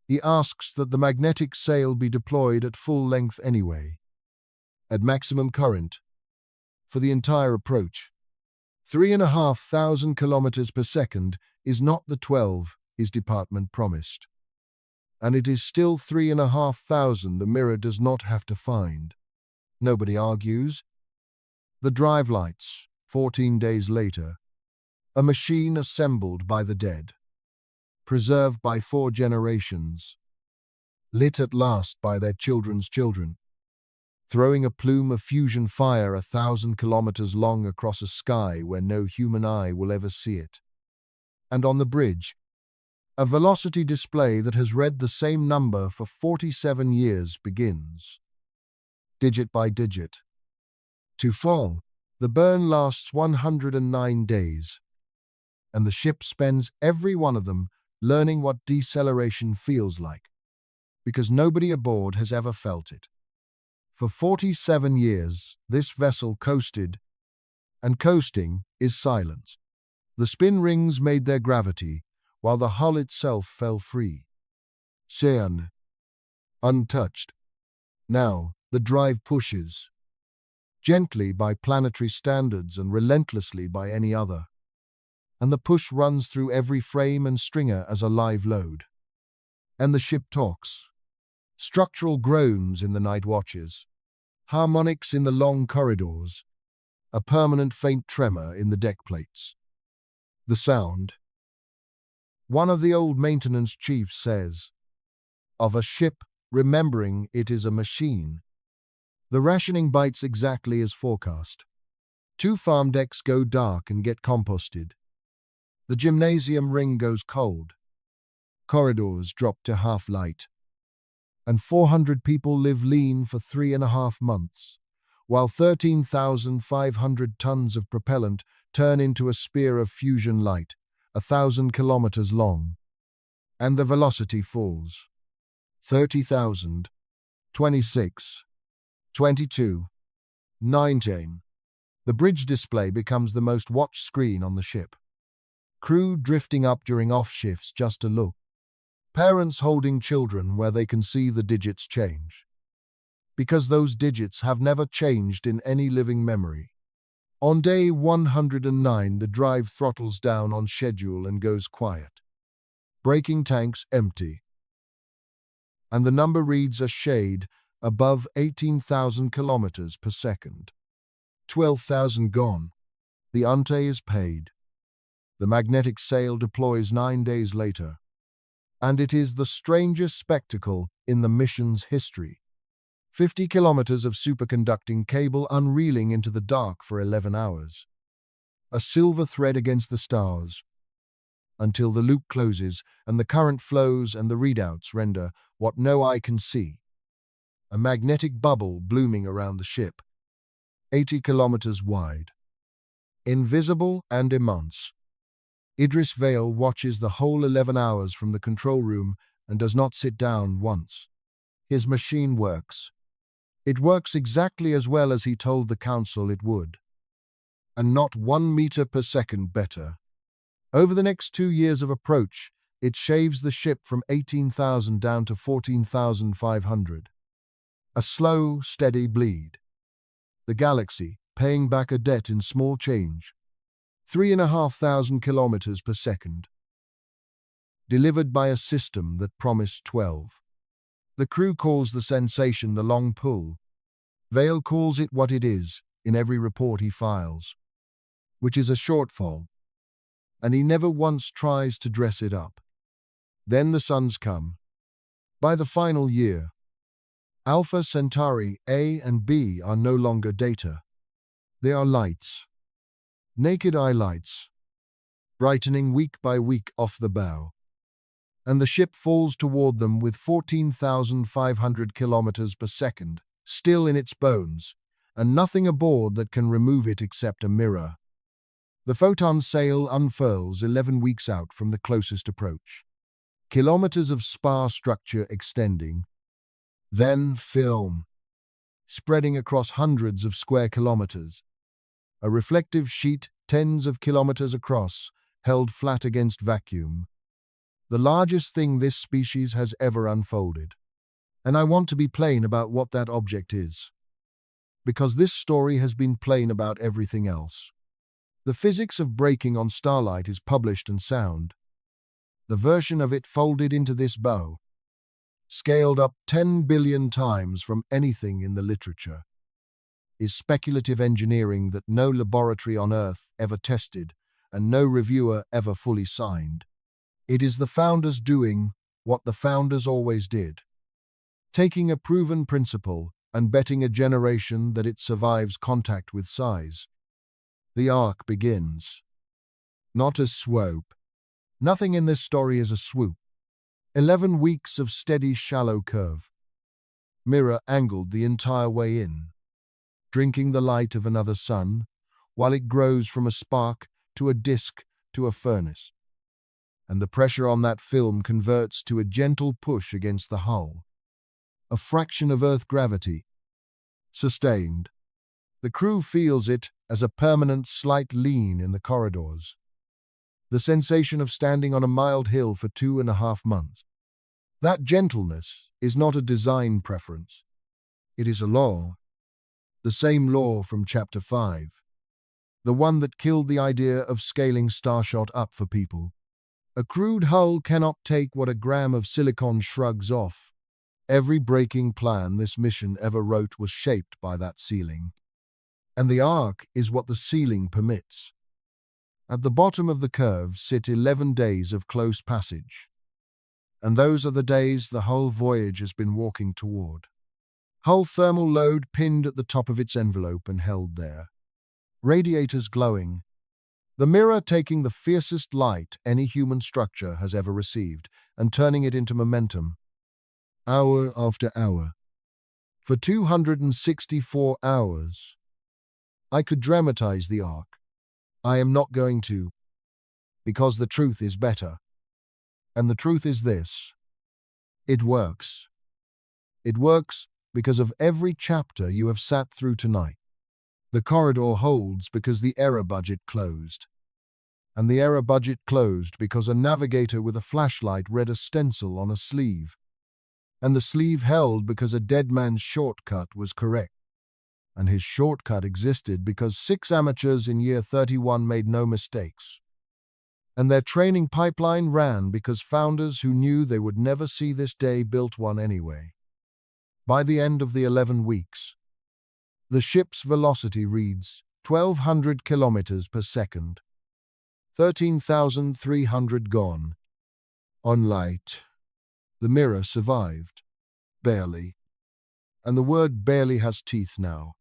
S1: He asks that the magnetic sail be deployed at full length anyway. At maximum current. For the entire approach. 3,500 kilometers per second is not the 12 his department promised. And it is still 3,500 the mirror does not have to find. Nobody argues. The drive lights, 14 days later. A machine assembled by the dead. Preserved by 4 generations. Lit at last by their children's children. Throwing a plume of fusion fire 1,000 kilometers long across a sky where no human eye will ever see it. And on the bridge, a velocity display that has read the same number for 47 years begins. Digit by digit. To fall, the burn lasts 109 days, and the ship spends every one of them learning what deceleration feels like, because nobody aboard has ever felt it. For 47 years, this vessel coasted, and coasting is silence. The spin rings made their gravity, while the hull itself fell free. Sean, untouched. Now, the drive pushes, gently by planetary standards and relentlessly by any other. And the push runs through every frame and stringer as a live load. And the ship talks. Structural groans in the night watches. Harmonics in the long corridors. A permanent faint tremor in the deck plates. The sound. One of the old maintenance chiefs says, of a ship remembering it is a machine. The rationing bites exactly as forecast. 2 farm decks go dark and get composted. The gymnasium ring goes cold. Corridors drop to half light. and 400 people live lean for 3.5 months, while 13,500 tons of propellant turn into a spear of fusion light, 1,000 kilometers long, and the velocity falls. 30,000, 26, 22, 19. The bridge display becomes the most watched screen on the ship. Crew drifting up during off shifts just to look. Parents holding children where they can see the digits change. Because those digits have never changed in any living memory. On day 109, the drive throttles down on schedule and goes quiet. Braking tanks empty. And the number reads a shade above 18,000 kilometers per second. 12,000 gone. The ante is paid. The magnetic sail deploys 9 days later. And it is the strangest spectacle in the mission's history. 50 kilometers of superconducting cable unreeling into the dark for 11 hours. A silver thread against the stars. Until the loop closes and the current flows and the readouts render what no eye can see. A magnetic bubble blooming around the ship. 80 kilometers wide. Invisible and immense. Idris Vale watches the whole 11 hours from the control room and does not sit down once. His machine works. It works exactly as well as he told the council it would. And not 1 meter per second better. Over the next 2 years of approach, it shaves the ship from 18,000 down to 14,500. A slow, steady bleed. The galaxy, paying back a debt in small change. 3,500 kilometers per second. Delivered by a system that promised 12. The crew calls the sensation the long pull. Vale calls it what it is in every report he files, which is a shortfall, and he never once tries to dress it up. Then the suns come. By the final year, Alpha Centauri A and B are no longer data. They are lights. Naked eye lights, brightening week by week off the bow. And the ship falls toward them with 14,500 kilometers per second, still in its bones, and nothing aboard that can remove it except a mirror. The photon sail unfurls 11 weeks out from the closest approach. Kilometers of spar structure extending. Then film, spreading across hundreds of square kilometers. A reflective sheet tens of kilometers across, held flat against vacuum. The largest thing this species has ever unfolded. And I want to be plain about what that object is. Because this story has been plain about everything else. The physics of braking on starlight is published and sound. The version of it folded into this bow, scaled up 10 billion times from anything in the literature, is speculative engineering that no laboratory on Earth ever tested and no reviewer ever fully signed. It is the founders doing what the founders always did, taking a proven principle and betting a generation that it survives contact with size. The arc begins. Not a swoop. Nothing in this story is a swoop. 11 weeks of steady shallow curve. Mirror angled the entire way in, drinking the light of another sun, while it grows from a spark to a disk to a furnace. And the pressure on that film converts to a gentle push against the hull. A fraction of Earth gravity. Sustained. The crew feels it as a permanent slight lean in the corridors. The sensation of standing on a mild hill for 2.5 months. That gentleness is not a design preference. It is a law. The same law from Chapter 5. The one that killed the idea of scaling Starshot up for people. A crude hull cannot take what a gram of silicon shrugs off. Every braking plan this mission ever wrote was shaped by that ceiling. And the arc is what the ceiling permits. At the bottom of the curve sit 11 days of close passage. And those are the days the whole voyage has been walking toward. Hull thermal load pinned at the top of its envelope and held there. Radiators glowing. The mirror taking the fiercest light any human structure has ever received and turning it into momentum. hour after hour. For 264 hours. I could dramatize the arc. I am not going to, because the truth is better. And the truth is this. It works. It works because of every chapter you have sat through tonight. The corridor holds because the error budget closed. And the error budget closed because a navigator with a flashlight read a stencil on a sleeve. And the sleeve held because a dead man's shortcut was correct. And his shortcut existed because 6 amateurs in year 31 made no mistakes. And their training pipeline ran because founders who knew they would never see this day built one anyway. By the end of the 11 weeks, the ship's velocity reads 1,200 kilometers per second, 13,300 gone. On light, the mirror survived. Barely. And the word barely has teeth now.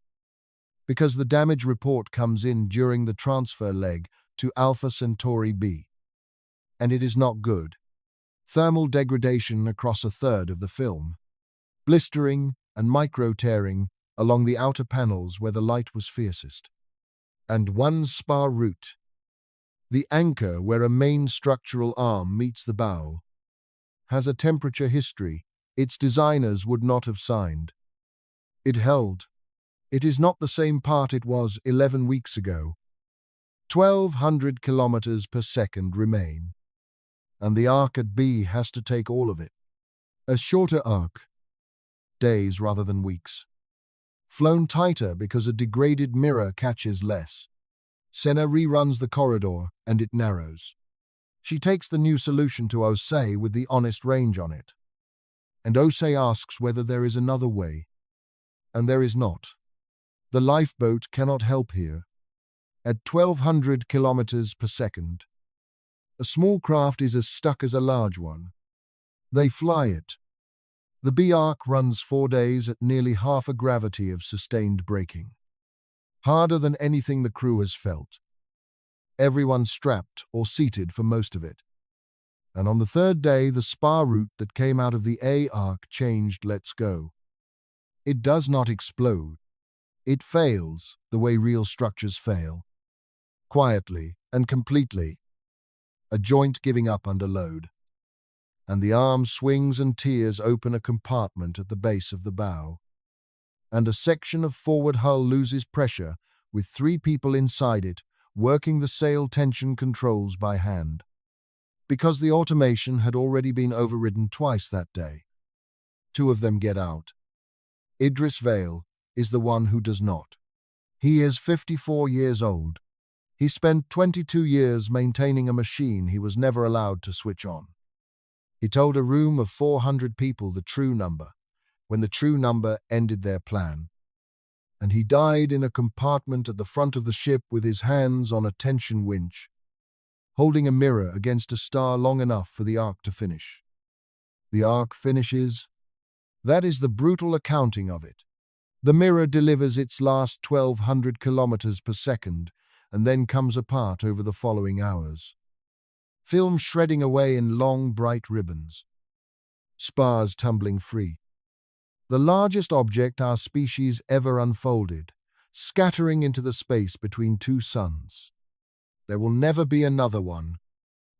S1: Because the damage report comes in during the transfer leg to Alpha Centauri B. And it is not good. Thermal degradation across a third of the film. Blistering and micro-tearing along the outer panels where the light was fiercest. And one spar root. The anchor where a main structural arm meets the bow has a temperature history its designers would not have signed. It held. It is not the same part it was 11 weeks ago. 1,200 kilometers per second remain. And the arc at B has to take all of it. A shorter arc. Days rather than weeks. Flown tighter because a degraded mirror catches less. Senna reruns the corridor and it narrows. She takes the new solution to Osei with the honest range on it. And Osei asks whether there is another way. And there is not. The lifeboat cannot help here. At 1,200 kilometers per second, a small craft is as stuck as a large one. They fly it. The B-arc runs 4 days at nearly half a gravity of sustained braking. Harder than anything the crew has felt. Everyone strapped or seated for most of it. And on the 3rd day, the spar route that came out of the A-arc changed let's go. It does not explode. It fails the way real structures fail. Quietly and completely. A joint giving up under load. And the arm swings and tears open a compartment at the base of the bow. And a section of forward hull loses pressure with 3 people inside it working the sail tension controls by hand. Because the automation had already been overridden twice that day. 2 of them get out. Idris Vale is the one who does not. He is 54 years old. He spent 22 years maintaining a machine he was never allowed to switch on. He told a room of 400 people the true number, when the true number ended their plan. And he died in a compartment at the front of the ship with his hands on a tension winch, holding a mirror against a star long enough for the arc to finish. The arc finishes. That is the brutal accounting of it. The mirror delivers its last 1,200 kilometers per second and then comes apart over the following hours. Film shredding away in long, bright ribbons. Spars tumbling free. The largest object our species ever unfolded, scattering into the space between 2 suns. There will never be another one.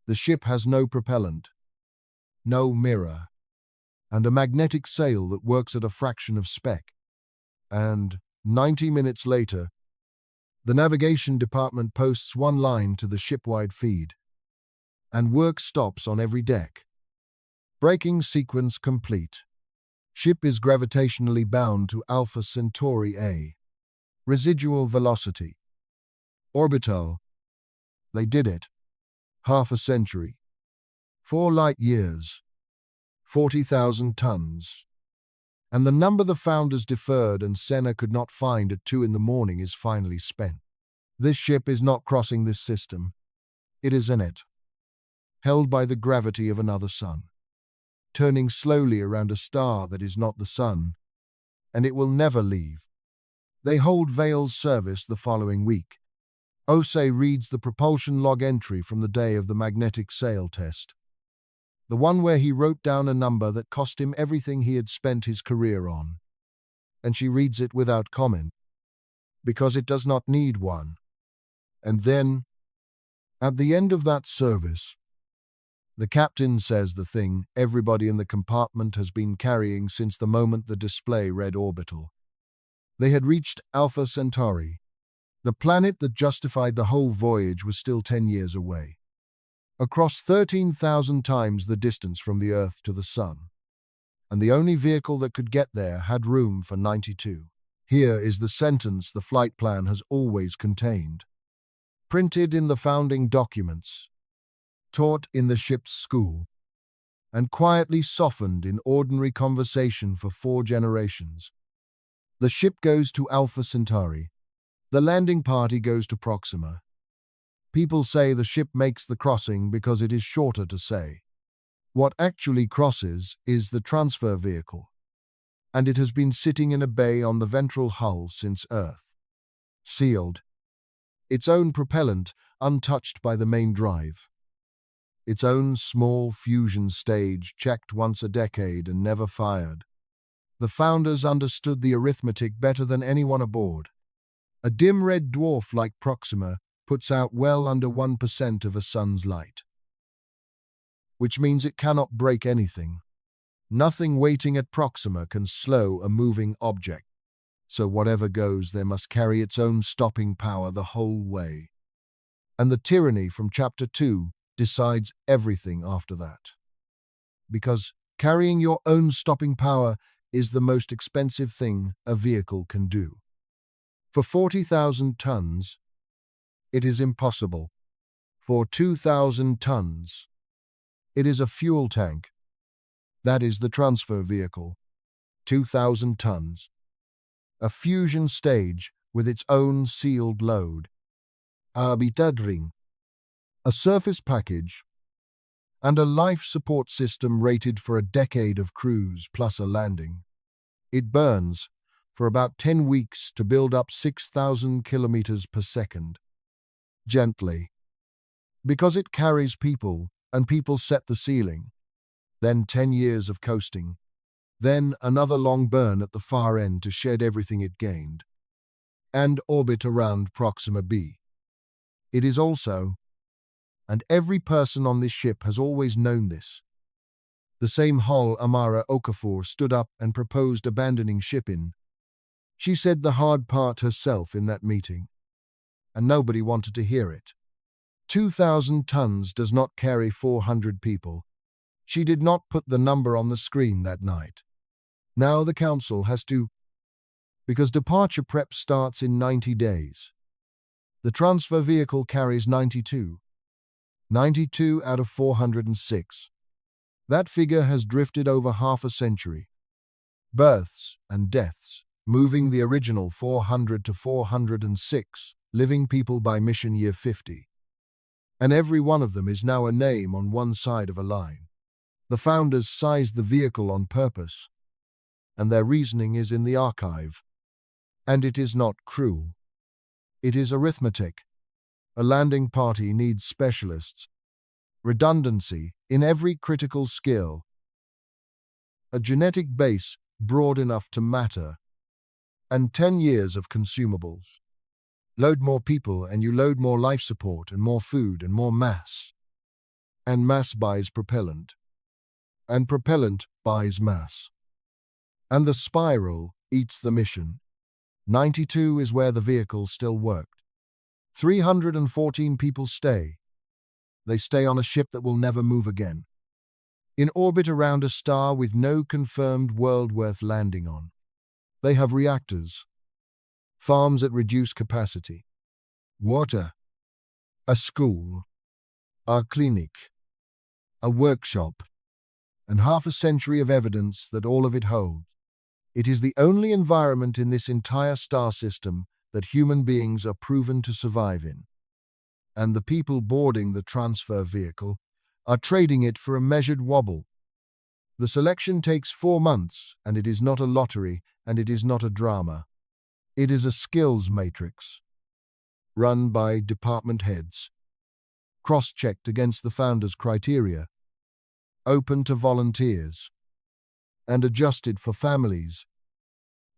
S1: The ship has no propellant, no mirror, and a magnetic sail that works at a fraction of spec. And 90 minutes later, the navigation department posts 1 line to the shipwide feed, and work stops on every deck. Braking sequence complete. Ship is gravitationally bound to Alpha Centauri A. Residual velocity. Orbital. They did it. Half a century. 4 light years. 40,000 tons. And the number the founders deferred and Senna could not find at 2 in the morning is finally spent. This ship is not crossing this system. It is in it. Held by the gravity of another sun. Turning slowly around a star that is not the sun. And it will never leave. They hold Vale's service the following week. Osei reads the propulsion log entry from the day of the magnetic sail test. the one where he wrote down a number that cost him everything he had spent his career on. And she reads it without comment, because it does not need one. And then, at the end of that service, the captain says the thing everybody in the compartment has been carrying since the moment the display read orbital. They had reached Alpha Centauri. The planet that justified the whole voyage was still 10 years away, across 13,000 times the distance from the Earth to the Sun. And the only vehicle that could get there had room for 92. Here is the sentence the flight plan has always contained, printed in the founding documents, taught in the ship's school, and quietly softened in ordinary conversation for 4 generations. The ship goes to Alpha Centauri. The landing party goes to Proxima. People say the ship makes the crossing because it is shorter to say. What actually crosses is the transfer vehicle, and it has been sitting in a bay on the ventral hull since Earth. Sealed. Its own propellant untouched by the main drive. Its own small fusion stage checked once a decade and never fired. The founders understood the arithmetic better than anyone aboard. A dim red dwarf like Proxima puts out well under 1% of a sun's light, which means it cannot break anything. Nothing waiting at Proxima can slow a moving object, so whatever goes there must carry its own stopping power the whole way. And the tyranny from Chapter 2 decides everything after that. Because carrying your own stopping power is the most expensive thing a vehicle can do. For 40,000 tons, it is impossible. For 2,000 tons, it is a fuel tank. That is the transfer vehicle. 2,000 tons. A fusion stage with its own sealed load. Habitable. A surface package, and a life support system rated for a decade of cruise plus a landing. It burns for about 10 weeks to build up 6,000 kilometers per second. Gently. Because it carries people, and people set the ceiling. Then 10 years of coasting. Then another long burn at the far end to shed everything it gained. And orbit around Proxima b. It is also, and every person on this ship has always known this. The same Hull Amara Okafor stood up and proposed abandoning shipping. She said the hard part herself in that meeting, and nobody wanted to hear it. 2,000 tons does not carry 400 people. She did not put the number on the screen that night. Now the council has to, because departure prep starts in 90 days. The transfer vehicle carries 92. 92 out of 406. That figure has drifted over half a century. Births and deaths, moving the original 400 to 406, living people by mission year 50. And every one of them is now a name on one side of a line. The founders sized the vehicle on purpose, and their reasoning is in the archive. And it is not cruel. It is arithmetic. A landing party needs specialists, redundancy in every critical skill, a genetic base broad enough to matter, and 10 years of consumables. Load more people and you load more life support and more food and more mass. And mass buys propellant. And propellant buys mass. And the spiral eats the mission. 92 is where the vehicle still worked. 314 people stay. They stay on a ship that will never move again. In orbit around a star with no confirmed world worth landing on. They have reactors, farms at reduced capacity, water, a school, a clinic, a workshop, and half a century of evidence that all of it holds. It is the only environment in this entire star system that human beings are proven to survive in. And the people boarding the transfer vehicle are trading it for a measured wobble. The selection takes 4 months, and it is not a lottery, and it is not a drama. It is a skills matrix, run by department heads, cross-checked against the founders' criteria. open to volunteers, and adjusted for families,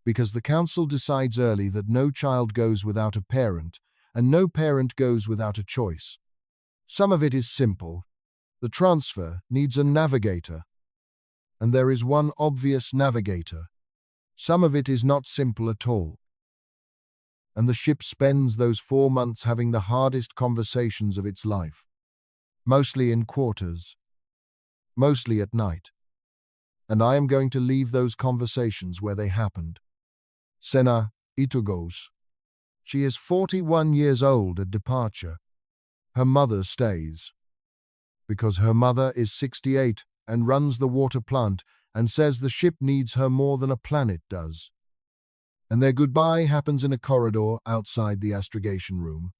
S1: because the council decides early that no child goes without a parent, and no parent goes without a choice. Some of it is simple. The transfer needs a navigator, and there is one obvious navigator. Some of it is not simple at all. And the ship spends those 4 months having the hardest conversations of its life, mostly in quarters, mostly at night. And I am going to leave those conversations where they happened. Sena Itugos. She is 41 years old at departure. Her mother stays, because her mother is 68 and runs the water plant and says the ship needs her more than a planet does. And their goodbye happens in a corridor outside the astrogation room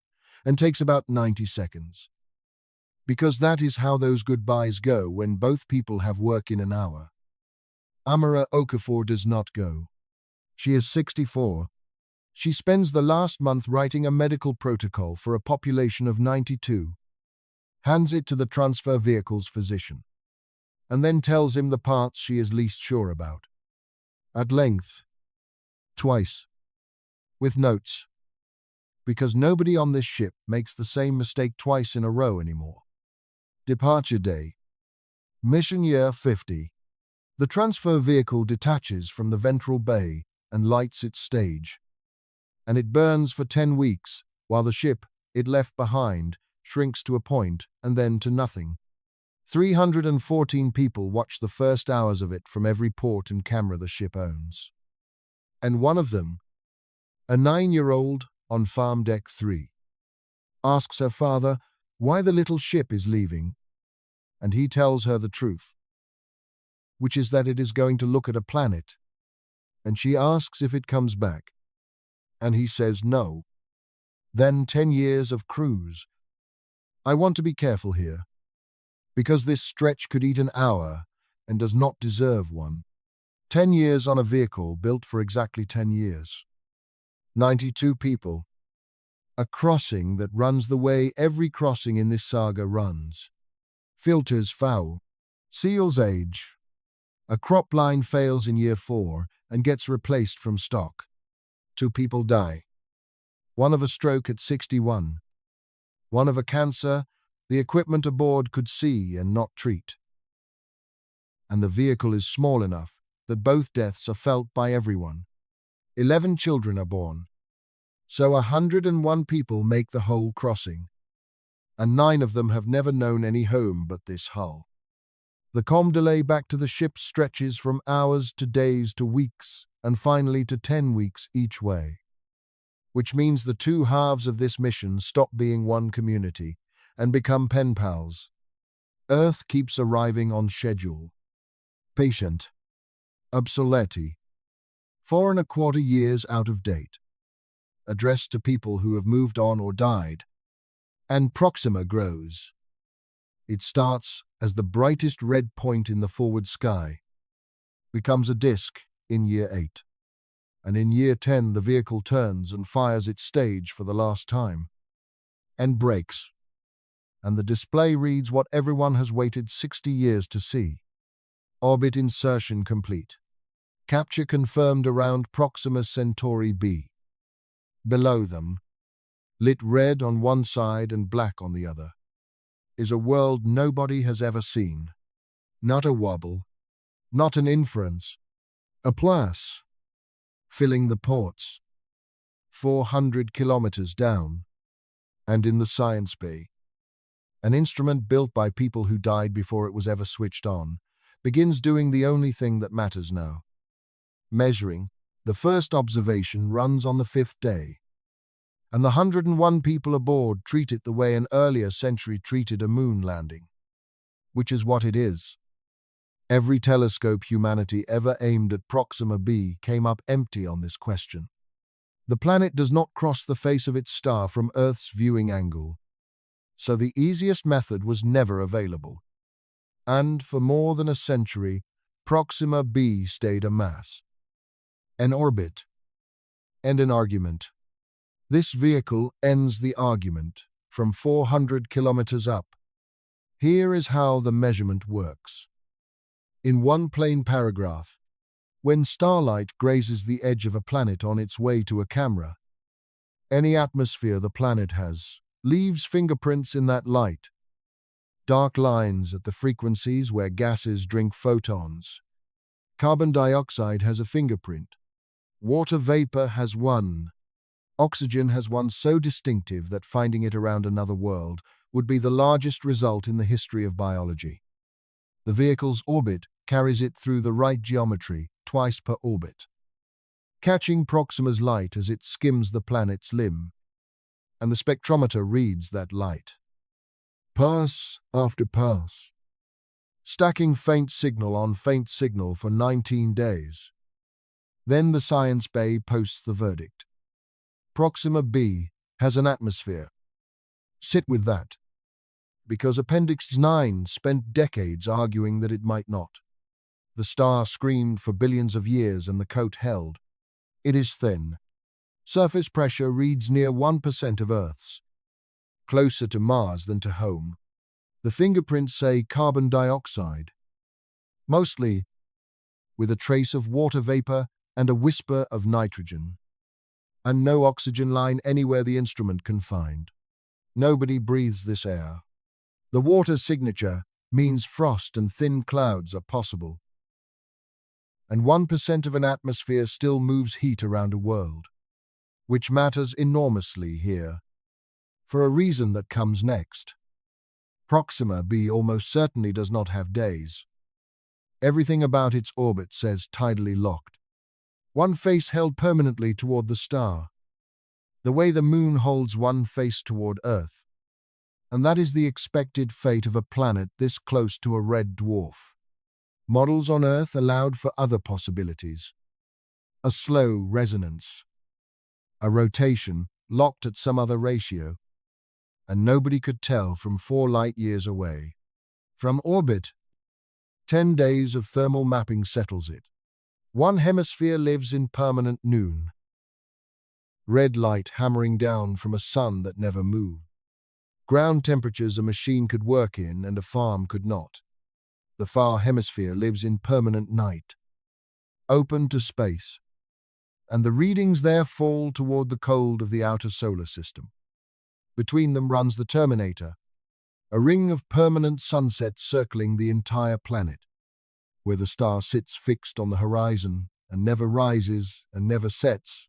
S1: and takes about 90 seconds. Because that is how those goodbyes go when both people have work in an hour. Amara Okafor does not go. She is 64. She spends the last month writing a medical protocol for a population of 92, hands it to the transfer vehicle's physician, and then tells him the parts she is least sure about. At length, twice, with notes, because nobody on this ship makes the same mistake twice in a row anymore. Departure day. Mission year 50. The transfer vehicle detaches from the ventral bay and lights its stage, and it burns for 10 weeks, while the ship it left behind shrinks to a point and then to nothing. 314 people watch the first hours of it from every port and camera the ship owns. And one of them, a 9-year-old on farm deck 3, asks her father why the little ship is leaving, and he tells her the truth, which is that it is going to look at a planet, and she asks if it comes back, and he says no. Then 10 years of cruise. I want to be careful here, because this stretch could eat an hour and does not deserve one. 10 years on a vehicle built for exactly 10 years. 92 people. A crossing that runs the way every crossing in this saga runs. Filters foul. Seals age. A crop line fails in year 4 and gets replaced from stock. 2 people die. One of a stroke at 61. One of a cancer the equipment aboard could see and not treat. And the vehicle is small enough that both deaths are felt by everyone. 11 children are born. So 101 people make the whole crossing, and 9 of them have never known any home but this hull. The com delay back to the ship stretches from hours to days to weeks, and finally to 10 weeks each way, which means the 2 halves of this mission stop being one community and become pen pals. Earth keeps arriving on schedule. Patient. Obsolete. 4¼ years out of date. Addressed to people who have moved on or died. And Proxima grows. It starts as the brightest red point in the forward sky, becomes a disk in year 8. And in year 10 the vehicle turns and fires its stage for the last time, and breaks. And the display reads what everyone has waited 60 years to see. Orbit insertion complete. Capture confirmed around Proxima Centauri b. Below them, lit red on one side and black on the other, is a world nobody has ever seen. Not a wobble, not an inference, a plus, filling the ports, 400 kilometers down, and in the science bay. An instrument built by people who died before it was ever switched on, begins doing the only thing that matters now. Measuring. The first observation runs on the 5th day, and the 101 people aboard treat it the way an earlier century treated a moon landing, which is what it is. Every telescope humanity ever aimed at Proxima b came up empty on this question. The planet does not cross the face of its star from Earth's viewing angle, so the easiest method was never available. And for more than a century, Proxima b stayed a mass, an orbit, and an argument. This vehicle ends the argument from 400 kilometers up. Here is how the measurement works. In one plain paragraph, when starlight grazes the edge of a planet on its way to a camera, any atmosphere the planet has leaves fingerprints in that light, dark lines at the frequencies where gases drink photons. Carbon dioxide has a fingerprint. Water vapor has one. Oxygen has one so distinctive that finding it around another world would be the largest result in the history of biology. The vehicle's orbit carries it through the right geometry, twice per orbit, catching Proxima's light as it skims the planet's limb, and the spectrometer reads that light. Pass after pass, stacking faint signal on faint signal for 19 days. Then the science bay posts the verdict. Proxima b has an atmosphere. Sit with that, because Appendix 9 spent decades arguing that it might not. The star screamed for billions of years and the coat held. It is thin. Surface pressure reads near 1% of Earth's. Closer to Mars than to home. The fingerprints say carbon dioxide. Mostly with a trace of water vapor and a whisper of nitrogen. And no oxygen line anywhere the instrument can find. Nobody breathes this air. The water signature means frost and thin clouds are possible. And 1% of an atmosphere still moves heat around a world, which matters enormously here, for a reason that comes next. Proxima b almost certainly does not have days. Everything about its orbit says tidally locked. One face held permanently toward the star, the way the moon holds one face toward Earth. And that is the expected fate of a planet this close to a red dwarf. Models on Earth allowed for other possibilities. A slow resonance, a rotation locked at some other ratio, and nobody could tell from 4 light years away. From orbit, 10 days of thermal mapping settles it. One hemisphere lives in permanent noon. Red light hammering down from a sun that never moved. Ground temperatures a machine could work in and a farm could not. The far hemisphere lives in permanent night, open to space, and the readings there fall toward the cold of the outer solar system. Between them runs the terminator, a ring of permanent sunsets circling the entire planet, where the star sits fixed on the horizon and never rises and never sets,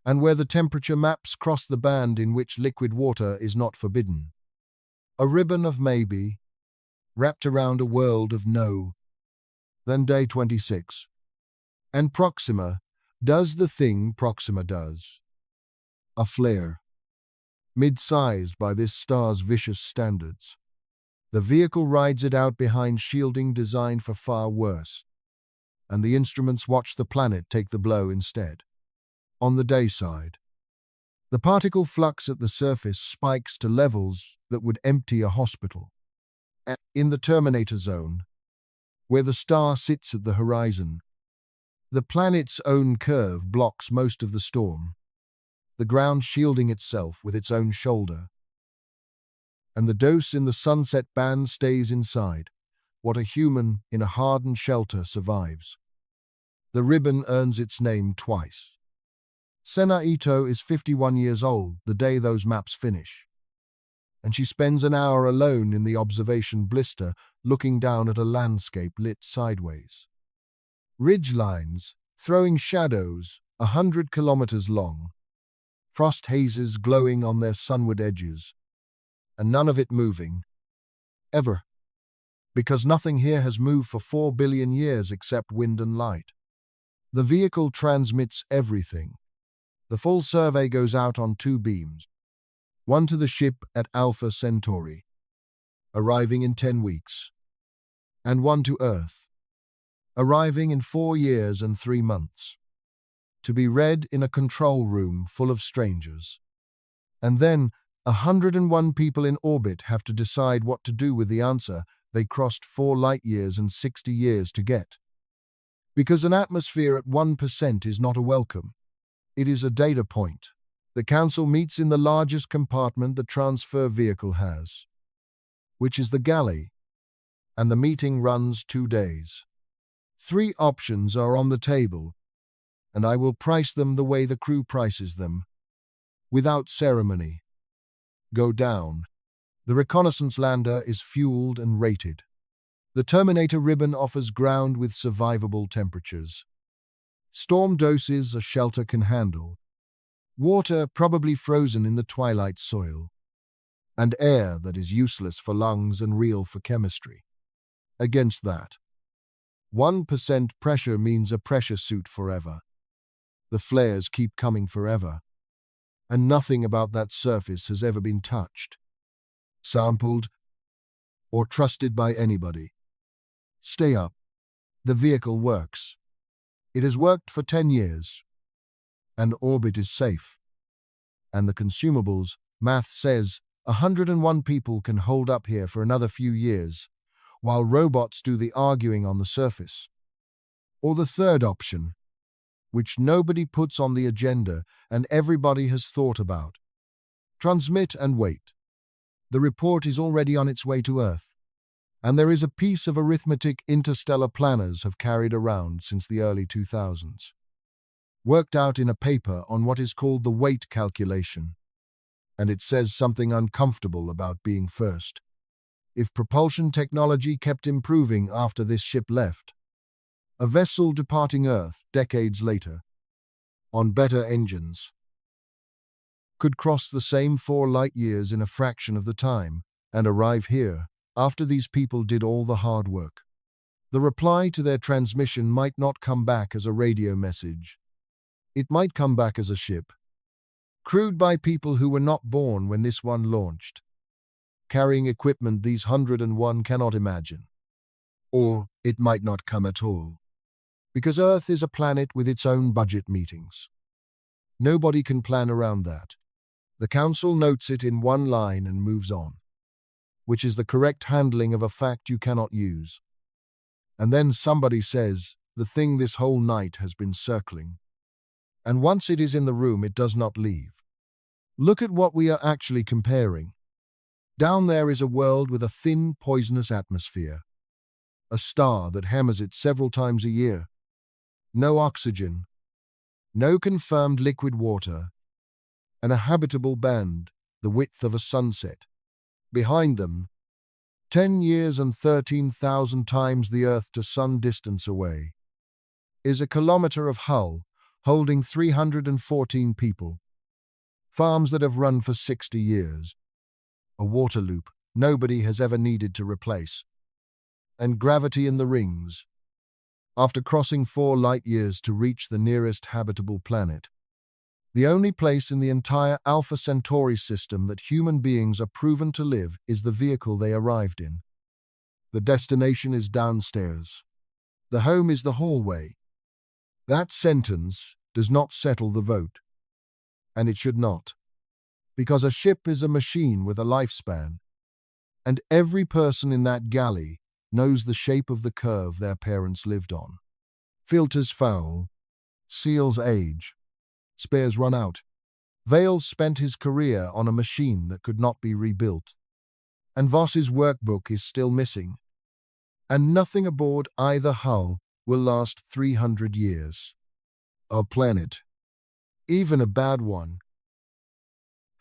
S1: and where the temperature maps cross the band in which liquid water is not forbidden. A ribbon of maybe, wrapped around a world of no. Then day 26. And Proxima does the thing Proxima does. A flare. Mid-sized by this star's vicious standards. The vehicle rides it out behind shielding designed for far worse, and the instruments watch the planet take the blow instead. On the day side, the particle flux at the surface spikes to levels that would empty a hospital. In the terminator zone, where the star sits at the horizon, the planet's own curve blocks most of the storm, the ground shielding itself with its own shoulder. And the dose in the sunset band stays inside, what a human in a hardened shelter survives. The ribbon earns its name twice. Sena Ito is 51 years old the day those maps finish, and she spends an hour alone in the observation blister looking down at a landscape lit sideways. Ridge lines, throwing shadows 100 kilometers long, frost hazes glowing on their sunward edges, and none of it moving, ever, because nothing here has moved for 4 billion years except wind and light. The vehicle transmits everything. The full survey goes out on 2 beams, one to the ship at Alpha Centauri, arriving in 10 weeks, and one to Earth, arriving in 4 years and 3 months, to be read in a control room full of strangers. And then 101 people in orbit have to decide what to do with the answer they crossed 4 light years and 60 years to get. Because an atmosphere at 1% is not a welcome. It is a data point. The Council meets in the largest compartment the transfer vehicle has, which is the galley, and the meeting runs 2 days. 3 options are on the table, and I will price them the way the crew prices them, without ceremony. Go down. The reconnaissance lander is fueled and rated. The Terminator ribbon offers ground with survivable temperatures. Storm doses a shelter can handle. Water probably frozen in the twilight soil. And air that is useless for lungs and real for chemistry. Against that, 1% pressure means a pressure suit forever. The flares keep coming forever. And nothing about that surface has ever been touched, sampled, or trusted by anybody. Stay up. The vehicle works. It has worked for 10 years. And orbit is safe. And the consumables, math says, 101 people can hold up here for another few years, while robots do the arguing on the surface. Or the third option, which nobody puts on the agenda and everybody has thought about. Transmit and wait. The report is already on its way to Earth, and there is a piece of arithmetic interstellar planners have carried around since the early 2000s. Worked out in a paper on what is called the weight calculation, and it says something uncomfortable about being first. If propulsion technology kept improving after this ship left, a vessel departing Earth decades later, on better engines, could cross the same 4 light years in a fraction of the time and arrive here after these people did all the hard work. The reply to their transmission might not come back as a radio message. It might come back as a ship, crewed by people who were not born when this one launched, carrying equipment these 101 cannot imagine. Or it might not come at all, because Earth is a planet with its own budget meetings. Nobody can plan around that. The Council notes it in one line and moves on, which is the correct handling of a fact you cannot use. And then somebody says, the thing this whole night has been circling. And once it is in the room, it does not leave. Look at what we are actually comparing. Down there is a world with a thin, poisonous atmosphere. A star that hammers it several times a year. No oxygen. No confirmed liquid water. And a habitable band, the width of a sunset. Behind them, 10 years and 13,000 times the Earth to sun distance away, is a kilometer of hull holding 314 people. Farms that have run for 60 years. A water loop nobody has ever needed to replace. And gravity in the rings. After crossing 4 light years to reach the nearest habitable planet, the only place in the entire Alpha Centauri system that human beings are proven to live is the vehicle they arrived in. The destination is downstairs. The home is the hallway. That sentence does not settle the vote. And it should not. Because a ship is a machine with a lifespan. And every person in that galley knows the shape of the curve their parents lived on. Filters foul. Seals age. Spares run out. Vales spent his career on a machine that could not be rebuilt. And Voss's workbook is still missing. And nothing aboard either hull will last 300 years. Our planet, even a bad one,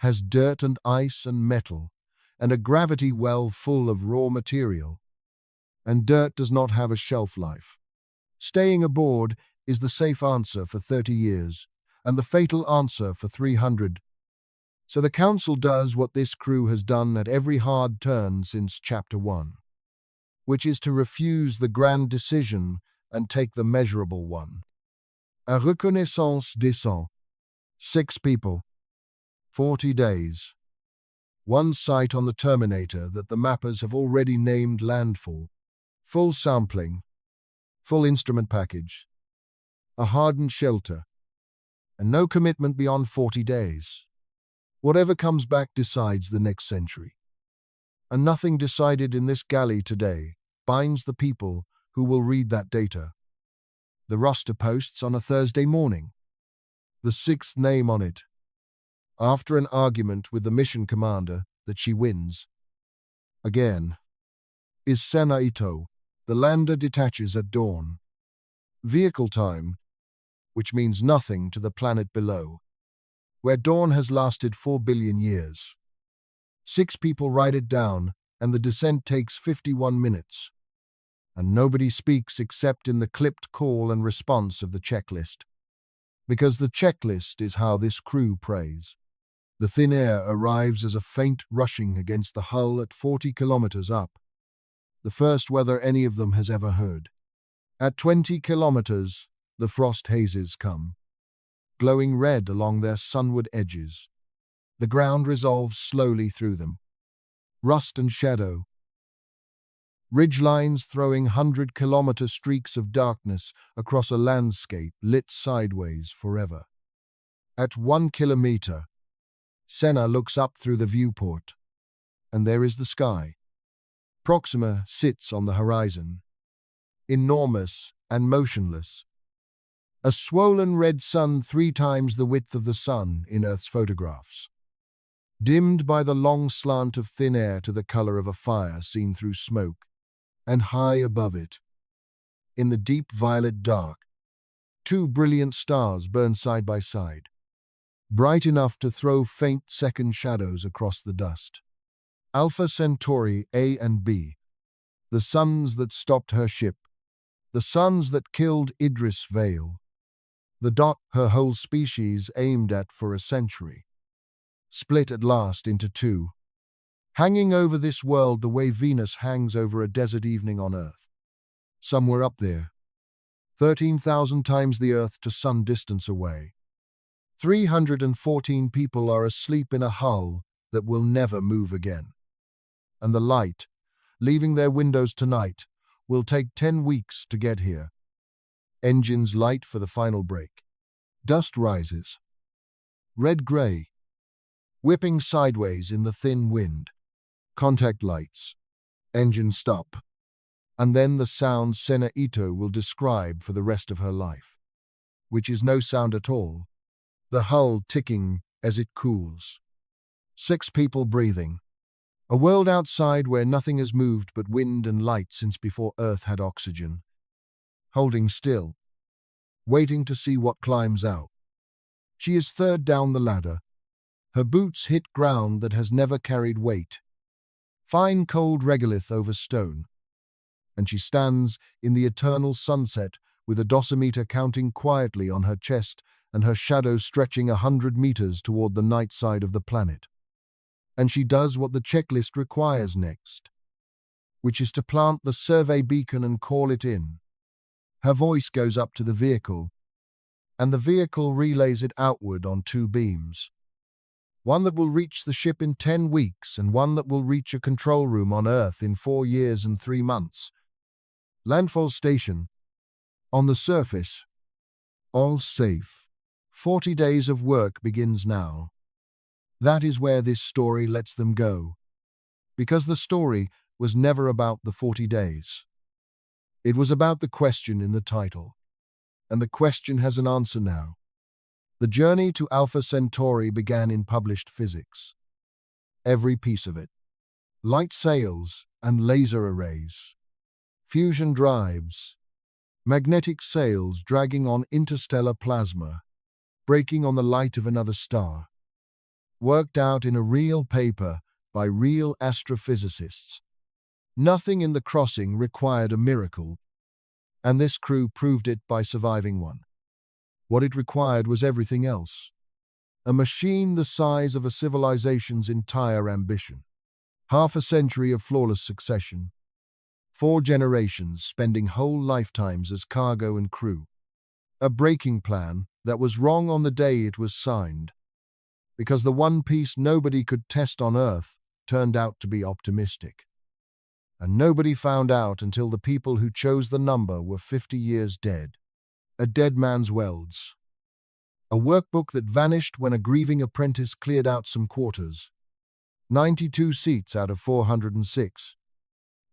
S1: has dirt and ice and metal, and a gravity well full of raw material. And dirt does not have a shelf life. Staying aboard is the safe answer for 30 years, and the fatal answer for 300. So the Council does what this crew has done at every hard turn since Chapter 1, which is to refuse the grand decision and take the measurable one. A reconnaissance descent. 6 people. 40 days. One site on the Terminator that the mappers have already named Landfall. Full sampling. Full instrument package. A hardened shelter. And no commitment beyond 40 days. Whatever comes back decides the next century. And nothing decided in this galley today binds the people who will read that data. The roster posts on a Thursday morning. The 6th name on it. After an argument with the mission commander that she wins. Again. is Senaito. The lander detaches at dawn. Vehicle time, which means nothing to the planet below, where dawn has lasted 4 billion years. 6 people ride it down, and the descent takes 51 minutes. And nobody speaks except in the clipped call and response of the checklist. Because the checklist is how this crew prays. The thin air arrives as a faint rushing against the hull at 40 kilometers up. The first weather any of them has ever heard. At 20 kilometers, the frost hazes come, glowing red along their sunward edges. The ground resolves slowly through them. Rust and shadow. Ridgelines throwing 100-kilometer streaks of darkness across a landscape lit sideways forever. At 1 kilometer, Senna looks up through the viewport, and there is the sky. Proxima sits on the horizon, enormous and motionless. A swollen red sun 3 times the width of the sun in Earth's photographs, dimmed by the long slant of thin air to the color of a fire seen through smoke, and high above it, in the deep violet dark, 2 brilliant stars burn side by side, bright enough to throw faint second shadows across the dust. Alpha Centauri A and B, the suns that stopped her ship, the suns that killed Idris Vale, the dot her whole species aimed at for a century, split at last into 2, hanging over this world the way Venus hangs over a desert evening on Earth. Somewhere up there, 13,000 times the Earth to sun distance away, 314 people are asleep in a hull that will never move again. And the light, leaving their windows tonight, will take 10 weeks to get here. Engines light for the final break. Dust rises, red-gray, whipping sideways in the thin wind. Contact lights. Engine stop. And then the sound Senaito will describe for the rest of her life, which is no sound at all. The hull ticking as it cools. 6 people breathing. A world outside where nothing has moved but wind and light since before Earth had oxygen. Holding still, waiting to see what climbs out. She is 3rd down the ladder. Her boots hit ground that has never carried weight. Fine cold regolith over stone. And she stands in the eternal sunset with a dosimeter counting quietly on her chest and her shadow stretching 100 meters toward the night side of the planet. And she does what the checklist requires next, which is to plant the survey beacon and call it in. Her voice goes up to the vehicle, and the vehicle relays it outward on 2 beams. One that will reach the ship in 10 weeks and one that will reach a control room on Earth in 4 years and 3 months. Landfall station. On the surface, all safe. 40 days of work begins now. That is where this story lets them go, because the story was never about the 40 days. It was about the question in the title, and the question has an answer now. The journey to Alpha Centauri began in published physics. Every piece of it. Light sails and laser arrays. Fusion drives. Magnetic sails dragging on interstellar plasma, breaking on the light of another star. Worked out in a real paper by real astrophysicists. Nothing in the crossing required a miracle, and this crew proved it by surviving one. What it required was everything else. A machine the size of a civilization's entire ambition. Half a century of flawless succession. 4 generations spending whole lifetimes as cargo and crew. A braking plan that was wrong on the day it was signed, because the one piece nobody could test on Earth turned out to be optimistic. And nobody found out until the people who chose the number were 50 years dead. A dead man's welds. A workbook that vanished when a grieving apprentice cleared out some quarters. 92 seats out of 406.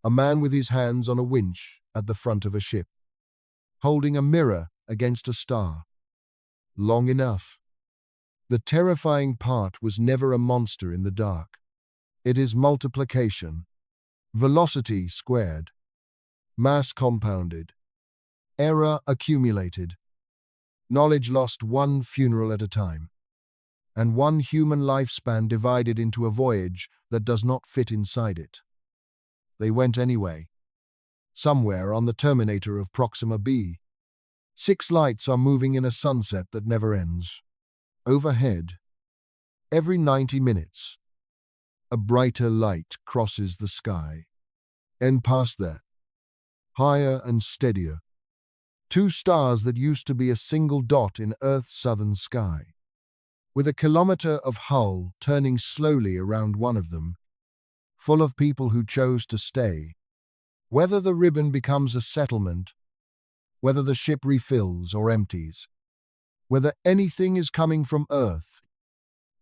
S1: A man with his hands on a winch at the front of a ship, holding a mirror against a star. Long enough. The terrifying part was never a monster in the dark. It is multiplication. Velocity squared. Mass compounded. Error accumulated. Knowledge lost one funeral at a time. And one human lifespan divided into a voyage that does not fit inside it. They went anyway. Somewhere on the terminator of Proxima b. 6 lights are moving in a sunset that never ends. Overhead, every 90 minutes, a brighter light crosses the sky. And past that, higher and steadier, 2 stars that used to be a single dot in Earth's southern sky. With a kilometer of hull turning slowly around one of them, full of people who chose to stay. Whether the ribbon becomes a settlement, whether the ship refills or empties, whether anything is coming from Earth,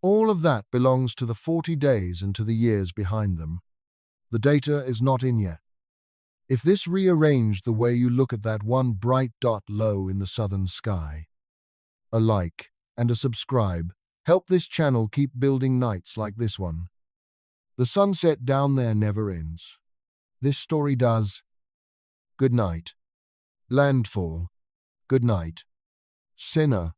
S1: all of that belongs to the 40 days and to the years behind them. The data is not in yet. If this rearranged the way you look at that one bright dot low in the southern sky, a like and a subscribe help this channel keep building nights like this one. The sunset down there never ends. This story does. Good night. Landfall. Good night. Sinner.